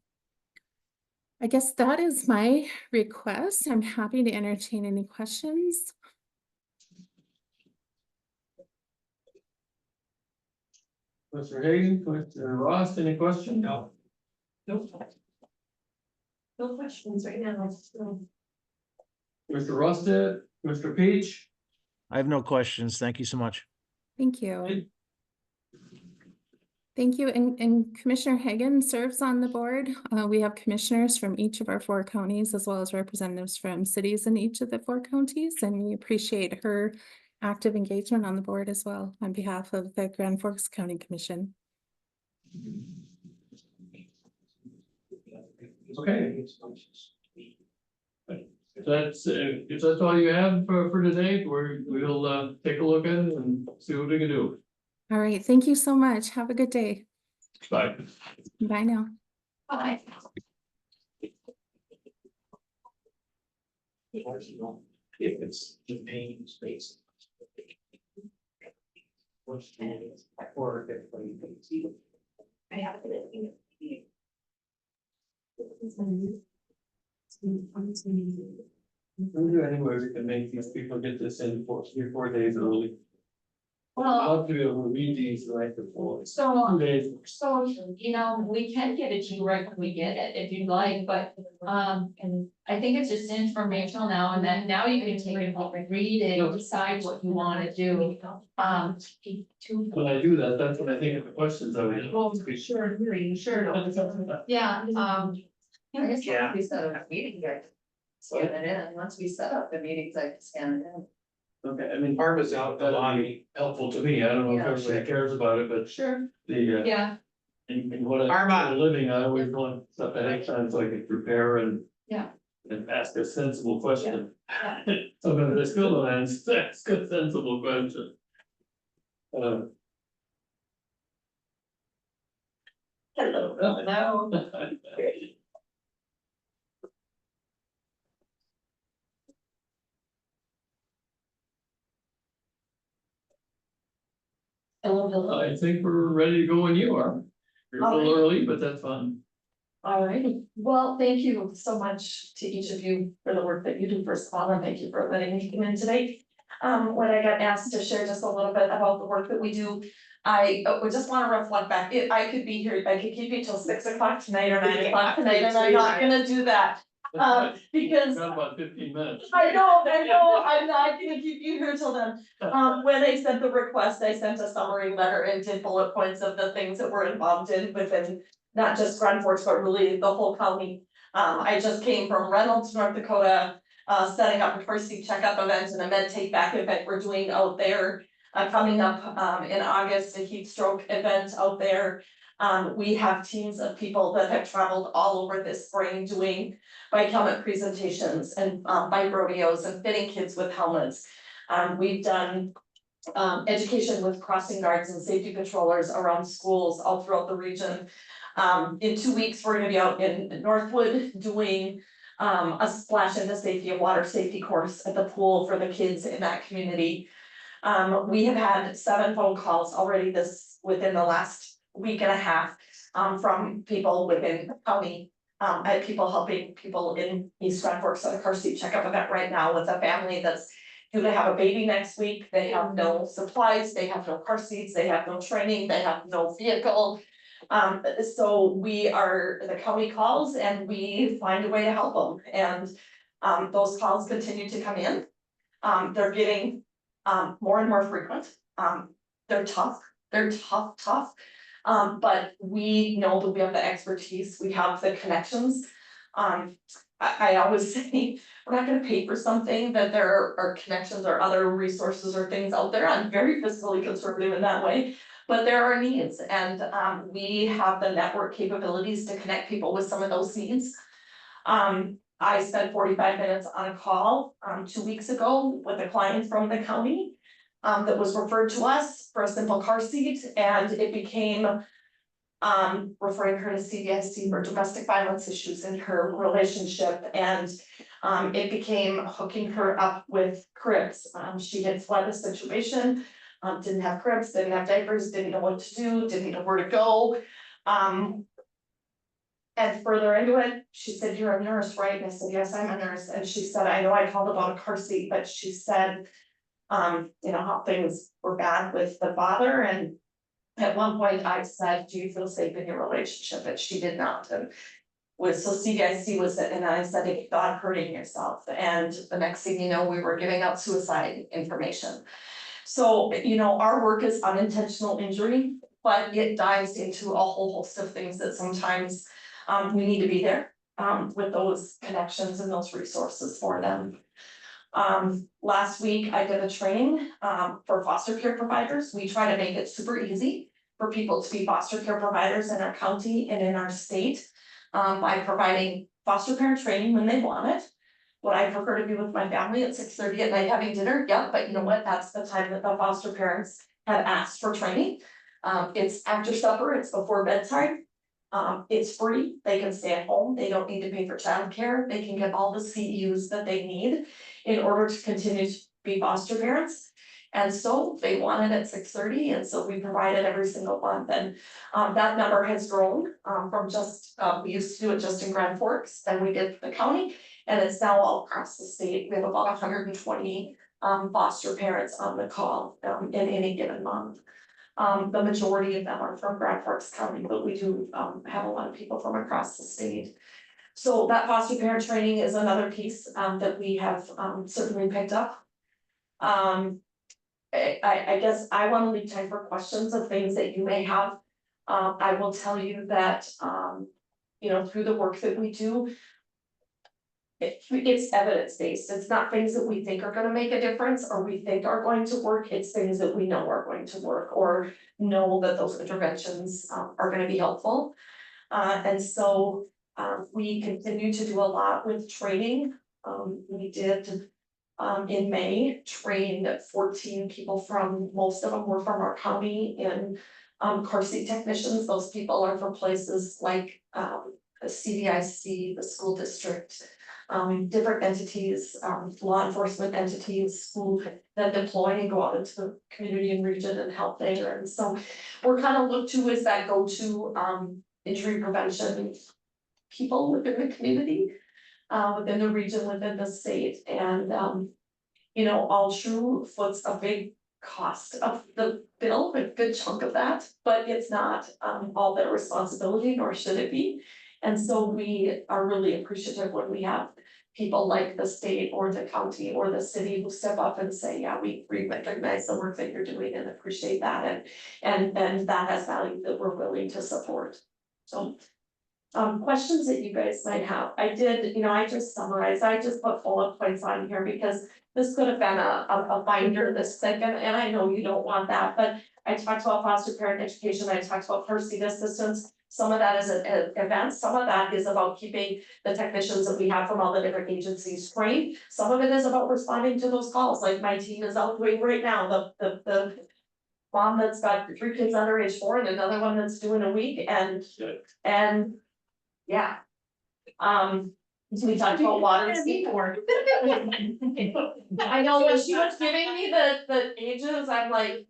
I guess that is my request. I'm happy to entertain any questions. Mr. Hagan, Mr. Ross, any questions? No. No questions right now. So. Mr. Rusted, Mr. Peach? I have no questions. Thank you so much. Thank you. Thank you. And Commissioner Hagan serves on the board. We have commissioners from each of our 4 counties, as well as representatives from cities in each of the 4 counties, and we appreciate her active engagement on the board as well on behalf of the Grand Forks County Commission. Okay. If that's all you have for today, we'll take a look at it and see what we can do. All right. Thank you so much. Have a good day. Bye. Bye now. Bye. If it's the pain space. Or I have it. Anyway, we can make these people get this in 4 days early. I'd Well, love to be able to read these right before. so, 2 days. so, you know, we can get it to you right when we get it if you'd like, but, and I think it's just informational now, and then now you can take it home and read it and decide what you wanna do. When I do that, that's when I think of the questions I would. Well, sure, yeah, I guess once we set up a meeting, I scan it in, once we set up the meetings, I can scan it in. Okay, I mean, Barbara's out the that'd line. be helpful to me. I don't know if Yeah, everybody sure. cares about it, but sure, the, yeah, in what I, Armand. for a living, I always want stuff ahead of time so I can prepare and. Yeah. And ask a sensible question. Yeah. Sometimes I still don't ask a sensible question. Hello. Hello. I think we're ready to go when you are. You're a little early, but that's fine. All right, well, thank you so much to each of you for the work that you do, first of all, and thank you for letting me come in today. When I got asked to share just a little bit about the work that we do, I would just wanna reflect back, I could be here, I could keep you till 6 o'clock tonight or 9 o'clock tonight, and I'm not gonna do that. Because Got about 15 minutes. I know, I'm not gonna keep you here till then. When I sent the request, I sent a summary letter and did bullet points of the things that we're involved in within not just Grand Forks, but really the whole county. I just came from Reynolds, North Dakota, setting up a car seat checkup event and a med take back event we're doing out there. Coming up in August, a heat stroke event out there. We have teams of people that have traveled all over this spring doing bike helmet presentations and bike rodeos and fitting kids with helmets. We've done education with crossing guards and safety patrollers around schools all throughout the region. In 2 weeks, we're gonna be out in Northwood doing a splash into safety, a water safety course at the pool for the kids in that community. We have had 7 phone calls already within the last week and a half from people within the county. I have people helping people in East Grand Forks at a car seat checkup event right now with a family that's due to have a baby next week. They have no supplies, they have no car seats, they have no training, they have no vehicle. So we are, the county calls and we find a way to help them, and those calls continue to come in. They're getting more and more frequent. They're tough, but we know that we have the expertise, we have the connections. I always say, we're not gonna pay for something that there are connections or other resources or things out there. I'm very fiscally conservative in that way. But there are needs, and we have the network capabilities to connect people with some of those needs. I spent 45 minutes on a call 2 weeks ago with a client from the county that was referred to us for a simple car seat, and it became referring her to CVSC for domestic violence issues in her relationship, and it became hooking her up with cribs. She had fled a situation. Didn't have cribs, didn't have diapers, didn't know what to do, didn't know where to go. And further into it, she said, "You're a nurse, right?" And I said, "Yes, I'm a nurse." And she said, "I know I called about a car seat," but she said, you know, how things were bad with the father. And at one point I said, "Do you feel safe in your relationship?" And she did not. And so CDIC was, and I said, "It thought hurting yourself." And the next thing you know, we were giving out suicide information. So, you know, our work is unintentional injury, but it dives into a whole host of things that sometimes we need to be there with those connections and those resources for them. Last week I did a training for foster care providers. We try to make it super easy for people to be foster care providers in our county and in our state by providing foster parent training when they want it. Would I prefer to be with my family at 6:30 at night having dinner? Yep, but you know what? That's the time that the foster parents have asked for training. It's after supper, it's before bedtime. It's free, they can stay at home, they don't need to pay for childcare, they can get all the CEUs that they need in order to continue to be foster parents. And so they want it at 6:30, and so we provide it every single month, and that number has grown from just, we used to do it just in Grand Forks, then we did the county, and it's now all across the state. We have about 120 foster parents on the call in any given month. The majority of them are from Grand Forks County, but we do have a lot of people from across the state. So that foster parent training is another piece that we have certainly picked up. I guess I want to leave time for questions of things that you may have. I will tell you that you know, through the work that we do, it's evidence-based. It's not things that we think are gonna make a difference or we think are going to work. It's things that we know are going to work or know that those interventions are gonna be helpful. And so we continue to do a lot with training. We did in May trained 14 people from, most of them were from our county in car seat technicians. Those people are from places like the CDIC, the school district, different entities, law enforcement entities who then deploy and go out into the community and region and help there. And so we're kind of looked to as that go-to injury prevention people within the community, within the region, within the state. And you know, AllTrue foots a big cost of the bill, a good chunk of that, but it's not all their responsibility, nor should it be. And so we are really appreciative when we have people like the state or the county or the city who step up and say, yeah, we recognize the work that you're doing and appreciate that. And that has value that we're willing to support. So questions that you guys might have. I did, you know, I just summarized, I just put bullet points on here because this could have been a binder this thick, and I know you don't want that, but I talked about foster parent education, I talked about car seat assistance. Some of that is events, some of that is about keeping the technicians that we have from all the different agencies trained. Some of it is about responding to those calls, like my team is out doing right now, the mom that's got 3 kids under age 4 and another one that's doing a week, and yeah. We talked about water and skateboard. I know when she was giving me the ages, I'm like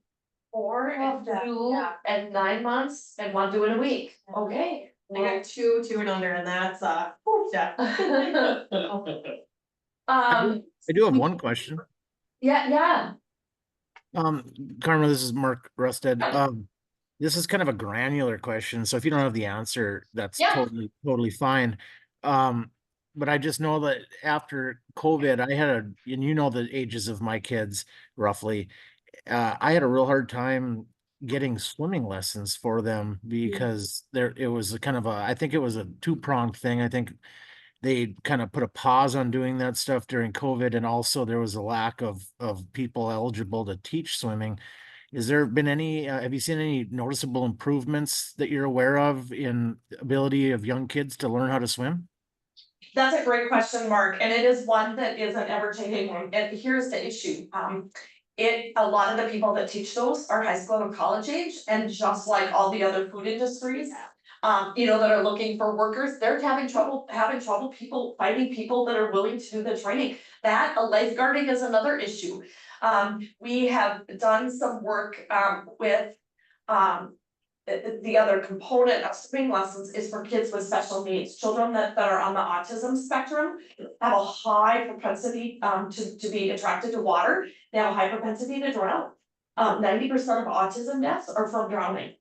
4 and 2 and 9 months and 1 doing a week, okay. I got 2 and under, and that's yeah. I do have one question. Yeah. Karma, this is Mark Rusted. This is kind of a granular question, so if you don't have the answer, that's totally fine. But I just know that after COVID, I had and you know the ages of my kids roughly. I had a real hard time getting swimming lessons for them because it was I think it was a 2-pronged thing. I think they kind of put a pause on doing that stuff during COVID, and also there was a lack of people eligible to teach swimming. Has there been any, have you seen any noticeable improvements that you're aware of in the ability of young kids to learn how to swim? That's a great question, Mark, and it is one that is an ever-changing one, and here's the issue. A lot of the people that teach those are high school and college age, and just like all the other food industries, you know, that are looking for workers, they're having trouble finding people that are willing to do the training. That lifeguarding is another issue. We have done some work with the other component of swimming lessons is for kids with special needs, children that are on the autism spectrum. Have a high propensity to be attracted to water, they have a high propensity to drown. 90% of autism deaths are from drowning.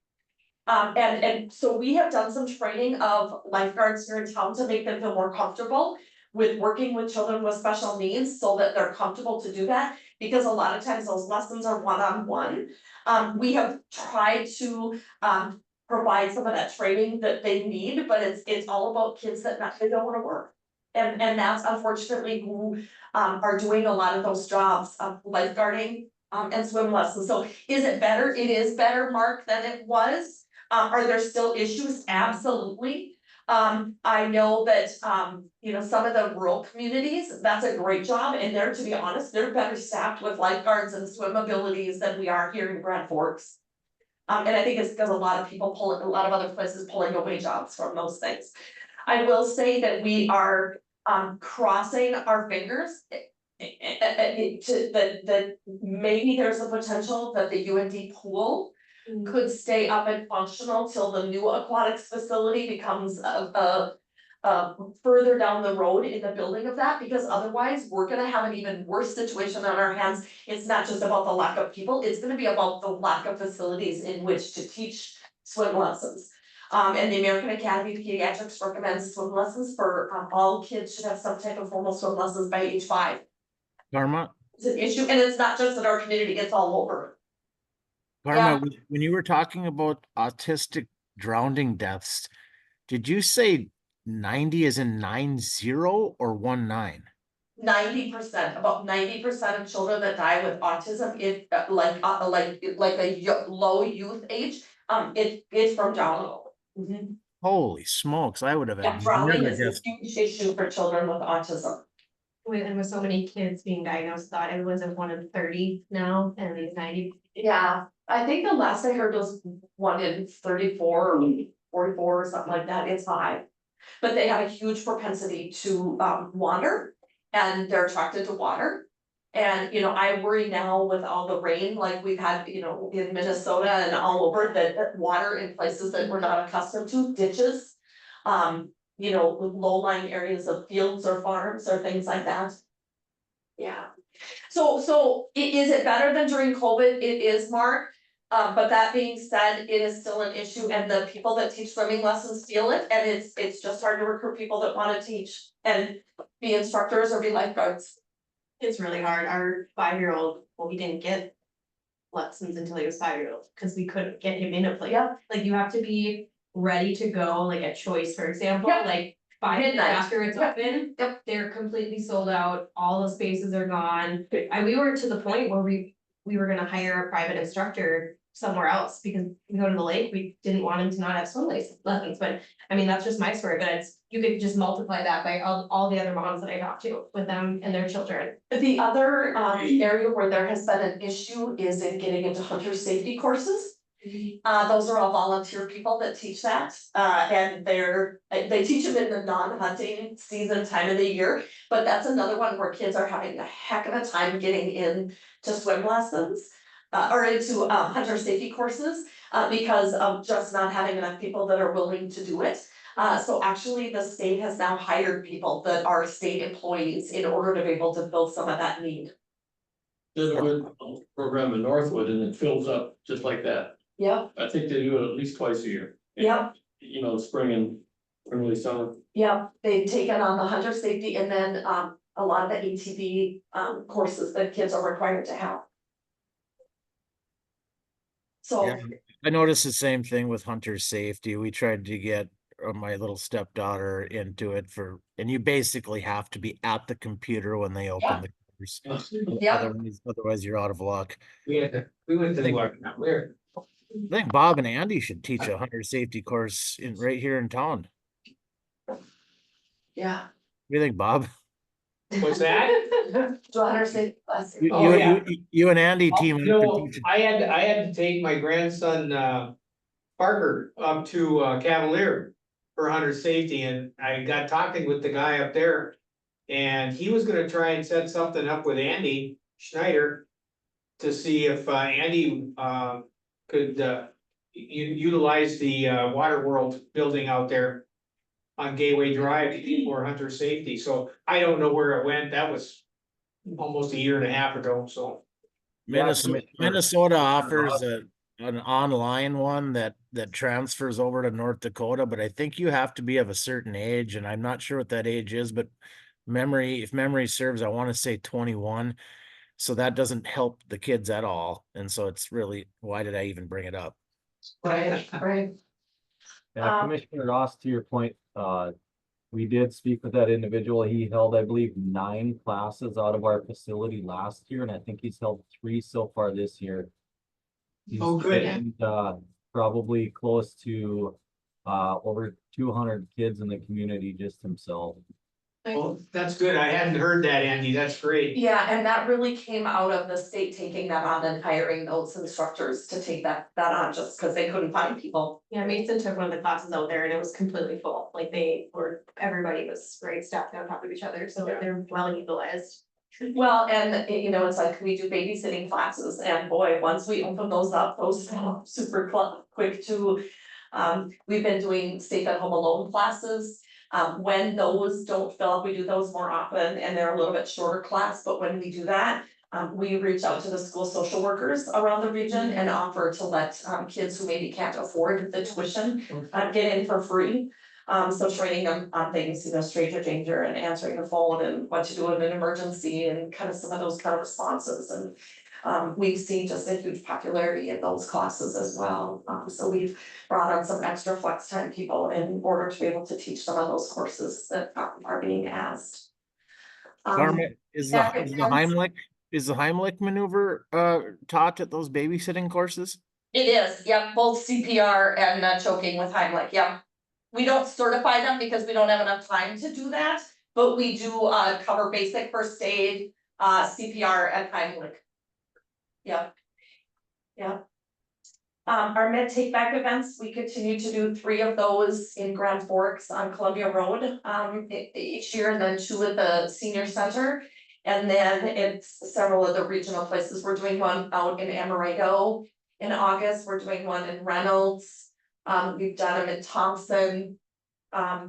And so we have done some training of lifeguards here in town to make them feel more comfortable with working with children with special needs so that they're comfortable to do that, because a lot of times those lessons are one-on-one. We have tried to provide some of that training that they need, but it's all about kids that they don't wanna work. And that's unfortunately who are doing a lot of those jobs of lifeguarding and swim lessons. So is it better? It is better, Mark, than it was. Are there still issues? Absolutely. I know that, you know, some of the rural communities, that's a great job, and they're, to be honest, they're better staffed with lifeguards and swim abilities than we are here in Grand Forks. And I think it's because a lot of other places pulling away jobs from those things. I will say that we are, crossing our fingers. That maybe there's a potential that the UND pool could stay up and functional till the new aquatics facility becomes further down the road in the building of that, because otherwise we're gonna have an even worse situation on our hands. It's not just about the lack of people, it's gonna be about the lack of facilities in which to teach swim lessons. And the American Academy of Pediatrics recommends swim lessons for all kids should have some type of formal swim lessons by age 5. Karma, It's an issue, and it's not just in our community, it's all over. When you were talking about autistic drowning deaths, did you say 90 as in 90 or 19? 90%, about 90% of children that die with autism, if like a low youth age, it's from drowning. Holy smokes, I would have Yeah, had drowning never is a guessed. huge issue for children with autism. With so many kids being diagnosed, thought it was 1 in 30 now, and these 90. Yeah, I think the last I heard was 1 in 34 or 44 or something like that, it's high. But they have a huge propensity to wander, and they're attracted to water. And, you know, I worry now with all the rain, like we've had, you know, in Minnesota and all over, that water in places that we're not accustomed to, ditches. You know, low-lying areas of fields or farms or things like that. Yeah, so is it better than during COVID? It is, Mark. But that being said, it is still an issue, and the people that teach swimming lessons feel it, and it's just hard to recruit people that wanna teach and be instructors or be lifeguards. It's really hard. Our 5-year-old, well, we didn't get lessons until he was 5-year-old, because we couldn't get him in a place. Yeah. Like, you have to be ready to go, like at Choice, for example, Yep. like 5 minutes Midnight. after it's Yep. open. Yep. They're completely sold out, all the spaces are gone. And we were to the point where we were gonna hire a private instructor somewhere else, because we go to the lake, we didn't want him to not have swim lessons, but I mean, that's just my story, but it's, you could just multiply that by all the other moms that I talked to with them and their children. The other area where there has been an issue is in getting into hunter safety courses. Those are all volunteer people that teach that, and they teach them in the non-hunting season time of the year. But that's another one where kids are having a heck of a time getting in to swim lessons. Or into hunter safety courses, because of just not having enough people that are willing to do it. So actually, the state has now hired people that are state employees in order to be able to fill some of that need. There's a good program in Northwood and it fills up just like that. Yep, I think they do it at least twice a year. yep, You know, spring and early summer. yep, they've taken on the hunter safety and then a lot of the ATV courses that kids are required to have. So. Yeah, I noticed the same thing with hunter safety. We tried to get my little stepdaughter into it and you basically have to be at the computer when they open the course. Yeah. Otherwise you're out of luck. We went to the work, we're. I think Bob and Andy should teach a hunter safety course right here in town. Yeah. What do you think, Bob? What's that? Hunter safety class. You and Andy team up No, and teach it. I had to take my grandson, Parker up to Cavalier for hunter safety, and I got talking with the guy up there. And he was gonna try and set something up with Andy Schneider to see if Andy could utilize the Water World building out there on Gateway Drive for hunter safety, so I don't know where it went, that was almost a year and a half ago, so. Minnesota offers an online one that transfers over to North Dakota, but I think you have to be of a certain age, and I'm not sure what that age is, but if memory serves, I want to say 21. So that doesn't help the kids at all. And so it's really, why did I even bring it up? Right, right. Yeah, Commissioner Ross, to your point, we did speak with that individual. He held, I believe, 9 classes out of our facility last year, and I think he's held 3 so far this year. He's good. trained, probably close to over 200 kids in the community just himself. Well, that's good, I hadn't heard that, Andy, that's great. Yeah, and that really came out of the state taking that on and hiring those instructors to take that on, just because they couldn't find people. Yeah, Mason took one of the classes out there and it was completely full, like everybody was right staffed on top of each other, so they're well utilized. Well, and you know, it's like we do babysitting classes, and boy, once we open those up, those fill up super quick too. We've been doing safe at home alone classes. When those don't fill up, we do those more often, and they're a little bit shorter class, but when we do that, we reach out to the school social workers around the region and offer to let kids who maybe can't afford the tuition get in for free. So training them on things, you know, stranger danger and answering the phone and what to do in an emergency and kind of some of those kind of responses. And we've seen just a huge popularity in those classes as well. So we've brought on some extra flex time people in order to be able to teach some of those courses that are being asked. Is the Heimlich maneuver taught at those babysitting courses? It is, yep, both CPR and choking with Heimlich, yep. We don't certify them because we don't have enough time to do that, but we do cover basic first aid, CPR and Heimlich. Yep. Yep. Our Med Take Back events, we continue to do 3 of those in Grand Forks on Columbia Road each year, and then 2 at the senior center. And then it's several of the regional places. We're doing one out in Amarillo in August. We're doing one in Reynolds. We've done them in Thompson.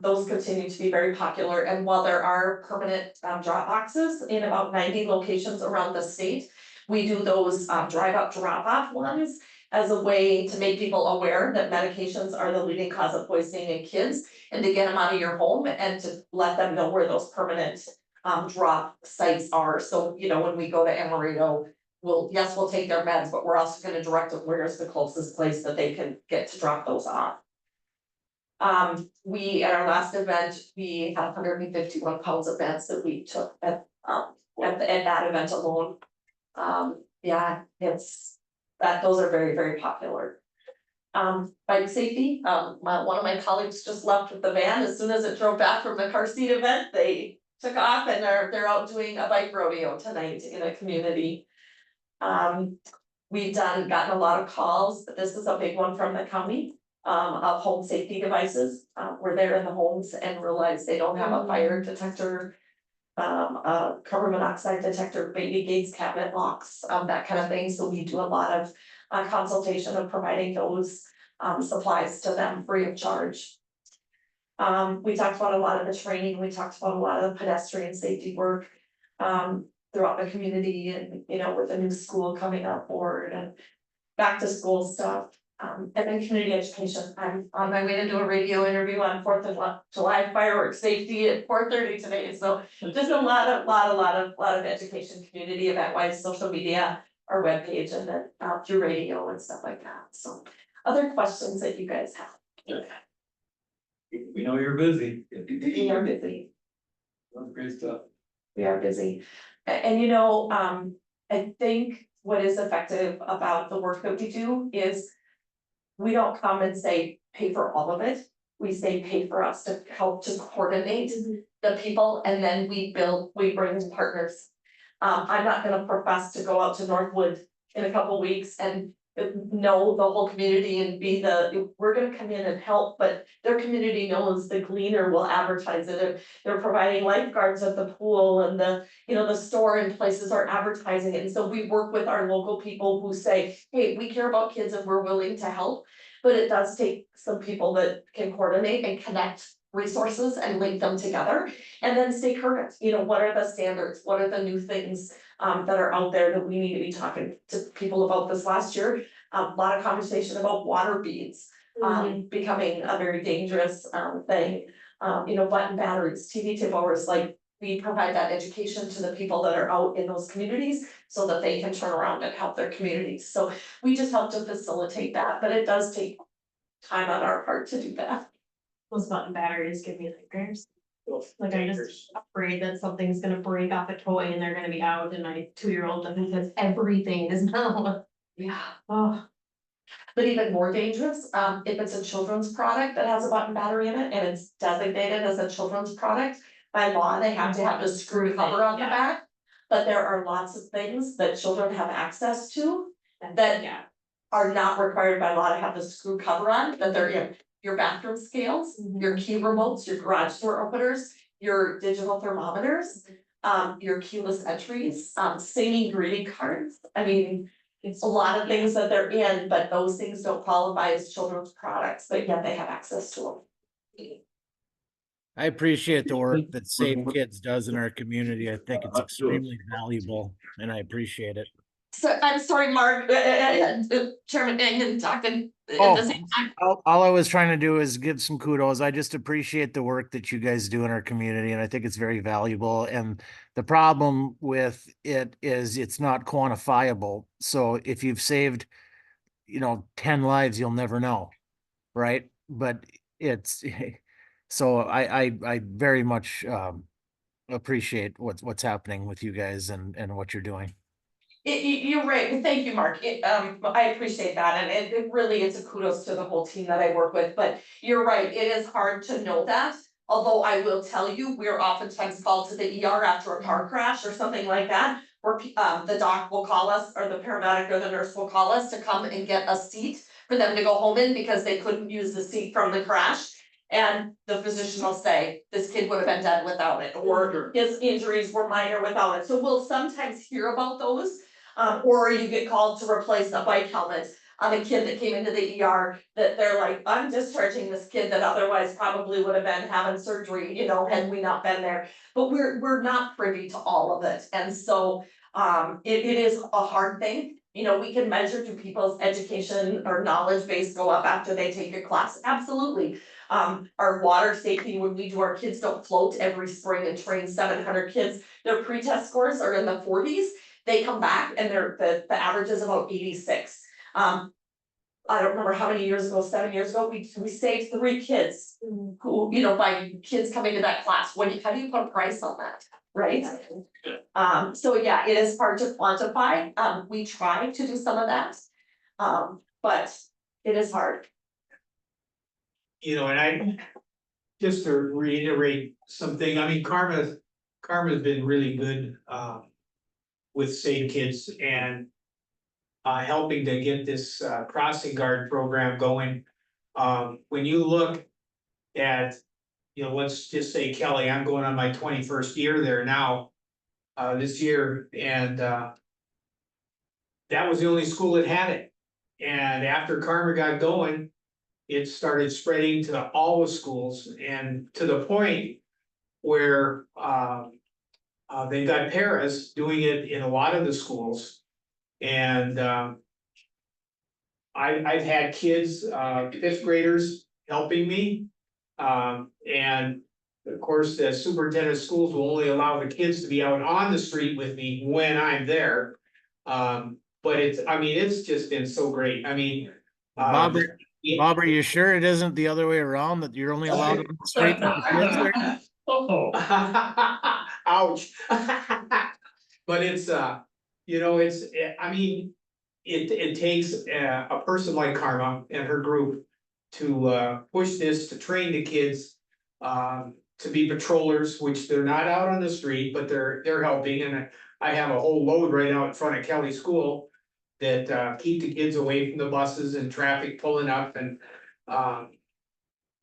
Those continue to be very popular. And while there are permanent drop boxes in about 90 locations around the state, we do those drive up drop off ones as a way to make people aware that medications are the leading cause of poisoning in kids, and to get them out of your home and to let them know where those permanent drop sites are. So, you know, when we go to Amarillo, we'll take their meds, but we're also gonna direct them where's the closest place that they can get to drop those off. At our last event, we had 151 pounds of meds that we took at that event alone. Yeah, those are very, very popular. Bike safety, one of my colleagues just left with the van. As soon as it drove back from the car seat event, they took off and they're out doing a bike rodeo tonight in a community. We've gotten a lot of calls, but this is a big one from the county, of home safety devices. Where they're in the homes and realize they don't have a fire detector, a carbon monoxide detector, baby gates, cabinet locks, that kind of thing. So we do a lot of consultation of providing those supplies to them free of charge. We talked about a lot of the training, we talked about a lot of the pedestrian safety work throughout the community, and you know, with the new school coming on board and back to school stuff. And then community education. I'm on my way to do a radio interview on 4th of July fireworks safety at 4:30 today. So just a lot of education, community event wise, social media, our webpage, and then through radio and stuff like that. So other questions that you guys have? We know you're busy. We are busy. Great stuff. We are busy. And you know, I think what is effective about the work that we do is we don't come and say, pay for all of it. We say, pay for us to help to coordinate the people, and then we bring in partners. I'm not gonna profess to go out to Northwood in a couple weeks and know the whole community and we're gonna come in and help, but their community knows the Gleaner will advertise it. They're providing lifeguards at the pool, and the store and places are advertising it. And so we work with our local people who say, hey, we care about kids and we're willing to help. But it does take some people that can coordinate and connect resources and link them together. And then stay current, you know, what are the standards, what are the new things that are out there that we need to be talking to people about. This last year? A lot of conversation about water beads, becoming a very dangerous thing. You know, button batteries, TV tip overs, like we provide that education to the people that are out in those communities so that they can turn around and help their communities. So we just help to facilitate that, but it does take time on our part to do that. Those button batteries give me nightmares. Like I just afraid that something's gonna break off a toy and they're gonna be out and my 2-year-old doesn't, because everything is now. Yeah. Oh, But even more dangerous, if it's a children's product that has a button battery in it and it's designated as a children's product. By law, they have to have a screw cover on the back, but there are lots of things that children have access to. That are not required by law to have the screw cover on, that they're in your bathroom scales, your key remotes, your garage door openers, your digital thermometers. Your keyless entries, singing greeting cards, I mean. It's a lot of things that they're in, but those things don't qualify as children's products, but yet they have access to them. I appreciate the work that Save Kids does in our community. I think it's extremely valuable and I appreciate it. So I'm sorry, Mark, Chairman Mangan talking at Oh, the same time. all I was trying to do is give some kudos. I just appreciate the work that you guys do in our community and I think it's very valuable. And the problem with it is it's not quantifiable. So if you've saved, 10 lives, you'll never know. Right. But it's, so I very much appreciate what's happening with you guys and what you're doing. You're right, thank you, Mark, I appreciate that, and it really is a kudos to the whole team that I work with, but you're right, it is hard to know that. Although I will tell you, we're oftentimes called to the ER after a car crash or something like that. Where the doc will call us, or the paramedic or the nurse will call us to come and get a seat for them to go home in because they couldn't use the seat from the crash. And the physician will say, this kid would have been dead without it, or his injuries were minor without it, so we'll sometimes hear about those. Or you get called to replace a bike helmet on a kid that came into the ER, that they're like, I'm discharging this kid that otherwise probably would have been having surgery, had we not been there. But we're not privy to all of it, and so it is a hard thing. We can measure, do people's education or knowledge base go up after they take a class? Absolutely. Our water safety, when we do our Kids Don't Float every spring and train 700 kids, their pre-test scores are in the 40s. They come back and the average is about 86. I don't remember how many years ago, 7 years ago, we saved 3 kids who, by kids coming to that class. How do you put a price on that, right? So yeah, it is hard to quantify. We try to do some of that. But it is hard. And I, just to reiterate something, I mean, Karma's been really good, with Save Kids and helping to get this crossing guard program going. When you look at, let's just say Kelly, I'm going on my 21st year there now, this year, and that was the only school that had it. And after Karma got going, it started spreading to all the schools, and to the point where they've got paras doing it in a lot of the schools. And I've had kids, 5th graders helping me. And of course, the superintendent of schools will only allow the kids to be out on the street with me when I'm there. But it's just been so great. I mean. Bob, are you sure it isn't the other way around, that you're only allowed on the street with the kids there? Ouch. But it's, it takes a person like Karma and her group to push this, to train the kids to be patrollers, which they're not out on the street, but they're helping. And I have a whole load right out in front of Kelly School that keep the kids away from the buses and traffic pulling up, and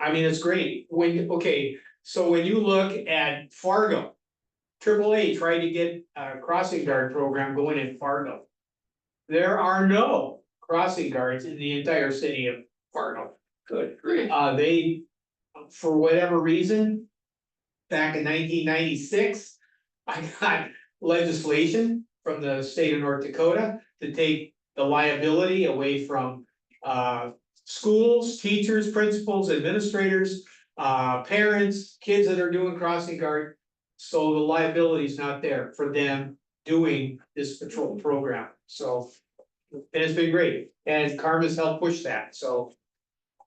it's great. So when you look at Fargo, AAA tried to get a crossing guard program going in Fargo. There are no crossing guards in the entire city Fargo. Good, great. They, for whatever reason, back in 1996, I got legislation from the state of North Dakota to take the liability away from schools, teachers, principals, administrators, parents, kids that are doing crossing guard. So the liability is not there for them doing this patrol program, so. And it's been great, and Karma's helped push that, so.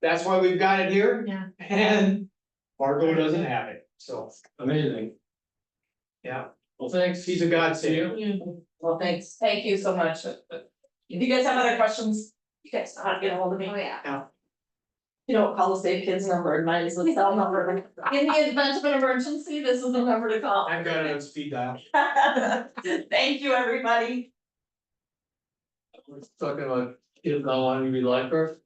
That's why we've got it here. Yeah. And Fargo doesn't have it, so, Amazing. yeah, Well, thanks. he's a godsend. Well, thanks. Thank you so much. If you guys have other questions, you guys know how to get a hold of me. Oh, yeah. You don't call the state kids number, and mine is the cell number. In the event of an emergency, this is the number to call. I've got it on speed dial. Thank you, everybody. We're talking about kids not wanting to be lifeguards.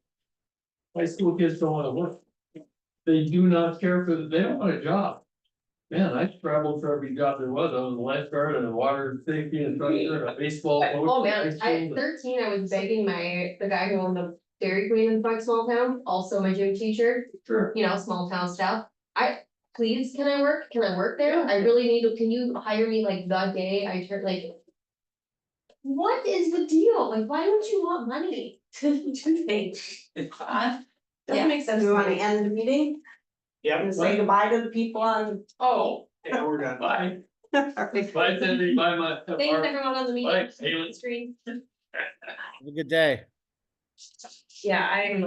High school kids don't wanna work. They do not care for, they don't want a job. Man, I traveled for every job there was. I was a lifeguard and a water safety instructor, and a baseball coach. Oh, man, high at school. 13, I was begging the guy who owned the Dairy Queen in Funk Small Town, also my gym teacher, Sure. you know, small town stuff. Please, can I work there? I really need to, can you hire me like the day I turn, like. What is the deal? Like, why don't you want money to do things? Doesn't Yeah. make sense. Do we wanna end the meeting Yeah, and say goodbye to the people on? oh, yeah, we're done. Bye. Bye, Cindy. Bye, my. Thanks everyone on the meeting. Thanks, Haley. Screen. Have a good day. Yeah, I'm